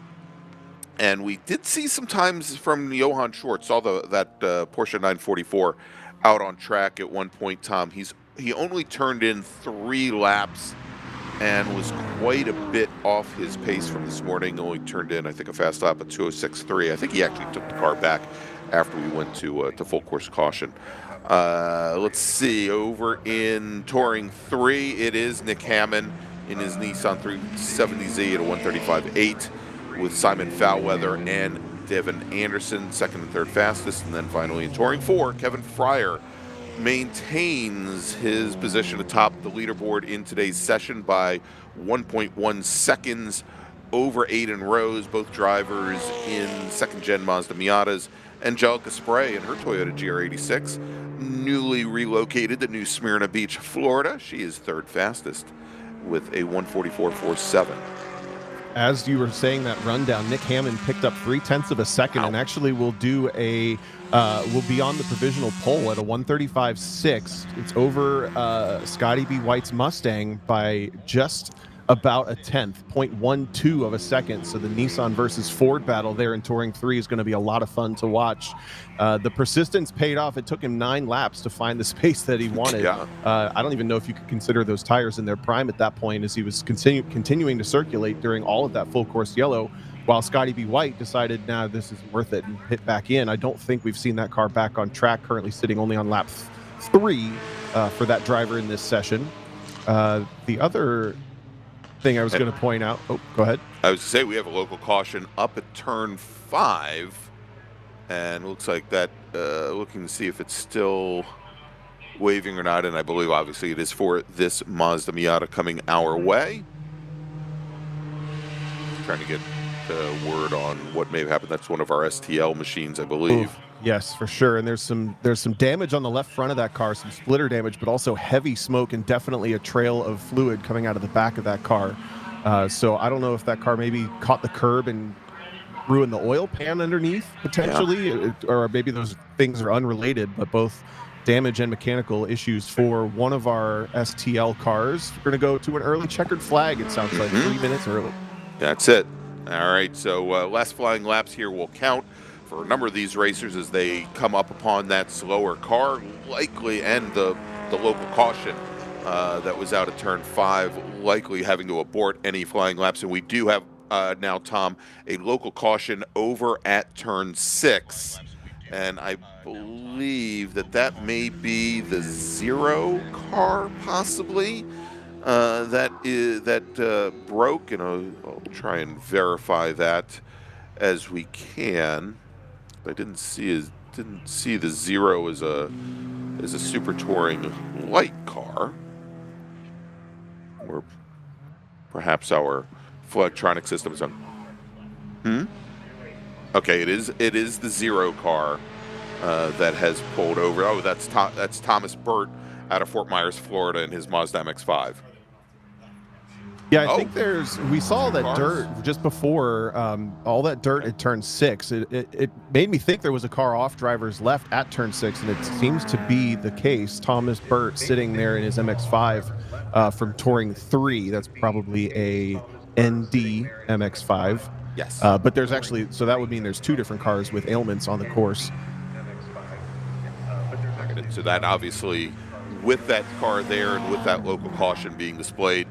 Speaker 1: And we did see some times from Johan Schwartz, saw that Porsche 944 out on track at one point, Tom. He only turned in 3 laps and was quite a bit off his pace from this morning. Only turned in, I think, a fast lap of 2:06.3. I think he actually took the car back after we went to full course caution. Let's see, over in Touring 3, it is Nick Hammond in his Nissan 370Z at a 1:35.8, with Simon Foulweather and Devin Anderson second and third fastest. And then finally in Touring 4, Kevin Fryer maintains his position atop the leaderboard in today's session by 1.1 seconds over Aiden Rose, both drivers in second-gen Mazda Miatas. Angelica Spray in her Toyota GR86, newly relocated to New Smyrna Beach, Florida. She is third fastest with a 1:44.47.
Speaker 2: As you were saying that rundown, Nick Hammond picked up 0.3 of a second and actually will do will be on the provisional pole at a 1:35.6. It's over Scotty B. White's Mustang by just about a 0.12 of a second. So the Nissan versus Ford battle there in Touring 3 is going to be a lot of fun to watch. The persistence paid off. It took him 9 laps to find the space that he wanted.
Speaker 1: Yeah.
Speaker 2: I don't even know if you could consider those tires in their prime at that point, as he was continuing to circulate during all of that full course yellow, while Scotty B. White decided, nah, this isn't worth it, and hit back in. I don't think we've seen that car back on track, currently sitting only on lap 3 for that driver in this session. The other thing I was going to point out. Oh, go ahead.
Speaker 1: I was going to say we have a local caution up at turn 5, and it looks like that. Looking to see if it's still waving or not, and I believe obviously it is for this Mazda Miata coming our way. Trying to get word on what may have happened. That's one of our STL machines, I believe.
Speaker 2: Ooh, yes, for sure. And there's some damage on the left front of that car, some splitter damage, but also heavy smoke and definitely a trail of fluid coming out of the back of that car. So I don't know if that car maybe caught the curb and ruined the oil pan underneath potentially, or maybe those things are unrelated, but both damage and mechanical issues for one of our STL cars. We're going to go to an early checkered flag, it sounds like, 3 minutes early.
Speaker 1: That's it. All right, so last flying laps here will count for a number of these racers as they come up upon that slower car, likely, and the local caution that was out at turn 5, likely having to abort any flying laps. And we do have now, Tom, a local caution over at turn 6, and I believe that may be the 0 car, possibly. That broke, and I'll try and verify that as we can. I didn't see the 0 as a super touring light car, or perhaps our electronic system is on. Okay, it is the 0 car that has pulled over. Oh, that's Thomas Burt out of Fort Myers, Florida, in his Mazda MX-5.
Speaker 2: Yeah, I think we saw that dirt just before all that dirt at turn 6. It made me think there was a car off driver's left at turn 6, and it seems to be the case. Thomas Burt sitting there in his MX-5 from Touring 3. That's probably a ND MX-5.
Speaker 1: Yes.
Speaker 2: But there's actually, so that would mean there's 2 different cars with ailments on the course.
Speaker 1: So that obviously, with that car there and with that local caution being displayed,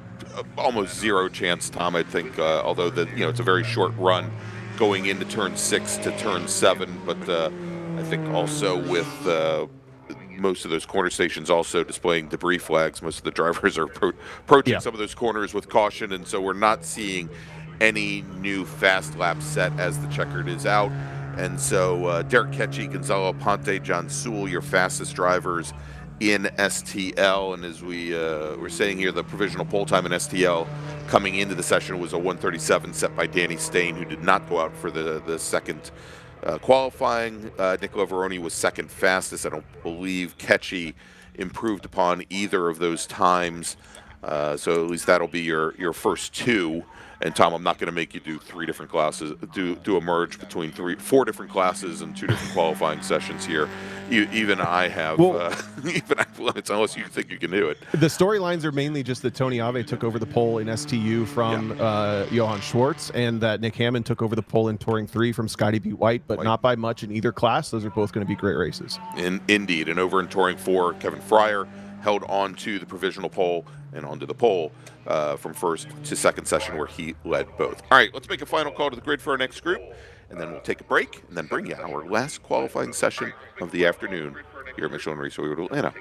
Speaker 1: almost 0 chance, Tom, I think, although it's a very short run going into turn 6 to turn 7, but I think also with most of those corner stations also displaying debris flags, most of the drivers are approaching some of those corners with caution, and so we're not seeing any new fast lap set as the checkered is out. And so Derek Ketchy, Gonzalo Ponte, John Sewell, your fastest drivers in STL. And as we were saying here, the provisional pole time in STL coming into the session was a 1:37 set by Danny Stain, who did not go out for the second qualifying. Nicola Veroni was second fastest. I don't believe Ketchy improved upon either of those times. So at least that'll be your first 2. And Tom, I'm not going to make you do 3 different classes, do a merge between 4 different classes and 2 different qualifying sessions here. Even I have limits, unless you think you can do it.
Speaker 2: The storylines are mainly just that Tony Ave took over the pole in STU from Johann Schwartz, and that Nick Hammond took over the pole in Touring 3 from Scotty B. White, but not by much in either class. Those are both going to be great races.
Speaker 1: Indeed. And over in Touring 4, Kevin Fryer held on to the provisional pole and onto the pole from first to second session, where he led both. All right, let's make a final call to the grid for our next group, and then we'll take a break and then bring you our last qualifying session of the afternoon here at Michelin Raceway Road Atlanta.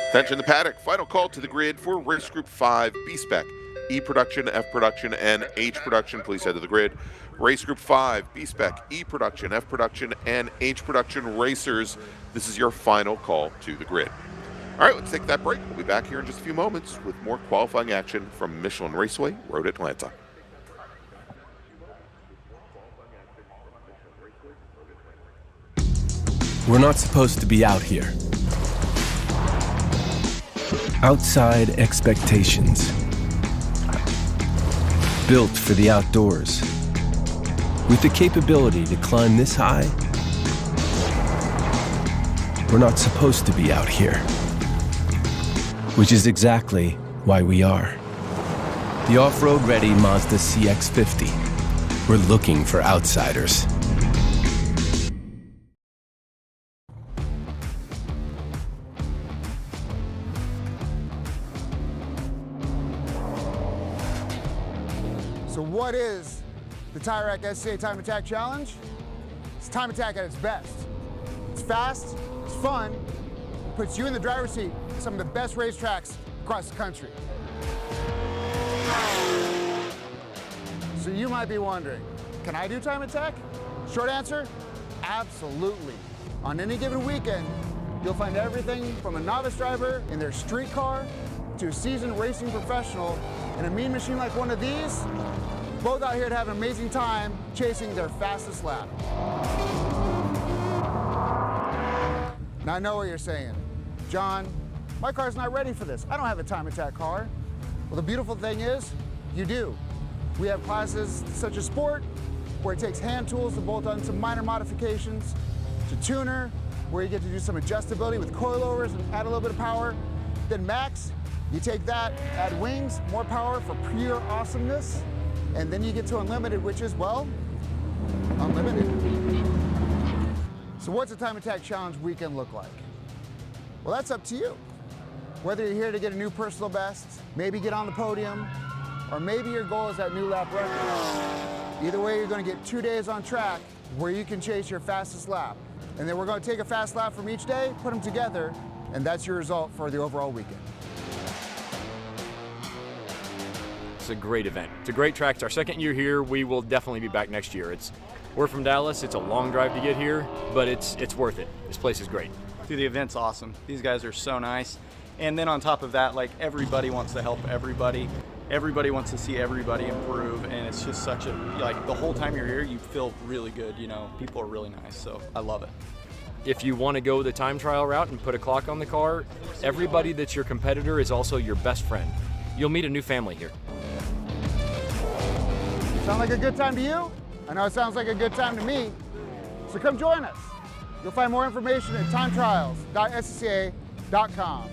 Speaker 1: Attention the paddock, final call to the grid for race group 5, B-Spec, E Production, F Production, and H Production. Please head to the grid. Race group 5, B-Spec, E Production, F Production, and H Production racers. This is your final call to the grid. All right, let's take that break. We'll be back here in just a few moments with more qualifying action from Michelin Raceway Road Atlanta.
Speaker 18: We're not supposed to be out here. Outside expectations. Built for the outdoors. With the capability to climb this high, we're not supposed to be out here. Which is exactly why we are. The off-road ready Mazda CX-50. We're looking for outsiders.
Speaker 19: So what is the Tire Rack SCCA Time Attack Challenge? It's Time Attack at its best. It's fast, it's fun, puts you in the driver's seat at some of the best racetracks across the country. So you might be wondering, can I do Time Attack? Short answer, absolutely. On any given weekend, you'll find everything from a novice driver in their street car to a seasoned racing professional in a mean machine like one of these, both out here to have an amazing time chasing their fastest lap. Now I know what you're saying. John, my car's not ready for this. I don't have a Time Attack car. Well, the beautiful thing is, you do. We have classes such as Sport, where it takes hand tools to bolt on some minor modifications, to Tuner, where you get to do some adjustability with coilovers and add a little bit of power. Then Max, you take that, add wings, more power for pure awesomeness, and then you get to Unlimited, which is, well, unlimited. So what's a Time Attack Challenge weekend look like? Well, that's up to you. Whether you're here to get a new personal best, maybe get on the podium, or maybe your goal is that new lap record. Either way, you're going to get 2 days on track where you can chase your fastest lap. And then we're going to take a fast lap from each day, put them together, and that's your result for the overall weekend.
Speaker 20: It's a great event. It's a great track. It's our second year here. We will definitely be back next year. We're from Dallas. It's a long drive to get here, but it's worth it. This place is great.
Speaker 21: Dude, the event's awesome. These guys are so nice. And then on top of that, like, everybody wants to help everybody. Everybody wants to see everybody improve, and it's just such a, like, the whole time you're here, you feel really good, you know. People are really nice, so I love it.
Speaker 20: If you want to go the time trial route and put a clock on the car, everybody that's your competitor is also your best friend. You'll meet a new family here.
Speaker 19: Sound like a good time to you? I know it sounds like a good time to me. So come join us. You'll find more information at timetrials.scca.com.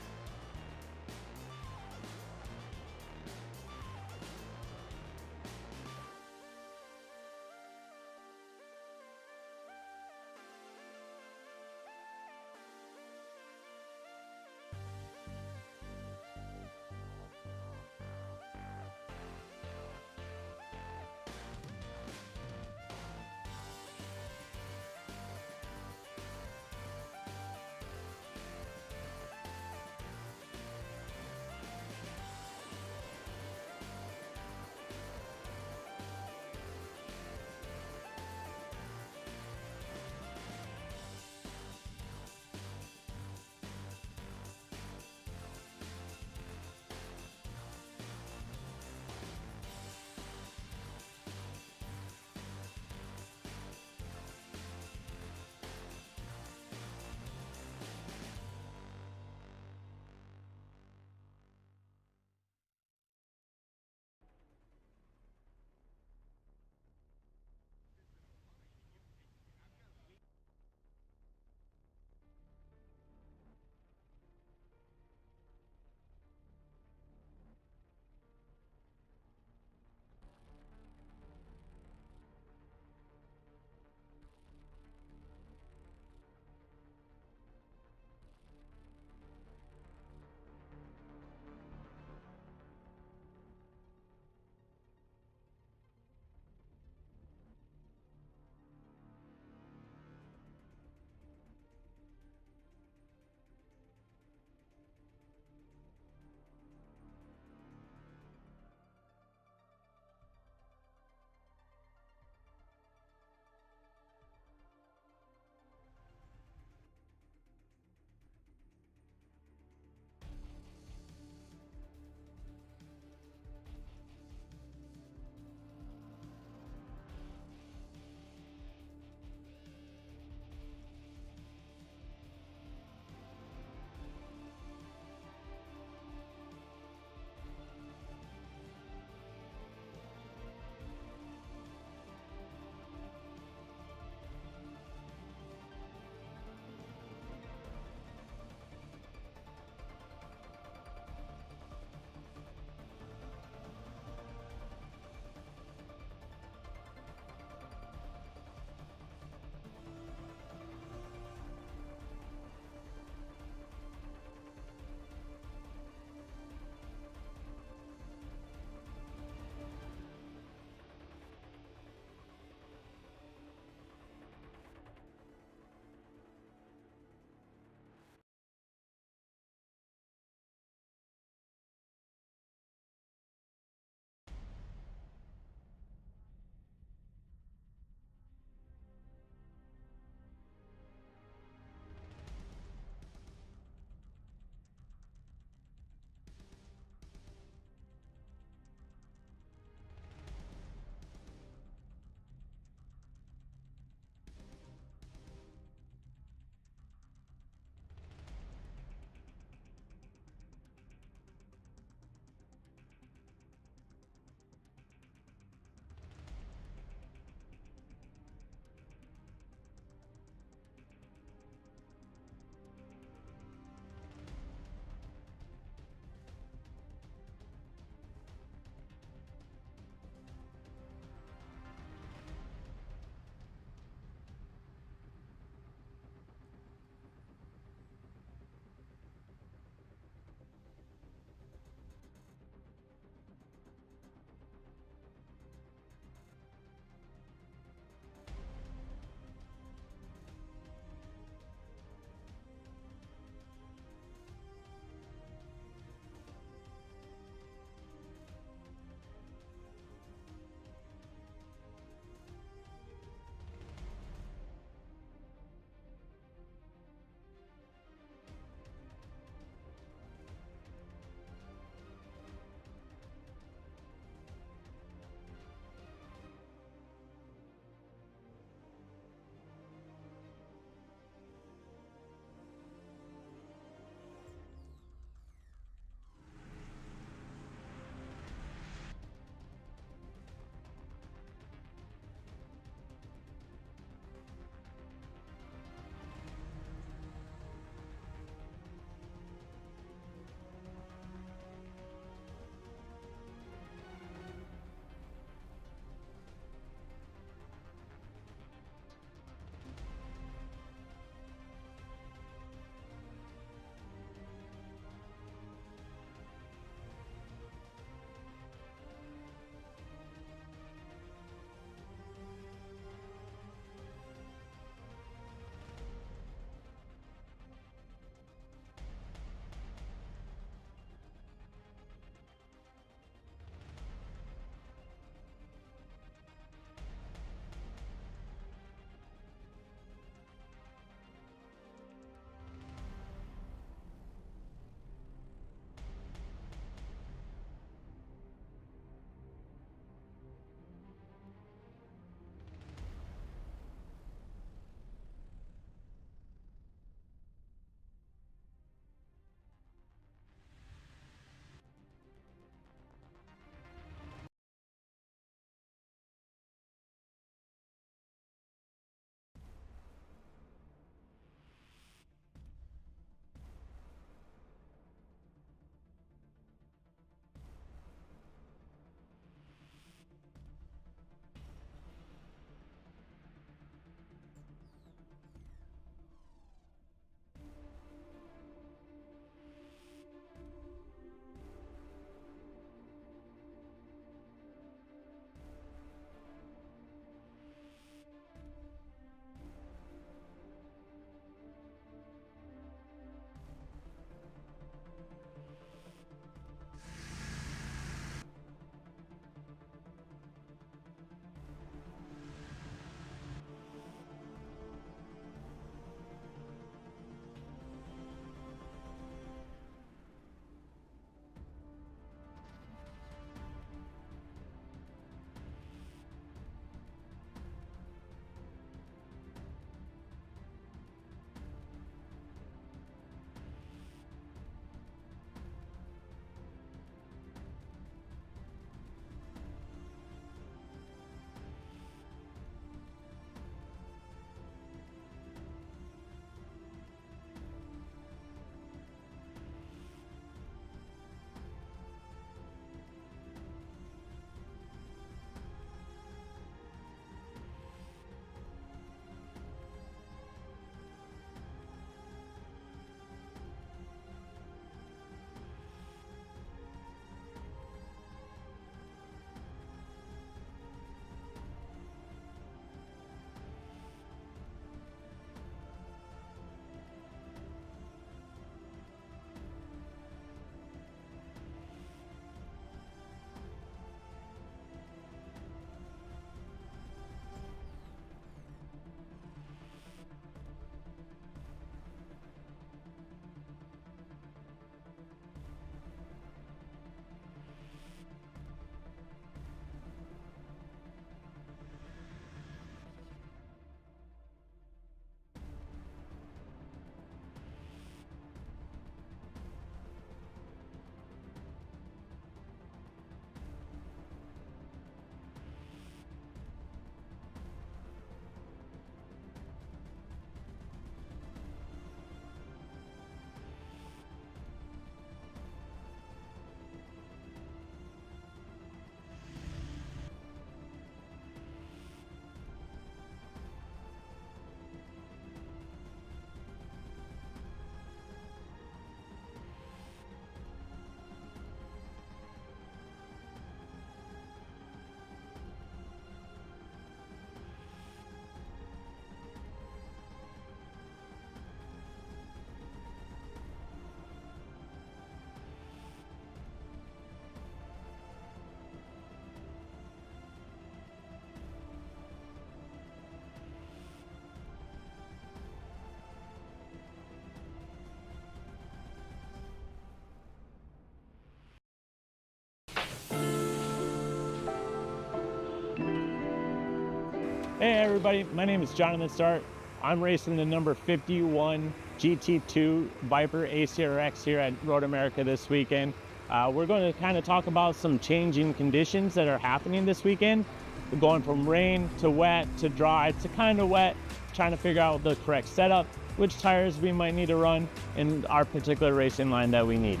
Speaker 4: Hey everybody, my name is Jonathan Start. I'm racing the number 51 GT2 Viper ACRX here at Road America this weekend. We're going to kind of talk about some changing conditions that are happening this weekend. We're going from rain to wet to dry to kind of wet, trying to figure out the correct setup, which tires we might need to run in our particular racing line that we need.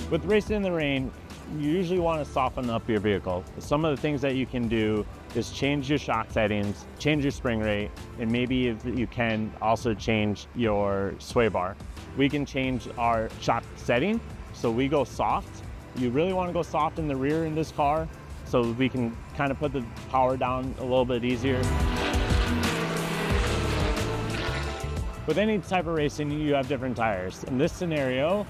Speaker 4: With racing in the rain, you usually want to soften up your vehicle. Some of the things that you can do is change your shock settings, change your spring rate, and maybe if you can also change your sway bar. We can change our shock setting, so we go soft. You really want to go soft in the rear in this car, so we can kind of put the power down a little bit easier. With any type of racing, you have different tires. In this scenario,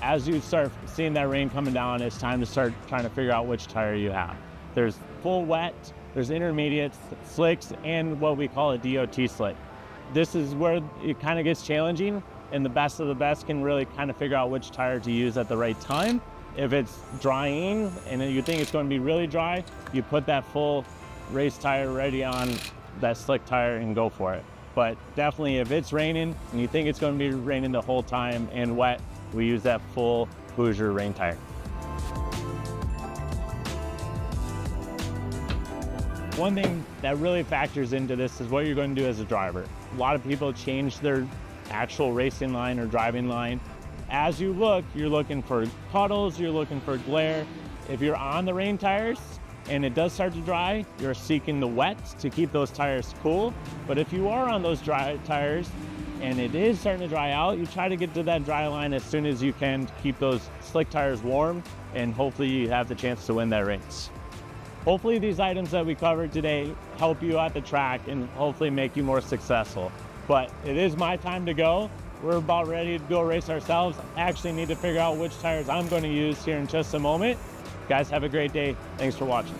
Speaker 4: as you start seeing that rain coming down, it's time to start trying to figure out which tire you have. There's full wet, there's intermediate, slicks, and what we call a DOT slick. This is where it kind of gets challenging, and the best of the best can really kind of figure out which tire to use at the right time. If it's drying and you think it's going to be really dry, you put that full race tire ready on that slick tire and go for it. But definitely if it's raining and you think it's going to be raining the whole time and wet, we use that full Hoosier rain tire. One thing that really factors into this is what you're going to do as a driver. A lot of people change their actual racing line or driving line. As you look, you're looking for puddles, you're looking for glare. If you're on the rain tires and it does start to dry, you're seeking the wet to keep those tires cool. But if you are on those dry tires and it is starting to dry out, you try to get to that dry line as soon as you can to keep those slick tires warm, and hopefully you have the chance to win that race. Hopefully these items that we covered today help you at the track and hopefully make you more successful. But it is my time to go. We're about ready to go race ourselves. I actually need to figure out which tires I'm going to use here in just a moment. Guys, have a great day. Thanks for watching.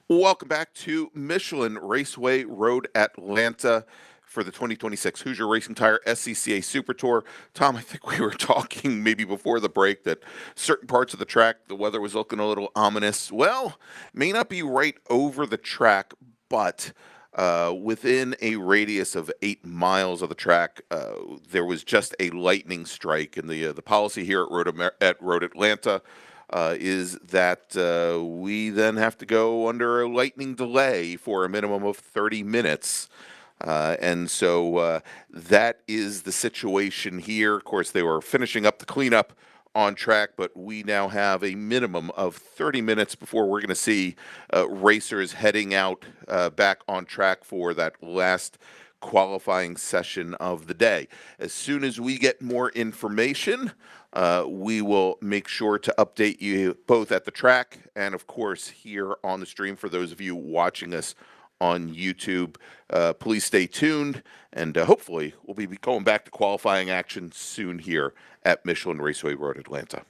Speaker 1: Welcome back to Michelin Raceway Road Atlanta for the 2026 Hoosier Racing Tire SCCA Super Tour. Tom, I think we were talking maybe before the break that certain parts of the track, the weather was looking a little ominous. Well, may not be right over the track, but within a radius of 8 miles of the track, there was just a lightning strike. And the policy here at Road Atlanta is that we then have to go under a lightning delay for a minimum of 30 minutes. And so that is the situation here. Of course, they were finishing up the cleanup on track, but we now have a minimum of 30 minutes before we're going to see racers heading out back on track for that last qualifying session of the day. As soon as we get more information, we will make sure to update you both at the track and, of course, here on the stream. For those of you watching us on YouTube, please stay tuned, and hopefully we'll be going back to qualifying action soon here at Michelin Raceway Road Atlanta.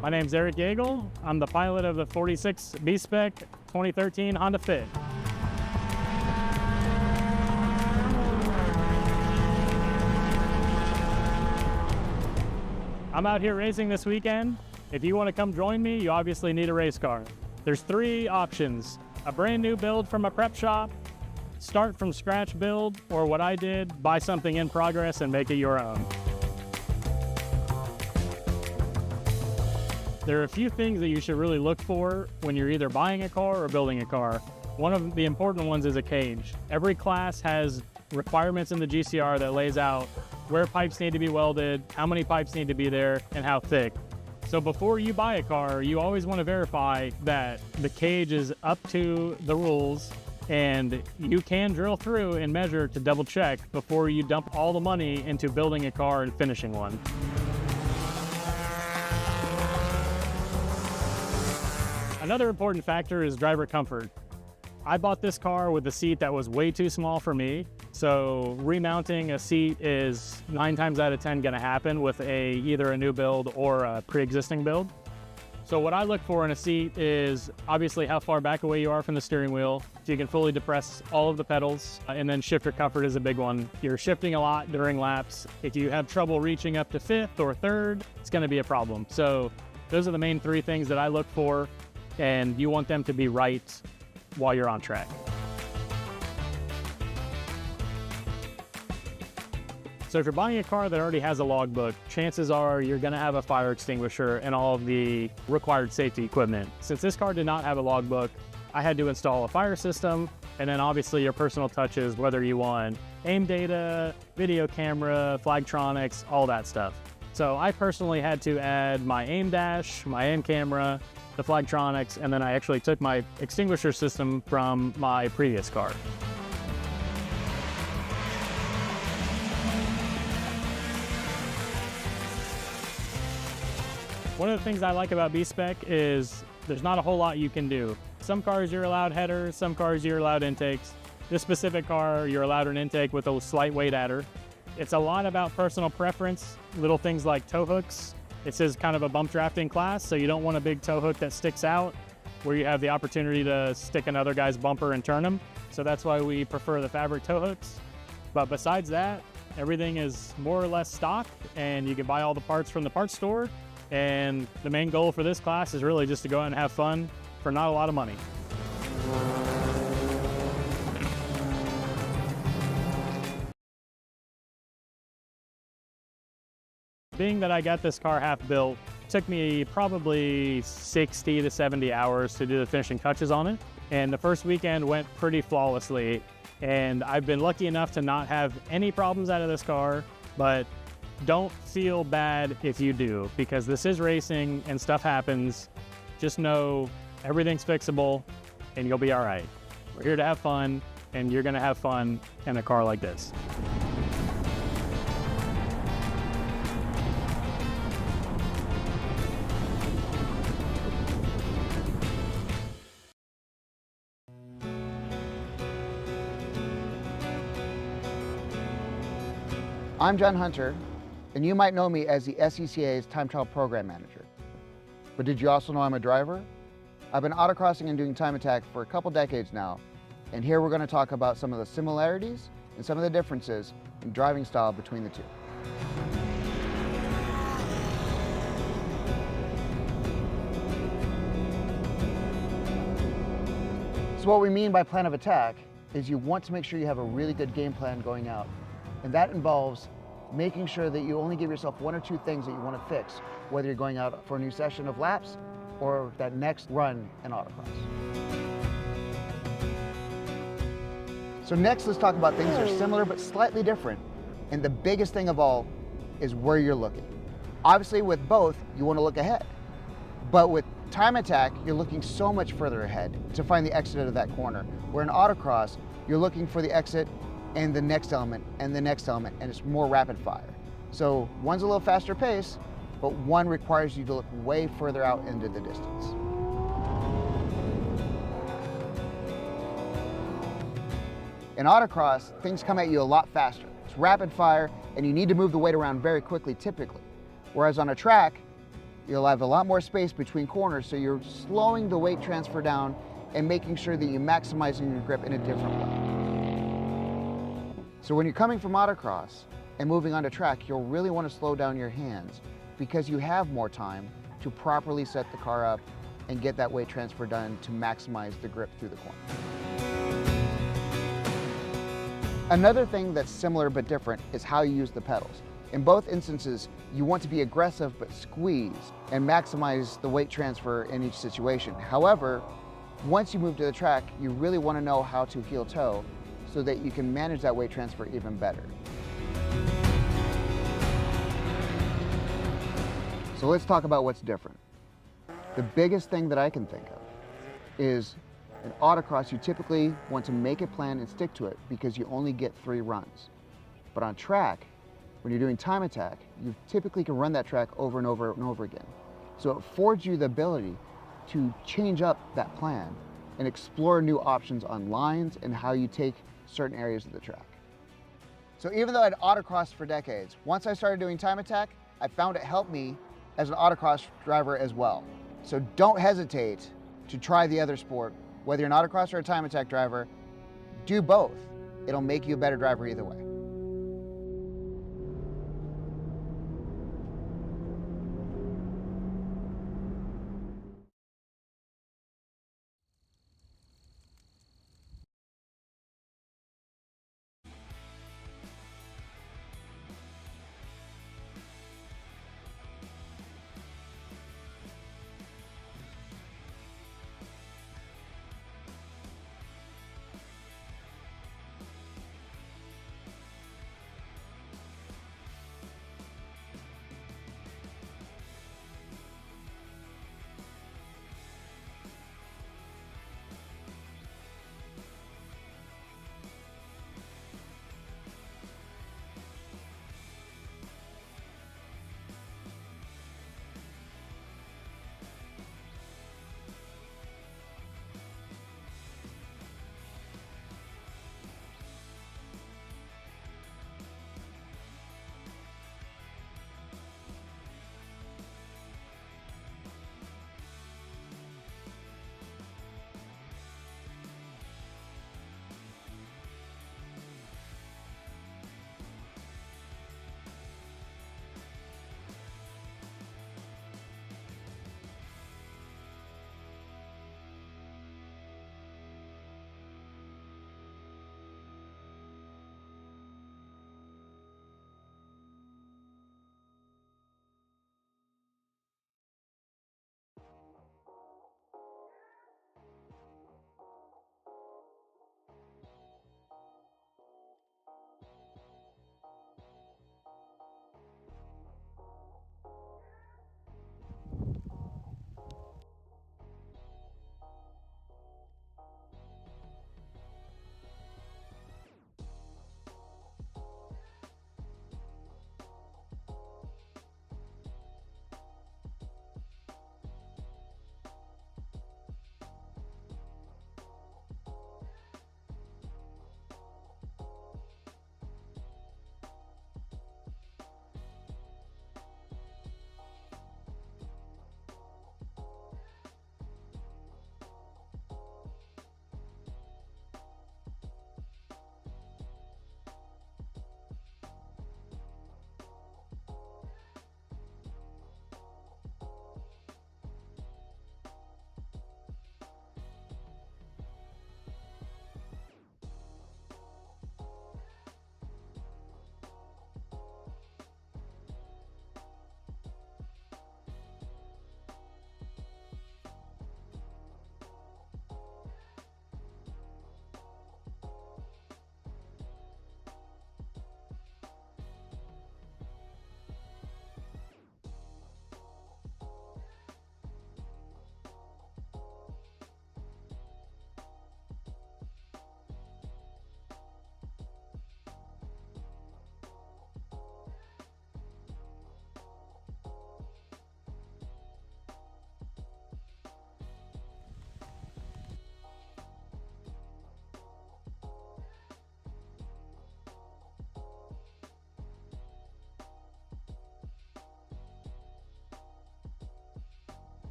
Speaker 4: My name's Eric Yeagle. I'm the pilot of the 46 B-Spec 2013 Honda Fit. I'm out here racing this weekend. If you want to come join me, you obviously need a race car. There's 3 options: a brand new build from a prep shop, start from scratch build, or what I did, buy something in progress and make it your own. There are a few things that you should really look for when you're either buying a car or building a car. One of the important ones is a cage. Every class has requirements in the GCR that lays out where pipes need to be welded, how many pipes need to be there, and how thick. So before you buy a car, you always want to verify that the cage is up to the rules, and you can drill through and measure to double check before you dump all the money into building a car and finishing one. Another important factor is driver comfort. I bought this car with a seat that was way too small for me, so remounting a seat is 9 times out of 10 going to happen with either a new build or a pre-existing build. So what I look for in a seat is obviously how far back away you are from the steering wheel, so you can fully depress all of the pedals, and then shifter comfort is a big one. You're shifting a lot during laps. If you have trouble reaching up to 5th or 3rd, it's going to be a problem. So those are the main 3 things that I look for, and you want them to be right while you're on track. So if you're buying a car that already has a logbook, chances are you're gonna have a fire extinguisher and all of the required safety equipment. Since this car did not have a logbook, I had to install a fire system, and then obviously your personal touches, whether you want aim data, video camera, flagtronics, all that stuff. So I personally had to add my aim dash, my aim camera, the flagtronics, and then I actually took my extinguisher system from my previous car. One of the things I like about B-Spec is there's not a whole lot you can do. Some cars you're allowed headers, some cars you're allowed intakes. This specific car, you're allowed an intake with a slight weight adder. It's a lot about personal preference, little things like tow hooks. This is kind of a bump drafting class, so you don't want a big tow hook that sticks out where you have the opportunity to stick another guy's bumper and turn him. So that's why we prefer the fabric tow hooks. But besides that, everything is more or less stock, and you can buy all the parts from the parts store. And the main goal for this class is really just to go out and have fun for not a lot of money. Being that I got this car half built, it took me probably 60 to 70 hours to do the finishing touches on it. And the first weekend went pretty flawlessly. And I've been lucky enough to not have any problems out of this car, but don't feel bad if you do, because this is racing and stuff happens. Just know everything's fixable and you'll be all right. We're here to have fun, and you're gonna have fun in a car like this.
Speaker 19: I'm John Hunter, and you might know me as the SCCA's Time Trial Program Manager. But did you also know I'm a driver? I've been autocrossing and doing time attack for a couple decades now, and here we're going to talk about some of the similarities and some of the differences in driving style between the two. So what we mean by plan of attack is you want to make sure you have a really good game plan going out. And that involves making sure that you only give yourself one or two things that you want to fix, whether you're going out for a new session of laps or that next run in autocross. So next, let's talk about things that are similar but slightly different. And the biggest thing of all is where you're looking. Obviously, with both, you want to look ahead. But with time attack, you're looking so much further ahead to find the exit of that corner. Where in autocross, you're looking for the exit and the next element and the next element, and it's more rapid fire. So one's a little faster pace, but one requires you to look way further out into the distance. In autocross, things come at you a lot faster. It's rapid fire, and you need to move the weight around very quickly, typically. Whereas on a track, you'll have a lot more space between corners, so you're slowing the weight transfer down and making sure that you're maximizing your grip in a different way. So when you're coming from autocross and moving onto track, you'll really want to slow down your hands because you have more time to properly set the car up and get that weight transfer done to maximize the grip through the corner. Another thing that's similar but different is how you use the pedals. In both instances, you want to be aggressive but squeeze and maximize the weight transfer in each situation. However, once you move to the track, you really want to know how to heel toe so that you can manage that weight transfer even better. So let's talk about what's different. The biggest thing that I can think of is in autocross, you typically want to make a plan and stick to it because you only get 3 runs. But on track, when you're doing time attack, you typically can run that track over and over and over again. So it affords you the ability to change up that plan and explore new options on lines and how you take certain areas of the track. So even though I'd autocrossed for decades, once I started doing time attack, I found it helped me as an autocross driver as well. So don't hesitate to try the other sport. Whether you're an autocross or a time attack driver, do both. It'll make you a better driver either way.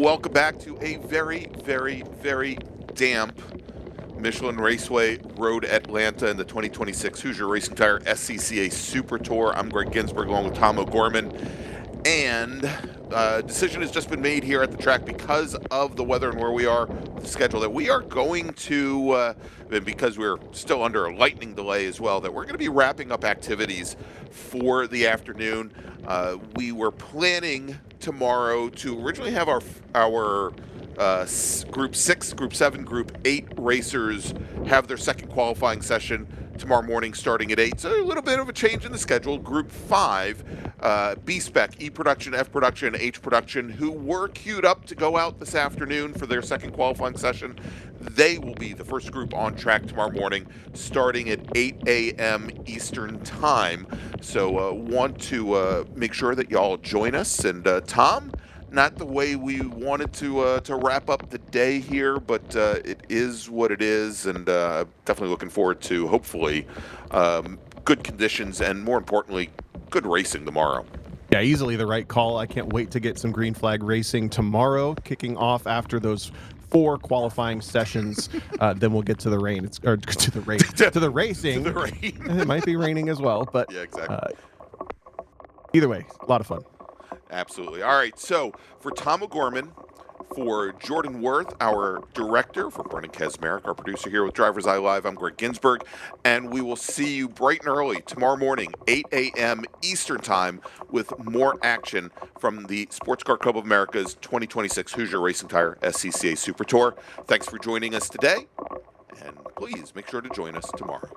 Speaker 1: Welcome back to a very, very, very damp Michelin Raceway Road Atlanta in the 2026 Hoosier Racing Tire SCCA Super Tour. I'm Gregg Ginsberg along with Tom O'Gorman. And a decision has just been made here at the track because of the weather and where we are with the schedule that we are going to, because we're still under a lightning delay as well, that we're going to be wrapping up activities for the afternoon. We were planning tomorrow to originally have our Group 6, Group 7, Group 8 racers have their second qualifying session tomorrow morning starting at 8. So a little bit of a change in the schedule. Group 5, B-Spec, E-Production, F-Production, H-Production, who were queued up to go out this afternoon for their second qualifying session. They will be the first group on track tomorrow morning starting at 8 a.m. Eastern Time. So want to make sure that y'all join us. And Tom, not the way we wanted to wrap up the day here, but it is what it is, and definitely looking forward to, hopefully, good conditions and, more importantly, good racing tomorrow.
Speaker 2: Yeah, easily the right call. I can't wait to get some green flag racing tomorrow, kicking off after those 4 qualifying sessions. Then we'll get to the rain. To the racing.
Speaker 1: To the rain.
Speaker 2: It might be raining as well, but
Speaker 1: yeah, exactly.
Speaker 2: Either way, a lot of fun.
Speaker 1: Absolutely. All right, so for Tom O'Gorman, for Jordan Worth, our director, for Brennan Kesmerick, our producer here with DriversEye Live, I'm Gregg Ginsberg, and we will see you bright and early tomorrow morning, 8 a.m. Eastern Time, with more action from the Sports Car Club of America's 2026 Hoosier Racing Tire SCCA Super Tour. Thanks for joining us today, and please make sure to join us tomorrow.